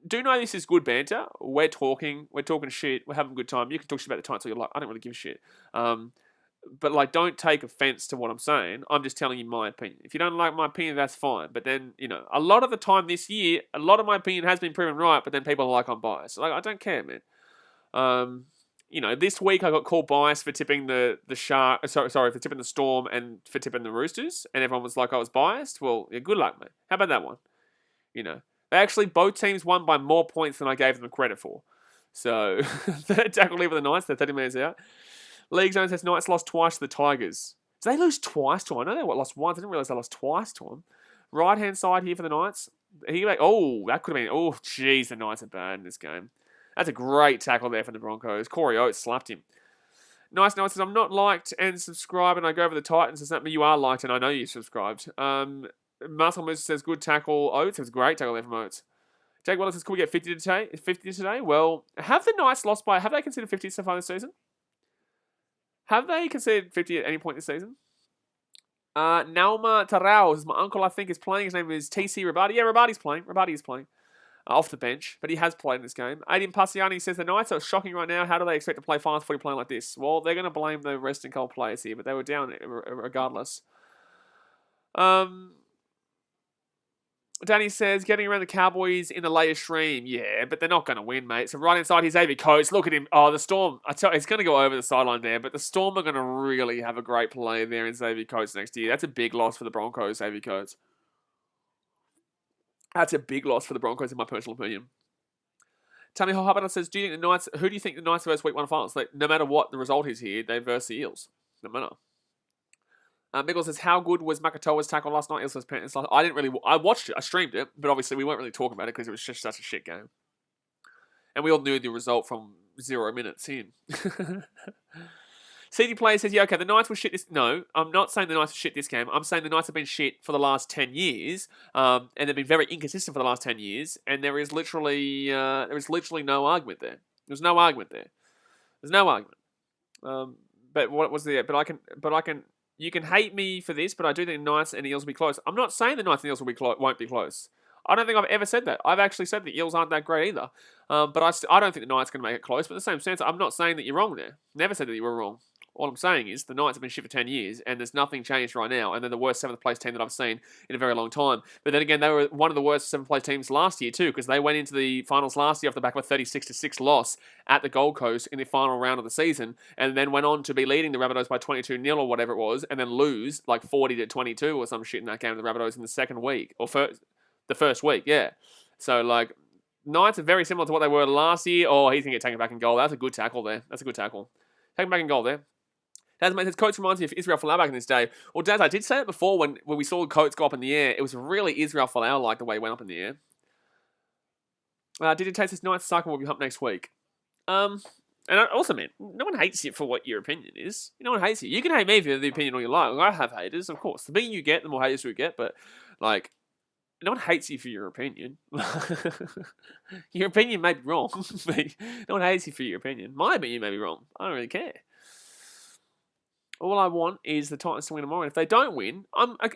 do know this is good banter. We're talking shit, we're having a good time. You can talk shit about the Titans all you like. I don't really give a shit. But like, don't take offense to what I'm saying. I'm just telling you my opinion. If you don't like my opinion, that's fine. But then, you know, a lot of the time this year, a lot of my opinion has been proven right, but then people are like, I'm biased. Like, I don't care, man. You know, this week I got called biased for tipping the for tipping the Storm and for tipping the Roosters, and everyone was like I was biased. Well, yeah, good luck, mate. How about that one? You know, they actually both teams won by more points than I gave them credit for. So, third tackle leave of the Knights. They're 30 minutes out. League Zone says Knights lost twice to the Tigers. Did they lose twice to them? I know they lost once. I didn't realise they lost twice to them. Right-hand side here for the Knights. That could have been... Oh, jeez, the Knights are bad in this game. That's a great tackle there for the Broncos. Corey Oates slapped him. Nice Knights says, I'm not liked and subscribed, and I go over the Titans. It's something you are liked, and I know you subscribed. Marcel Moose says, good tackle, Oates. It was a great tackle there from Oates. Jake Wallace says, can we get 50 today? Well, have the Knights lost by... Have they considered 50 so far this season? Have they considered 50 at any point this season? Nauma Tarao is my uncle, I think, is playing. His name is TC Rabadi. Yeah, Rabadi's playing. Rabadi is playing. Off the bench, but he has played in this game. Aiden Passiani says, the Knights are shocking right now. How do they expect to play finals footy playing like this? Well, they're going to blame the rest and cold players here, but they were down regardless. Danny says, getting around the Cowboys in the latest stream. Yeah, but they're not going to win, mate. So right inside, he's Xavier Coates. Look at him. Oh, the Storm. I tell you, he's going to go over the sideline there, but the Storm are going to really have a great play there in Xavier Coates next year. That's a big loss for the Broncos, Xavier Coates. That's a big loss for the Broncos, in my personal opinion. Tammy Hohabata says, who do you think the Knights versus Week 1 finals? Like, no matter what the result is here, they verse the Eels. No matter. Miguel says, how good was Makatoa's tackle last night? I watched it, I streamed it, but obviously we weren't really talking about it because it was just such a shit game. And we all knew the result from 0 minutes in. CD Player says, yeah, okay, the Knights were shit this... No, I'm not saying the Knights were shit this game. I'm saying the Knights have been shit for the last 10 years, and they've been very inconsistent for the last 10 years, and there is literally no argument there. There's no argument there. There's no argument. But what was there? But I can... You can hate me for this, but I do think the Knights and the Eels will be close. I'm not saying the Knights and the Eels won't be close. I don't think I've ever said that. I've actually said the Eels aren't that great either. But I don't think the Knights are going to make it close. But in the same sense, I'm not saying that you're wrong there. Never said that you were wrong. All I'm saying is the Knights have been shit for 10 years, and there's nothing changed right now, and they're the worst 7th place team that I've seen in a very long time. But then again, they were one of the worst 7th place teams last year too, because they went into the finals last year off the back of a 36-6 loss at the Gold Coast in the final round of the season, and then went on to be leading the Rabbitohs by 22-0 or whatever it was, and then lose like 40-22 or some shit in that game to the Rabbitohs in the second week, or the first week, yeah. So, like, Knights are very similar to what they were last year. Oh, he's going to get taken back in goal. That's a good tackle there. That's a good tackle. Taken back in goal there. His Coates reminds me of Israel Folau back in this day. Well, Daz, I did say it before when we saw Coates go up in the air. It was really Israel Folau-like the way he went up in the air. Did it taste this Knights cycle will be humped next week? And also, man, no one hates you for what your opinion is. No one hates you. You can hate me for the opinion all you like. I have haters, of course. The bigger you get, the more haters you get. But, like, no one hates you for your opinion. Your opinion may be wrong. But no one hates you for your opinion. My opinion may be wrong. I don't really care. All I want is the Titans to win tomorrow. And if they don't win,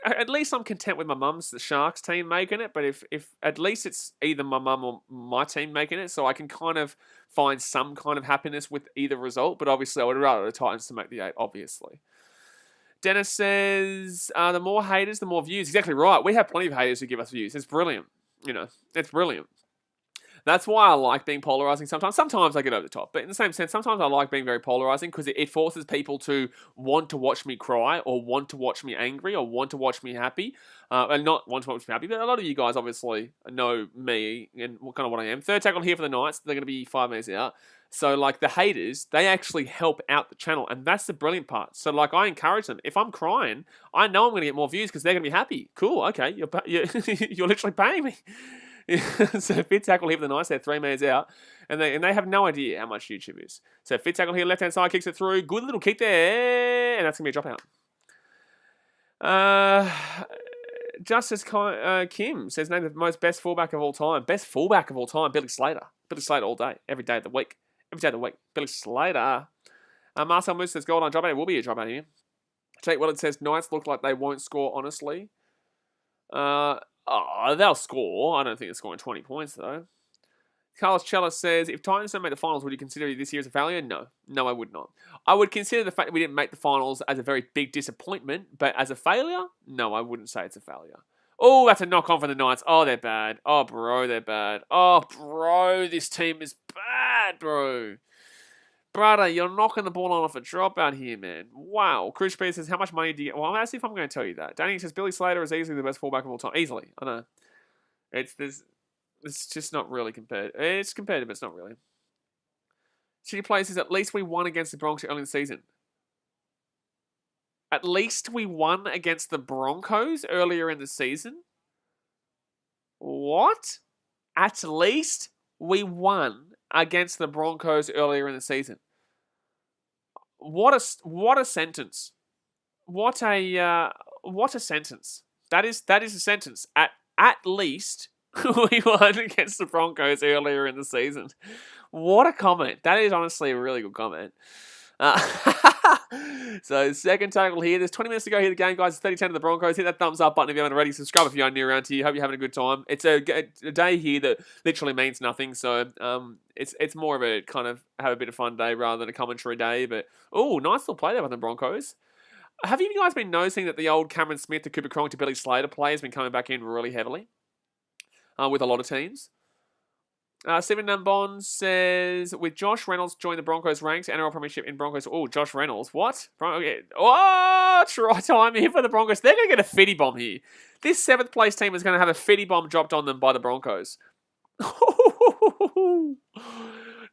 at least I'm content with my mum's the Sharks team making it. But if at least it's either my mum or my team making it, so I can kind of find some kind of happiness with either result. But obviously, I would rather the Titans to make the 8, obviously. Dennis says, the more haters, the more views. Exactly right. We have plenty of haters who give us views. It's brilliant. You know, it's brilliant. That's why I like being polarizing sometimes. Sometimes I get over the top. But in the same sense, sometimes I like being very polarizing because it forces people to want to watch me cry or want to watch me angry or want to watch me happy. And not want to watch me happy. But a lot of you guys obviously know me and kind of what I am. Third tackle here for the Knights. They're going to be 5 minutes out. So, like, the haters, they actually help out the channel. And that's the brilliant part. So, like, I encourage them. If I'm crying, I know I'm going to get more views because they're going to be happy. Cool, okay. You're literally paying me. So fifth tackle here for the Knights. They're 3 minutes out. And they have no idea how much YouTube is. So fifth tackle here, left-hand side, kicks it through. Good little kick there. And that's going to be a dropout. Justice Kim says, name the most best fullback of all time. Best fullback of all time, Billy Slater. Billy Slater all day. Every day of the week. Every day of the week. Billy Slater. Marcel Moose says, goal on dropout. It will be a dropout here. Jake Willard says, Knights look like they won't score, honestly. They'll score. I don't think they're scoring 20 points, though. Carlos Chella says, if Titans don't make the finals, would you consider this year as a failure? No. No, I would not. I would consider the fact that we didn't make the finals as a very big disappointment, but as a failure? No, I wouldn't say it's a failure. Oh, that's a knock-on for the Knights. Oh, they're bad. Oh, bro, they're bad. Oh, bro, this team is bad, bro. Brother, you're knocking the ball on off a dropout here, man. Wow. Chris Spears says, how much money do you get? Well, I'm asking if I'm going to tell you that. Danny says, Billy Slater is easily the best fullback of all time. Easily. I know. It's just not really compared. It's competitive, but it's not really. Shitty Player says, at least we won against the Broncos early in the season. At least we won against the Broncos earlier in the season? What? At least we won against the Broncos earlier in the season. What a sentence. What a sentence. That is a sentence. At least we won against the Broncos earlier in the season. What a comment. That is honestly a really good comment. So second tackle here. There's 20 minutes to go here. The game, guys. 30-10 to the Broncos. Hit that thumbs up button if you haven't already. Subscribe if you're new around here. Hope you're having a good time. It's a day here that literally means nothing. So it's more of a kind of have a bit of fun day rather than a commentary day. But nice little play there by the Broncos. Have you guys been noticing that the old Cameron Smith, the Cooper Cronk to Billy Slater play has been coming back in really heavily with a lot of teams? Stephen Nambon says, with Josh Reynolds joining the Broncos ranks, NRL Premiership in Broncos. Oh, Josh Reynolds. What? Try time here for the Broncos. They're going to get a fitty bomb here. This 7th place team is going to have a fitty bomb dropped on them by the Broncos.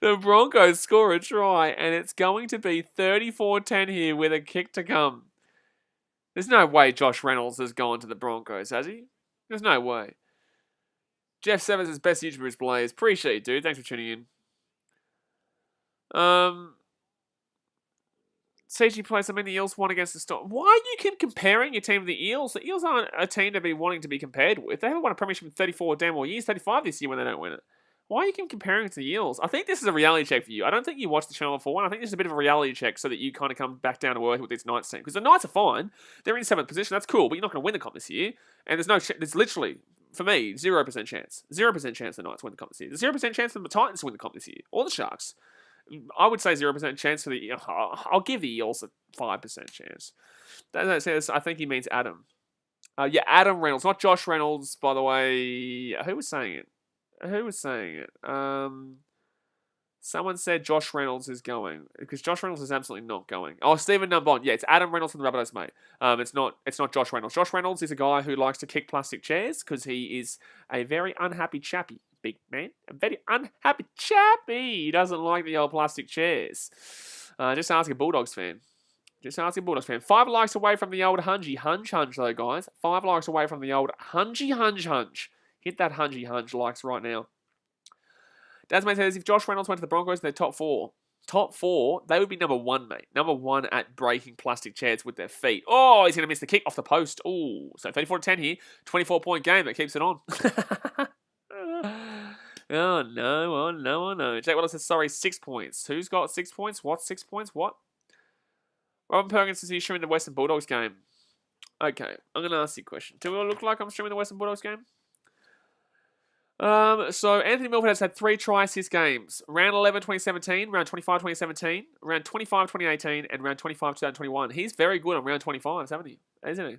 The Broncos score a try, and it's going to be 34-10 here with a kick to come. There's no way Josh Reynolds has gone to the Broncos, has he? There's no way. Jeff Severs is best YouTuber is Blaze. Appreciate you, dude. Thanks for tuning in. CG plays. The Eels won against the Storm. Why are you keep comparing your team to the Eels? The Eels aren't a team to be wanting to be compared with. They haven't won a premiership in 34 damn more years. 35 this year when they don't win it. Why are you keep comparing it to the Eels? I think this is a reality check for you. I don't think you watch the Channel 4 one. I think this is a bit of a reality check so that you kind of come back down to earth with this Knights team. Because the Knights are fine. They're in 7th position. That's cool. But you're not going to win the comp this year. And there's literally, for me, 0% chance. 0% chance the Knights win the comp this year. There's 0% chance the Titans win the comp this year. Or the Sharks. I would say 0% chance for the... I'll give the Eels a 5% chance. That says, I think he means Adam. Adam Reynolds. Not Josh Reynolds, by the way. Who was saying it? Someone said Josh Reynolds is going. Because Josh Reynolds is absolutely not going. Oh, Stephen Numbon. Yeah, it's Adam Reynolds from the Rabbitohs, mate. It's not Josh Reynolds. Josh Reynolds is a guy who likes to kick plastic chairs because he is a very unhappy chappy. Big man. A very unhappy chappy. He doesn't like the old plastic chairs. Just ask a Bulldogs fan. 5 likes away from the old hunch though, guys. 5 likes away from the old hunch. Hit that hunch likes right now. Dasmate says, if Josh Reynolds went to the Broncos in their top 4, they would be number 1, mate. Number 1 at breaking plastic chairs with their feet. Oh, he's going to miss the kick off the post. Oh, so 34-10 here. 24-point game that keeps it on. Oh, no. Jake Wallace says, sorry, 6 points. Who's got 6 points? What? 6 points? What? Robin Perkins says he's streaming the Western Bulldogs game. Okay, I'm going to ask you a question. Do it look like I'm streaming the Western Bulldogs game? So Anthony Milford has had 3 try-assist games. Round 11, 2017, round 25, 2017, round 25, 2018, and round 25, 2021. He's very good on round 25, haven't he? Isn't he?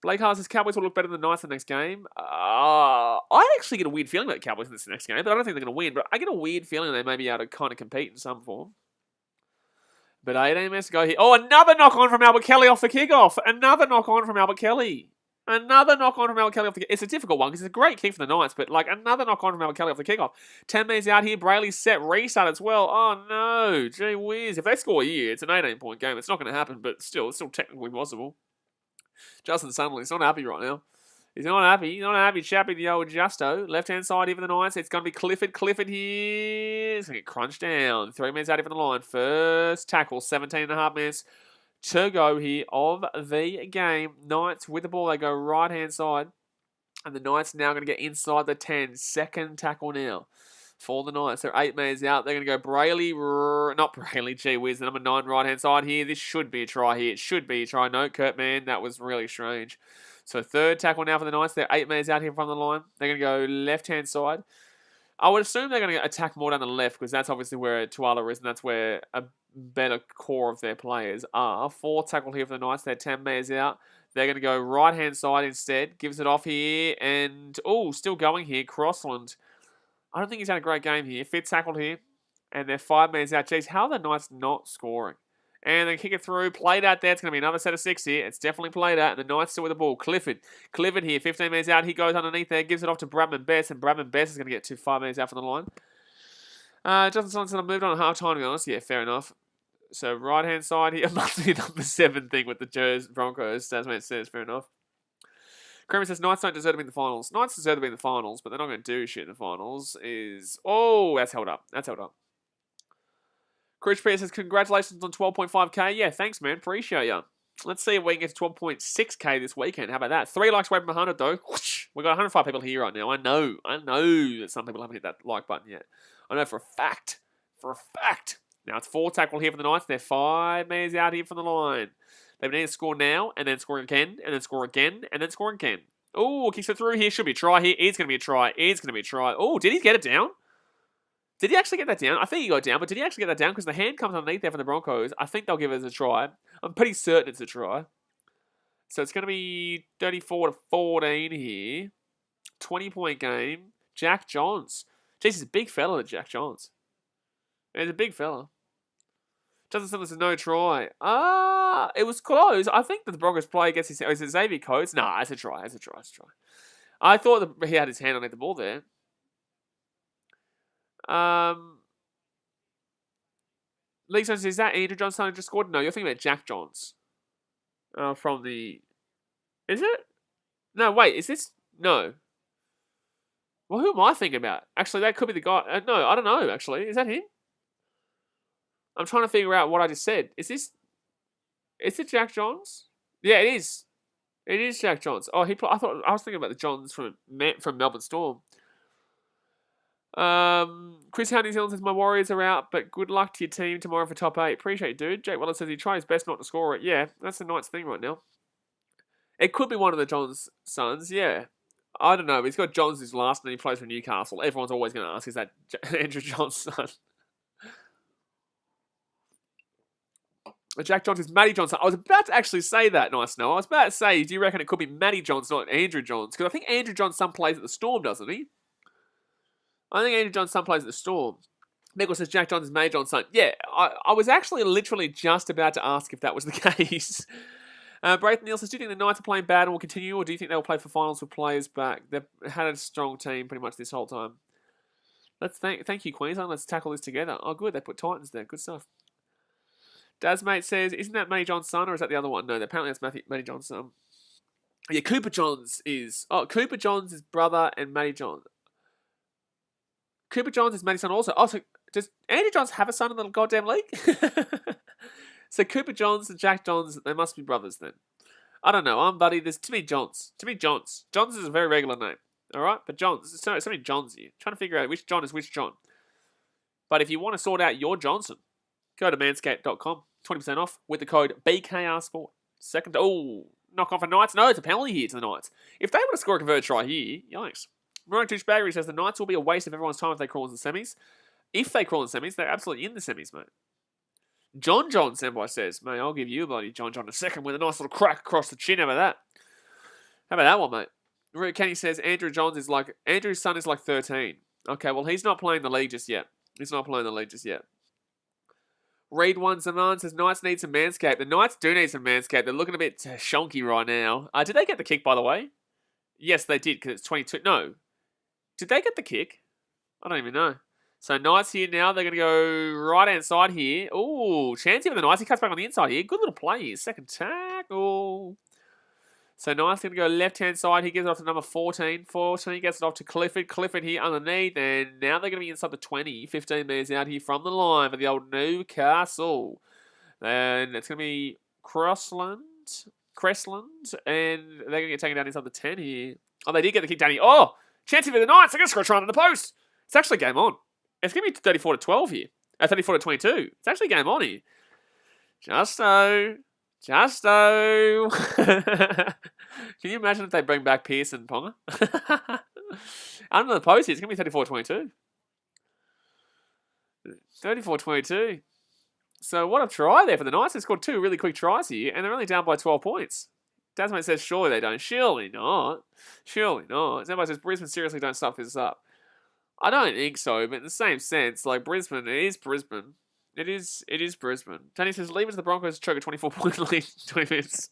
Blake Hart says Cowboys will look better than the Knights in the next game. I actually get a weird feeling about the Cowboys in this next game, but I don't think they're going to win. But I get a weird feeling they may be able to kind of compete in some form. But 18 minutes to go here. Oh, another knock-on from Albert Kelly off the kickoff. Another knock-on from Albert Kelly off the... It's a difficult one because it's a great kick for the Knights, but like another knock-on from Albert Kelly off the kickoff. 10 minutes out here. Brayley's set restart as well. Oh, no. Gee whiz. If they score here, it's an 18-point game. It's not going to happen, but still, it's still technically possible. Justin Sunderland's not happy right now. He's not happy. He's not happy. Chappy the old Justo. Left-hand side here for the Knights. It's going to be Clifford. Clifford here. It's going to get crunched down. 3 minutes out here from the line. First tackle. 17.5 minutes to go here of the game. Knights with the ball. They go right-hand side. And the Knights now going to get inside the 10. Second tackle now for the Knights. They're 8 minutes out. They're going to go Brayley. Not Brayley. Gee whiz. The number 9 right-hand side here. This should be a try here. It should be a try. No, Kurt, man. That was really strange. So third tackle now for the Knights. They're 8 minutes out here from the line. They're going to go left-hand side. I would assume they're going to attack more down the left because that's obviously where Tuala is and that's where a better core of their players are. Fourth tackle here for the Knights. They're 10 minutes out. They're going to go right-hand side instead. Gives it off here. And, still going here. Crossland. I don't think he's had a great game here. Fifth tackled here. And they're 5 minutes out. Jeez, how are the Knights not scoring? And they kick it through. Played out there. It's going to be another set of 6 here. It's definitely played out. And the Knights still with the ball. Clifford here. 15 minutes out. He goes underneath there. Gives it off to Bradman Best. And Bradman Best is going to get to 5 minutes out from the line. Justin Sorensen, I moved on at half time, to be honest. Yeah, fair enough. So, right-hand side here. Monthly number 7 thing with the Broncos. That's what it says. Fair enough. Kramer says Knights don't deserve to be in the finals. Knights deserve to be in the finals, but they're not going to do shit in the finals. Oh, that's held up. That's held up. Chris Pierce says, congratulations on 12.5k. Yeah, thanks, man. Appreciate ya. Let's see if we can get to 12.6k this weekend. How about that? 3 likes away from 100, though. We've got 105 people here right now. I know that some people haven't hit that like button yet. I know for a fact. Now it's 4 tackle here for the Knights. They're 5 metres out here from the line. They need to score now, and then score again, and then score again, and then score again. Oh, kicks it through here. Should be a try here. It's going to be a try. Oh, did he get it down? Did he actually get that down? I think he got it down, but did he actually get that down? Because the hand comes underneath there from the Broncos. I think they'll give it a try. I'm pretty certain it's a try. So it's going to be 34-14 here. 20-point game. Jack Johns. Jeez, he's a big fella, Jack Johns. He's a big fella. Justin Simmons says no try. It was close. I think that the Broncos play against his... Is it Xavier Coates? Nah, it's a try. I thought that he had his hand underneath the ball there. Lee says, is that Andrew Johns who just scored? No, you're thinking about Jack Johns. From the... Is it? No, wait, is this... No. Well, who am I thinking about? Actually, that could be the guy... no, I don't know, actually. Is that him? I'm trying to figure out what I just said. Is this... Is it Jack Johns? Yeah, it is. It is Jack Johns. Oh, I was thinking about the Johns from Melbourne Storm. Chris How New Zealand says, my Warriors are out, but good luck to your team tomorrow for top 8. Appreciate it, dude. Jake Weller says he tried his best not to score it. Yeah, that's the Knights thing right now. It could be one of the Johns' sons, yeah. I don't know. He's got Johns his last and he plays for Newcastle. Everyone's always going to ask, is that Andrew Johns' son? Jack Johns is Matty Johnson. I was about to actually say that, Nice Snow. I was about to say, do you reckon it could be Matty Johns, not Andrew Johns? Because I think Andrew Johns' son plays at the Storm, doesn't he? I think Andrew John's son plays at the Storm. Michael says Jack Johns is May John's son. Yeah, I was actually literally just about to ask if that was the case. Braithen Neal says, do you think the Knights are playing bad and will continue, or do you think they'll play for finals with players back? They've had a strong team pretty much this whole time. Thank you, Queensland. Let's tackle this together. Oh, good. They put Titans there. Good stuff. Dazmate says, isn't that Matty John's son, or is that the other one? No, apparently that's Matty John's son. Yeah, Cooper Johns is... Oh, Cooper Johns is brother and Matty Johns. Cooper Johns is Matty's son also. Oh, so does Andrew Johns have a son in the goddamn league? So Cooper Johns and Jack Johns, they must be brothers then. I don't know. I'm buddy. There's too many Johns. Johns is a very regular name. All right? But Johns, there's so many Johns here. Trying to figure out which John is which John. But if you want to sort out your Johnson, go to manscaped.com. 20% off with the code BKRsport. Second, knock off for Knights. No, it's a penalty here to the Knights. If they were to score a converted try here, yikes. Morning Douchebaggery says the Knights will be a waste of everyone's time if they crawl in the semis. If they crawl in the semis, they're absolutely in the semis, mate. John Senpai says, mate, I'll give you a bloody John a second with a nice little crack across the chin. How about that? How about that one, mate? Rick Kenny says Andrew's son is like 13. Okay, well, he's not playing the league just yet. Reed One Zaman says Knights need some manscape. The Knights do need some manscape. They're looking a bit shonky right now. Did they get the kick, by the way? Yes, they did, because it's 22. No. Did they get the kick? I don't even know. So Knights here now. They're going to go right-hand side here. Ooh, Chancey with the Knights. He cuts back on the inside here. Good little play here. Second tackle. So Knights going to go left-hand side. He gives it off to number 14. 14 gets it off to Clifford. Clifford here underneath. And now they're going to be inside the 20. 15 metres out here from the line for the old Newcastle. And it's going to be Cressland. And they're going to get taken down inside the 10 here. Oh, they did get the kick down here. Oh, Chancey for the Knights. They're going to score a try under the post. It's actually game on. It's going to be 34-12 here. 34-22. It's actually game on here. Justo. Can you imagine if they bring back Pearce and Ponga? Under the post here, it's going to be 34-22. 34-22. So what a try there for the Knights. They scored 2 really quick tries here, and they're only down by 12 points. Tasman says, surely they don't. Surely not. Somebody says, Brisbane seriously don't stuff this up. I don't think so, but in the same sense, like Brisbane, it is Brisbane. It is Brisbane. Danny says, leave it to the Broncos to choke a 24-point lead in 20 minutes.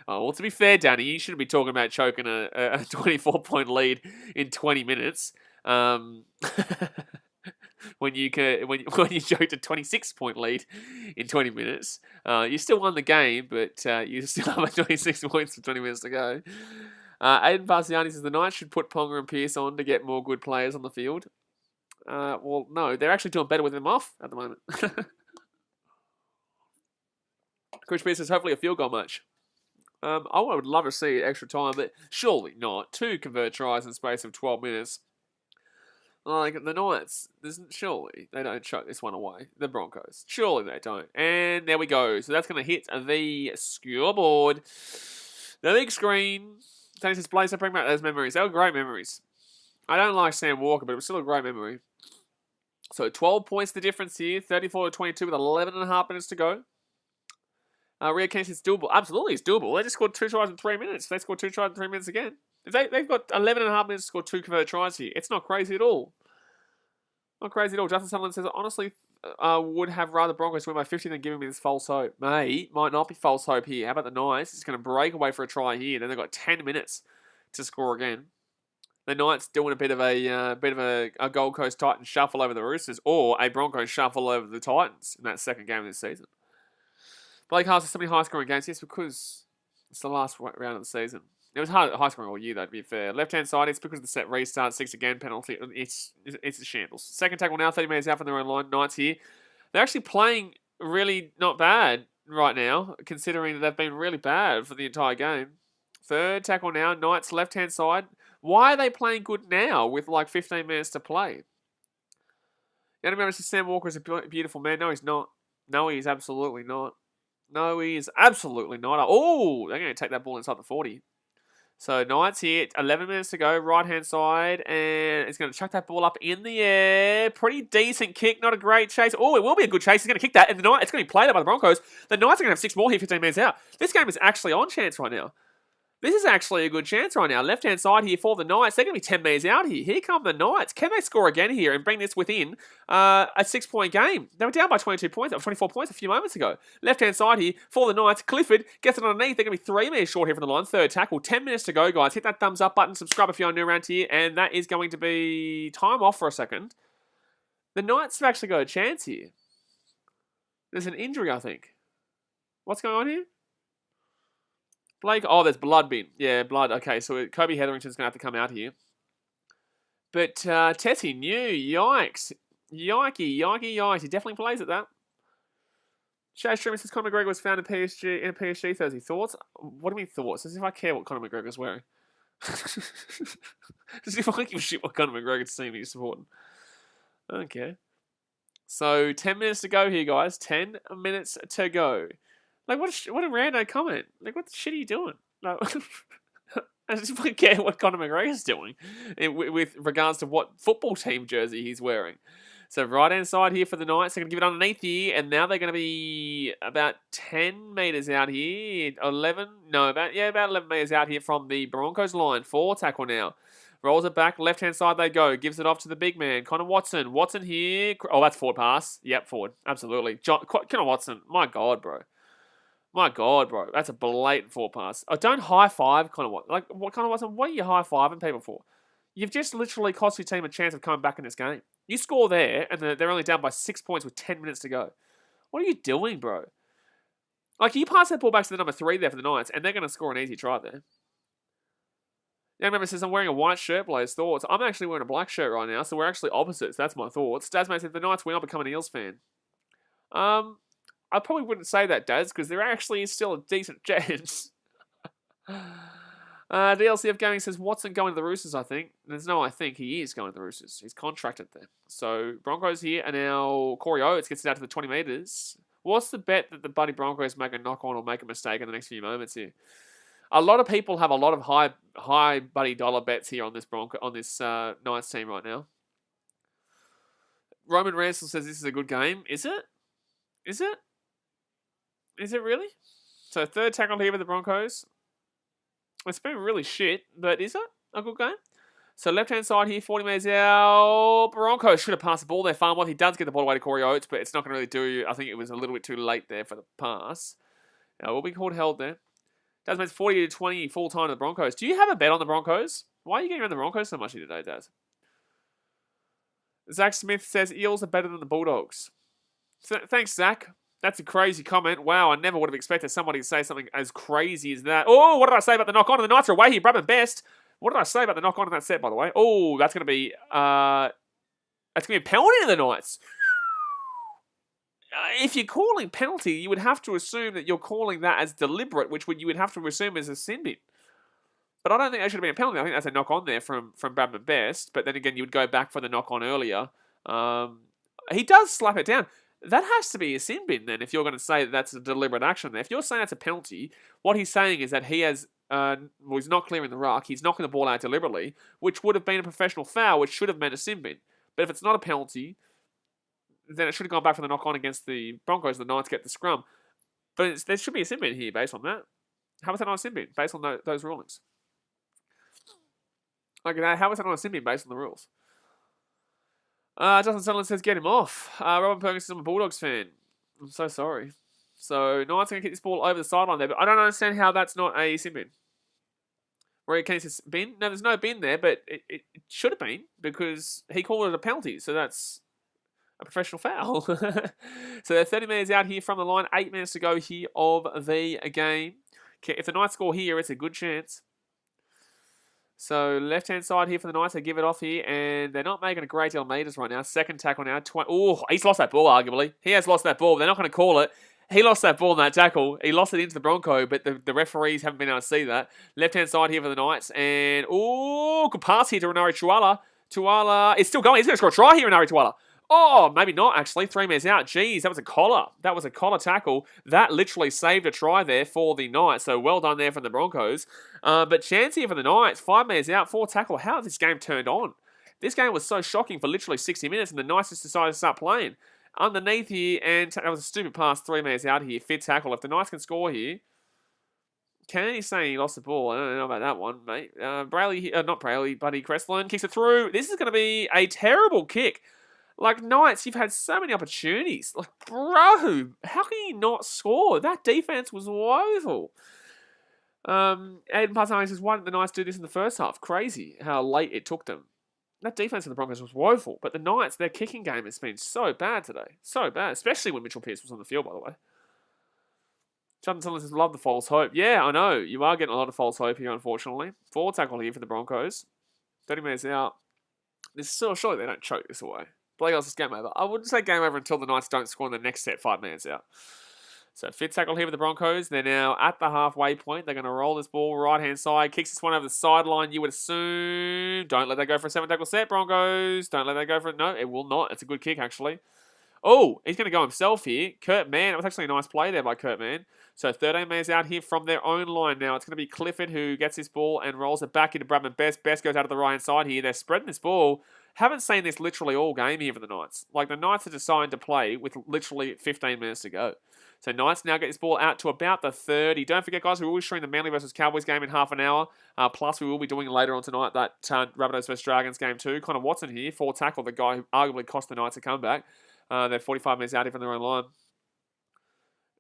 Oh, well, to be fair, Danny, you shouldn't be talking about choking a 24-point lead in 20 minutes. When you choked a 26-point lead in 20 minutes. You still won the game, but you still have 26 points with 20 minutes to go. Aiden Parsiani says the Knights should put Ponga and Pearce on to get more good players on the field. Well, no, they're actually doing better with them off at the moment. Chris Pearce says hopefully a field goal match. I would love to see extra time, but surely not. 2 convert tries in the space of 12 minutes. Like, the Knights, surely they don't chuck this one away. The Broncos. Surely they don't. And there we go. So that's going to hit the scoreboard. The big screen. Tony says, Blaze, bring back those memories. They were great memories. I don't like Sam Walker, but it was still a great memory. So 12 points the difference here. 34-22 with 11.5 minutes to go. Rio Kane says doable. Absolutely, it's doable. They just scored 2 tries in 3 minutes. They scored 2 tries in 3 minutes again. They've got 11.5 minutes to score 2 converted tries here. It's not crazy at all. Not crazy at all. Justin Sutherland says, honestly, would have rather Broncos win by 50 than giving me this false hope. Might not be false hope here. How about the Knights? It's going to break away for a try here. Then they've got 10 minutes to score again. The Knights doing a bit of a Gold Coast Titans shuffle over the Roosters, or a Broncos shuffle over the Titans in that second game of this season. Blake Hart has so many high-scoring games. Yes, because it's the last round of the season. It was high-scoring all year, though, to be fair. Left-hand side, it's because of the set restart, 6 again penalty. It's a shambles. Second tackle now, 30 metres out from their own line. Knights here. They're actually playing really not bad right now, considering that they've been really bad for the entire game. Third tackle now, Knights left-hand side. Why are they playing good now with like 15 minutes to play? Remember, Sam Walker is a beautiful man. No, he's not. No, he's absolutely not. No, he is absolutely not. Oh, they're going to take that ball inside the 40. So Knights here, 11 minutes to go, right-hand side, and it's going to chuck that ball up in the air. Pretty decent kick, not a great chase. Oh, it will be a good chase. He's going to kick that, and it's going to be played out by the Broncos. The Knights are going to have 6 more here, 15 minutes out. This game is actually on chance right now. This is actually a good chance right now. Left-hand side here for the Knights. They're going to be 10 metres out here. Here come the Knights. Can they score again here and bring this within a 6-point game? They were down by 22 points, or 24 points a few moments ago. Left-hand side here for the Knights. Clifford gets it underneath. They're going to be 3 minutes short here from the line. Third tackle. 10 minutes to go, guys. Hit that thumbs up button. Subscribe if you're new around here. And that is going to be time off for a second. The Knights have actually got a chance here. There's an injury, I think. What's going on here? Blake, oh, there's blood bin. Yeah, blood. Okay, so Kobe Hetherington's going to have to come out here. But Tessie new. Yikes. Yikes. He definitely plays at that. Shay Streamer says Conor McGregor was found in a PSG Thursday. Thoughts? What do you mean thoughts? As if I care what Conor McGregor's wearing. As if I give a shit what Conor McGregor's team he's supporting. Okay. So 10 minutes to go here, guys. 10 minutes to go. Like, what a rando comment. Like, what the shit are you doing? Like, I just don't care what Conor McGregor's doing with regards to what football team jersey he's wearing. So, right-hand side here for the Knights. They're going to give it underneath here, and now they're going to be about 10 metres out here. About 11 metres out here from the Broncos line. 4 tackle now. Rolls it back. Left-hand side they go. Gives it off to the big man. Connor Watson. Watson here. Oh, that's forward pass. Yep, forward. Absolutely. Connor Watson. My God, bro. That's a blatant forward pass. Oh, don't high-five Connor Watson. Like, what Connor Watson? What are you high-fiving people for? You've just literally cost your team a chance of coming back in this game. You score there, and they're only down by 6 points with 10 minutes to go. What are you doing, bro? Like, you pass that ball back to the number 3 there for the Knights, and they're going to score an easy try there. Now, remember, says I'm wearing a white shirt, Blaze. Thoughts? I'm actually wearing a black shirt right now, so we're actually opposites. That's my thoughts. Dazmate said the Knights win, I'll become an Eels fan. I probably wouldn't say that, Daz, because there actually is still a decent chance. DLCF Gaming says Watson going to the Roosters, I think. There's no I think. He is going to the Roosters. He's contracted there. So Broncos here, and now Corey Oates gets it out to the 20 metres. What's the bet that the Buddy Broncos make a knock-on or make a mistake in the next few moments here? A lot of people have a lot of high Buddy dollar bets here on this Knights team right now. Roman Ransel says this is a good game. Is it? Is it? Is it really? So third tackle here with the Broncos. It's been really shit, but is it a good game? So left-hand side here, 40 metres out. Broncos should have passed the ball there. Farmworth, he does get the ball away to Corey Oates, but it's not going to really do. I think it was a little bit too late there for the pass. Will be called held there. Daz makes 40-20 full time to the Broncos. Do you have a bet on the Broncos? Why are you getting around the Broncos so much here today, Daz? Zach Smith says Eels are better than the Bulldogs. Thanks, Zach. That's a crazy comment. Wow, I never would have expected somebody to say something as crazy as that. Oh, what did I say about the knock-on? And the Knights are away here. Brisbane best. What did I say about the knock-on in that set, by the way? Oh, that's going to be a penalty to the Knights. If you're calling penalty, you would have to assume that you're calling that as deliberate, which you would have to assume is a sin bin. But I don't think that should have been a penalty. I think that's a knock-on there from Brisbane best. But then again, you would go back for the knock-on earlier. He does slap it down. That has to be a sin bin then, if you're going to say that that's a deliberate action there. If you're saying that's a penalty, what he's saying is that he has, he's not clearing the ruck, he's knocking the ball out deliberately, which would have been a professional foul, which should have meant a sin bin. But if it's not a penalty, then it should have gone back for the knock-on against the Broncos, the Knights get the scrum. But there should be a sin bin here based on that. How is that not a sin bin based on those rulings? Like, how is that not a sin bin based on the rules? Justin Sutherland says, get him off. Robin Perkins is a Bulldogs fan. I'm so sorry. So, Knights going to kick this ball over the sideline there, but I don't understand how that's not a sin bin. Rory Kenny says, bin? No, there's no bin there, but it should have been, because he called it a penalty, so that's a professional foul. So, they're 30 minutes out here from the line, 8 minutes to go here of the game. If the Knights score here, it's a good chance. So, left-hand side here for the Knights. They give it off here, and they're not making a great deal of meters right now. Second tackle now. Oh, he's lost that ball, arguably. He has lost that ball. They're not going to call it. He lost that ball in that tackle. He lost it into the Bronco, but the referees haven't been able to see that. Left-hand side here for the Knights, and good pass here to Renari Tuala. Tuala is still going. He's going to score a try here, Renari Tuala. Oh, maybe not, actually. 3 minutes out. Jeez, that was a collar. That was a collar tackle. That literally saved a try there for the Knights. So well done there from the Broncos. But chance here for the Knights. 5 minutes out. 4 tackle. How has this game turned on? This game was so shocking for literally 60 minutes, and the Knights just decided to start playing. Underneath here, and that was a stupid pass 3 minutes out here. Fit tackle. If the Knights can score here, Kennedy's saying he lost the ball. I don't know about that one, mate. Not Brayley, Buddy Crestlin kicks it through. This is going to be a terrible kick. Like, Knights, you've had so many opportunities. Like, bro, how can you not score? That defense was woeful. Aiden Pasani says, why didn't the Knights do this in the first half? Crazy how late it took them. That defense of the Broncos was woeful. But the Knights, their kicking game has been so bad today. So bad. Especially when Mitchell Pearce was on the field, by the way. Jonathan Tillman says, love the false hope. Yeah, I know. You are getting a lot of false hope here, unfortunately. 4 tackle here for the Broncos. 30 minutes out. This is so surely they don't choke this away. Blake Ellis is game over. I wouldn't say game over until the Knights don't score in the next set 5 minutes out. So, fit tackle here with the Broncos. They're now at the halfway point. They're going to roll this ball right-hand side. Kicks this one over the sideline, you would assume. Don't let that go for a 7 tackle set, Broncos. Don't let that go for it. No, it will not. It's a good kick, actually. Oh, he's going to go himself here. Kurt Mann. That was actually a nice play there by Kurt Mann. So 13 minutes out here from their own line now. It's going to be Clifford who gets this ball and rolls it back into Brisbane Best. Best goes out of the right-hand side here. They're spreading this ball. Haven't seen this literally all game here for the Knights. Like, the Knights are deciding to play with literally 15 minutes to go. So Knights now get this ball out to about the 30. Don't forget, guys, we will be showing the Manly versus Cowboys game in half an hour. Plus, we will be doing later on tonight that Rabbitohs versus Dragons game too. Connor Watson here, 4 tackle, the guy who arguably cost the Knights a comeback. They're 45 minutes out here from their own line.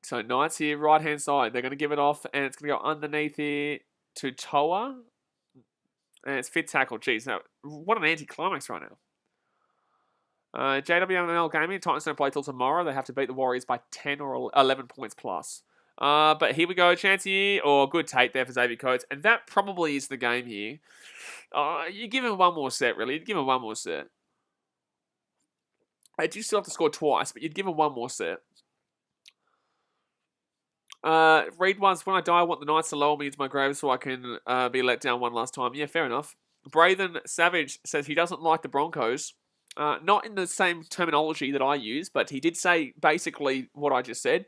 So Knights here, right-hand side. They're going to give it off, and it's going to go underneath here to Toa. And it's fit tackle. Jeez, now, what an anticlimax right now. JWML Gaming, Titans don't play till tomorrow. They have to beat the Warriors by 10 or 11 points plus. But here we go, chance here. Or good tape there for Xavier Coates. And that probably is the game here. You give him one more set, really. You'd give him one more set. I do still have to score twice, but you'd give him one more set. Read once, when I die, I want the Knights to lower me into my grave so I can be let down one last time. Yeah, fair enough. Braithen Savage says he doesn't like the Broncos. Not in the same terminology that I use, but he did say basically what I just said.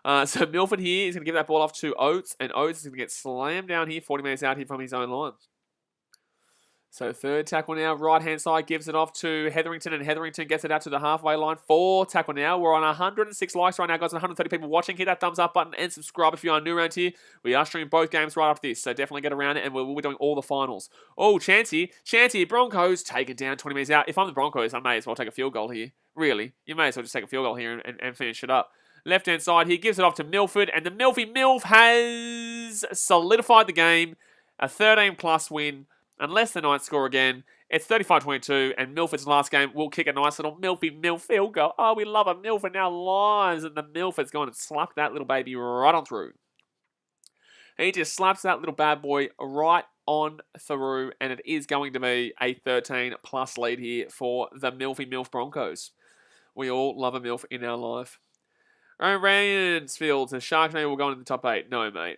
So Milford here is going to give that ball off to Oates, and Oates is going to get slammed down here, 40 minutes out here from his own line. So third tackle now, right-hand side, gives it off to Hetherington, and Hetherington gets it out to the halfway line. 4 tackle now. We're on 106 likes right now, guys, and 130 people watching. Hit that thumbs up button and subscribe if you are new around here. We are streaming both games right after this, so definitely get around it, and we'll be doing all the finals. Oh, Chancey, Broncos, take it down, 20 minutes out. If I'm the Broncos, I may as well take a field goal here. Really, you may as well just take a field goal here and finish it up. Left-hand side here, gives it off to Milford, and the Milf has solidified the game. A 13-plus win. Unless the Knights score again, It's 35-22, and Milford's last game will kick a nice little Milfy field goal. Oh, we love a Milf in our lives, and the Milford's gone and slapped that little baby right on through. He just slaps that little bad boy right on through, and it is going to be a 13-plus lead here for the Milf Broncos. We all love a Milf in our life. Ransfield says Sharknado will go into the top 8. No, mate.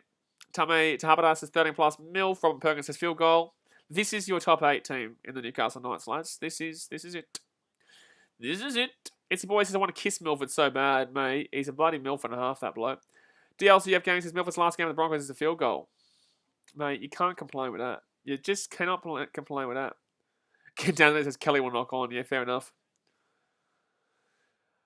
Tabadas says 13-plus. Milf. Robin Perkins says field goal. This is your top 8 team in the Newcastle Knights, lads. This is it. This is it. It's the boy says I want to kiss Milford so bad, mate. He's a bloody Milf and a half, that bloke. DLCF Gang says Milford's last game of the Broncos is a field goal. Mate, you can't complain with that. You just cannot complain with that. Get down there says Kelly will knock on. Yeah, fair enough.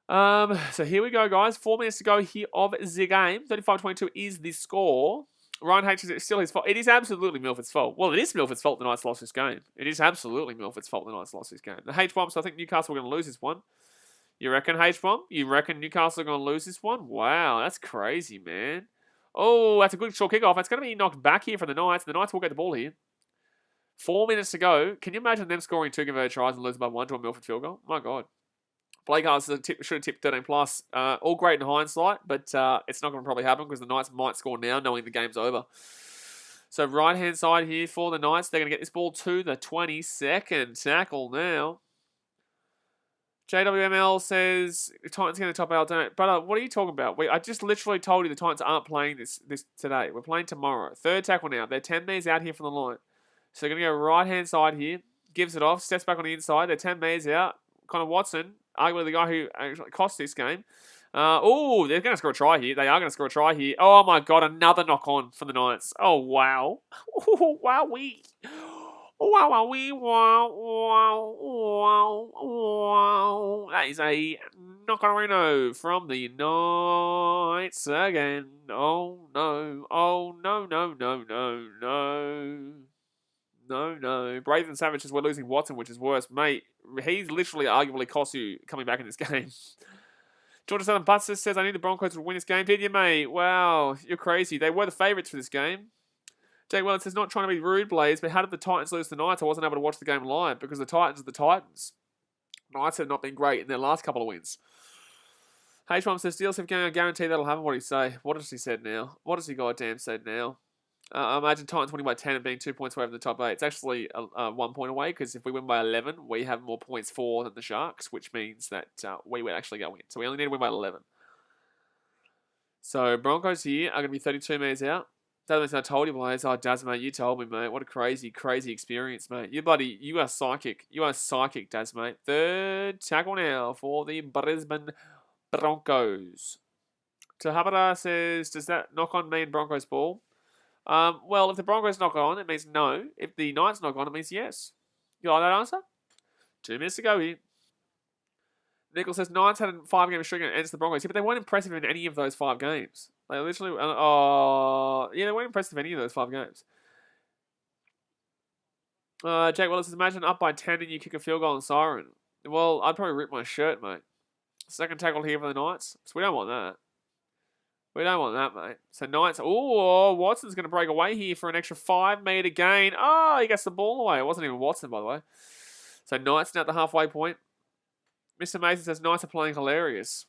So here we go, guys. 4 minutes to go here of the game. 35-22 is the score. Ryan H. It's still his fault. It is absolutely Milford's fault. Well, it is Milford's fault the Knights lost this game. It is absolutely Milford's fault the Knights lost this game. The H-bomb, so I think Newcastle are going to lose this one. You reckon, H-bomb? You reckon Newcastle are going to lose this one? Wow, that's crazy, man. Oh, that's a good short kickoff. It's going to be knocked back here from the Knights. The Knights will get the ball here. 4 minutes to go. Can you imagine them scoring 2 converted tries and losing by 1 to a Milford field goal? My God. Blake should have tipped 13+. All great in hindsight, but it's not going to probably happen because the Knights might score now knowing the game's over. So right-hand side here for the Knights. They're going to get this ball to the 22nd tackle now. JWML says the Titans going to top out, don't it? But what are you talking about? I just literally told you the Titans aren't playing this today. We're playing tomorrow. 3rd tackle now. They're 10 metres out here from the line. So they're going to go right-hand side here. Gives it off. Steps back on the inside. They're 10 metres out. Connor Watson, arguably the guy who actually cost this game. They're going to score a try here. They are going to score a try here. Oh, my God. Another knock-on for the Knights. Oh, wow. Oh, wow-wee. Wow-wee. Wow. That is a knock-on-reno from the Knights again. Oh, no. Oh, no. No. Brave and Savage says we're losing Watson, which is worse. Mate, he's literally arguably cost you coming back in this game. Georgia Southern Butts says, I knew the Broncos would win this game. Did you, mate? Wow, you're crazy. They were the favourites for this game. Jake Wells says, not trying to be rude, Blaze, but how did the Titans lose the Knights? I wasn't able to watch the game live because the Titans are the Titans. Knights have not been great in their last couple of wins. H1 says, Steelers have game. I guarantee that'll happen. What did he say? What has he said now? What has he goddamn said now? I imagine Titans winning by 10 and being 2 points away from the top 8. It's actually 1 point away because if we win by 11, we have more points for than the Sharks, which means that we would actually go in. So we only need to win by 11. So Broncos here are going to be 32 metres out. That means I told you, Blaze. Oh, Daz, mate, you told me, mate. What a crazy experience, mate. You are psychic. You are psychic, Daz, mate. 3rd tackle now for the Brisbane Broncos. Tahabara says, does that knock on mean Broncos ball? Well, if the Broncos knock on, it means no. If the Knights knock on, it means yes. You like that answer? 2 minutes to go here. Nichols says, Knights had a 5-game streak against the Broncos. Yeah, but they weren't impressive in any of those 5 games. They literally, they weren't impressive in any of those 5 games. Jake Wallace says, imagine up by 10 and you kick a field goal on siren. Well, I'd probably rip my shirt, mate. 2nd tackle here for the Knights. So we don't want that. We don't want that, mate. So Knights, Watson's going to break away here for an extra 5-metre gain. Oh, he gets the ball away. It wasn't even Watson, by the way. So Knights now at the halfway point. Mr. Mason says Knights are playing hilarious.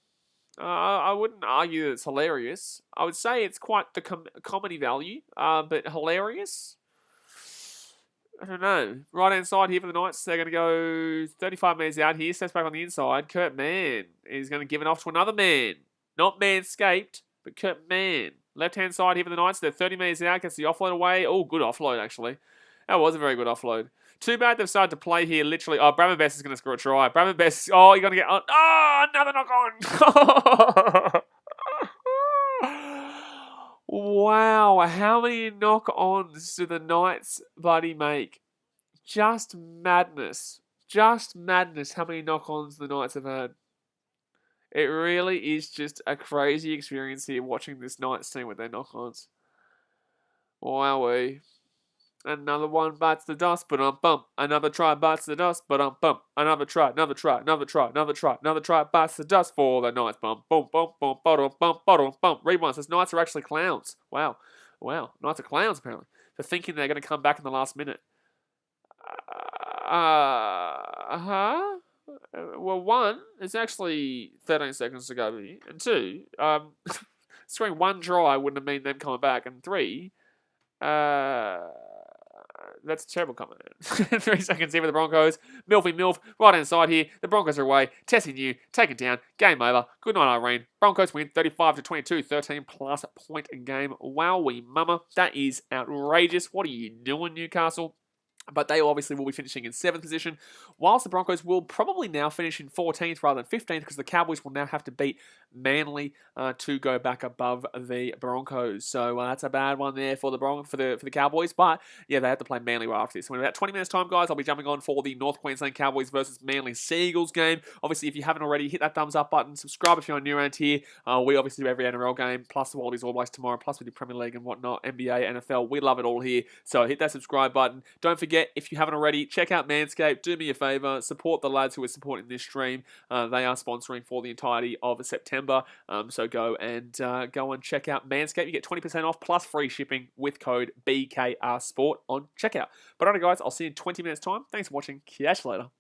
I wouldn't argue that it's hilarious. I would say it's quite the comedy value, but hilarious? I don't know. Right-hand side here for the Knights. They're going to go 35 metres out here. Steps back on the inside. Kurt Mann is going to give it off to another man. Not Manscaped, but Kurt Mann. Left-hand side here for the Knights. They're 30 metres out. Gets the offload away. Oh, good offload, actually. That was a very good offload. Too bad they've started to play here, literally. Oh, Bramman Best is going to score a try. Bramman Best, you're going to get on. Oh, another knock on. Wow, how many knock-ons do the Knights bloody make? Just madness. Just madness how many knock-ons the Knights have had. It really is just a crazy experience here watching this Knights team with their knock-ons. Wowee. Another one bites the dust, but bump. Another try bites the dust, but bump. Another try bites the dust for the Knights. Bump, boom, boom, boom, bottom, bump. Rewind says Knights are actually clowns. Wow. Knights are clowns apparently for thinking they're going to come back in the last minute. Well, one, it's actually 13 seconds to go. And two, scoring one try wouldn't have mean them coming back. And three, that's a terrible comment. 3 seconds here for the Broncos. Milf, right hand side here. The Broncos are away. Testing you, take it down. Game over. Good night, Irene. Broncos win 35-22, 13 plus point game. Wowee mama. That is outrageous. What are you doing, Newcastle? But they obviously will be finishing in 7th position, whilst the Broncos will probably now finish in 14th rather than 15th because the Cowboys will now have to beat Manly to go back above the Broncos. So that's a bad one there for the for the Cowboys. But yeah, they have to play Manly right after this. So in about 20 minutes time, guys, I'll be jumping on for the North Queensland Cowboys versus Manly Seagulls game. Obviously, if you haven't already, hit that thumbs up button. Subscribe if you're new around here. We obviously do every NRL game, plus the Wallabies All Blacks tomorrow, plus we do Premier League and whatnot, NBA, NFL. We love it all here. So hit that subscribe button. Don't forget, if you haven't already, check out Manscaped. Do me a favor. Support the lads who are supporting this stream. They are sponsoring for the entirety of September. So go and check out Manscaped. You get 20% off plus free shipping with code BKRSport on checkout. But alright, guys, I'll see you in 20 minutes time. Thanks for watching. Catch you later.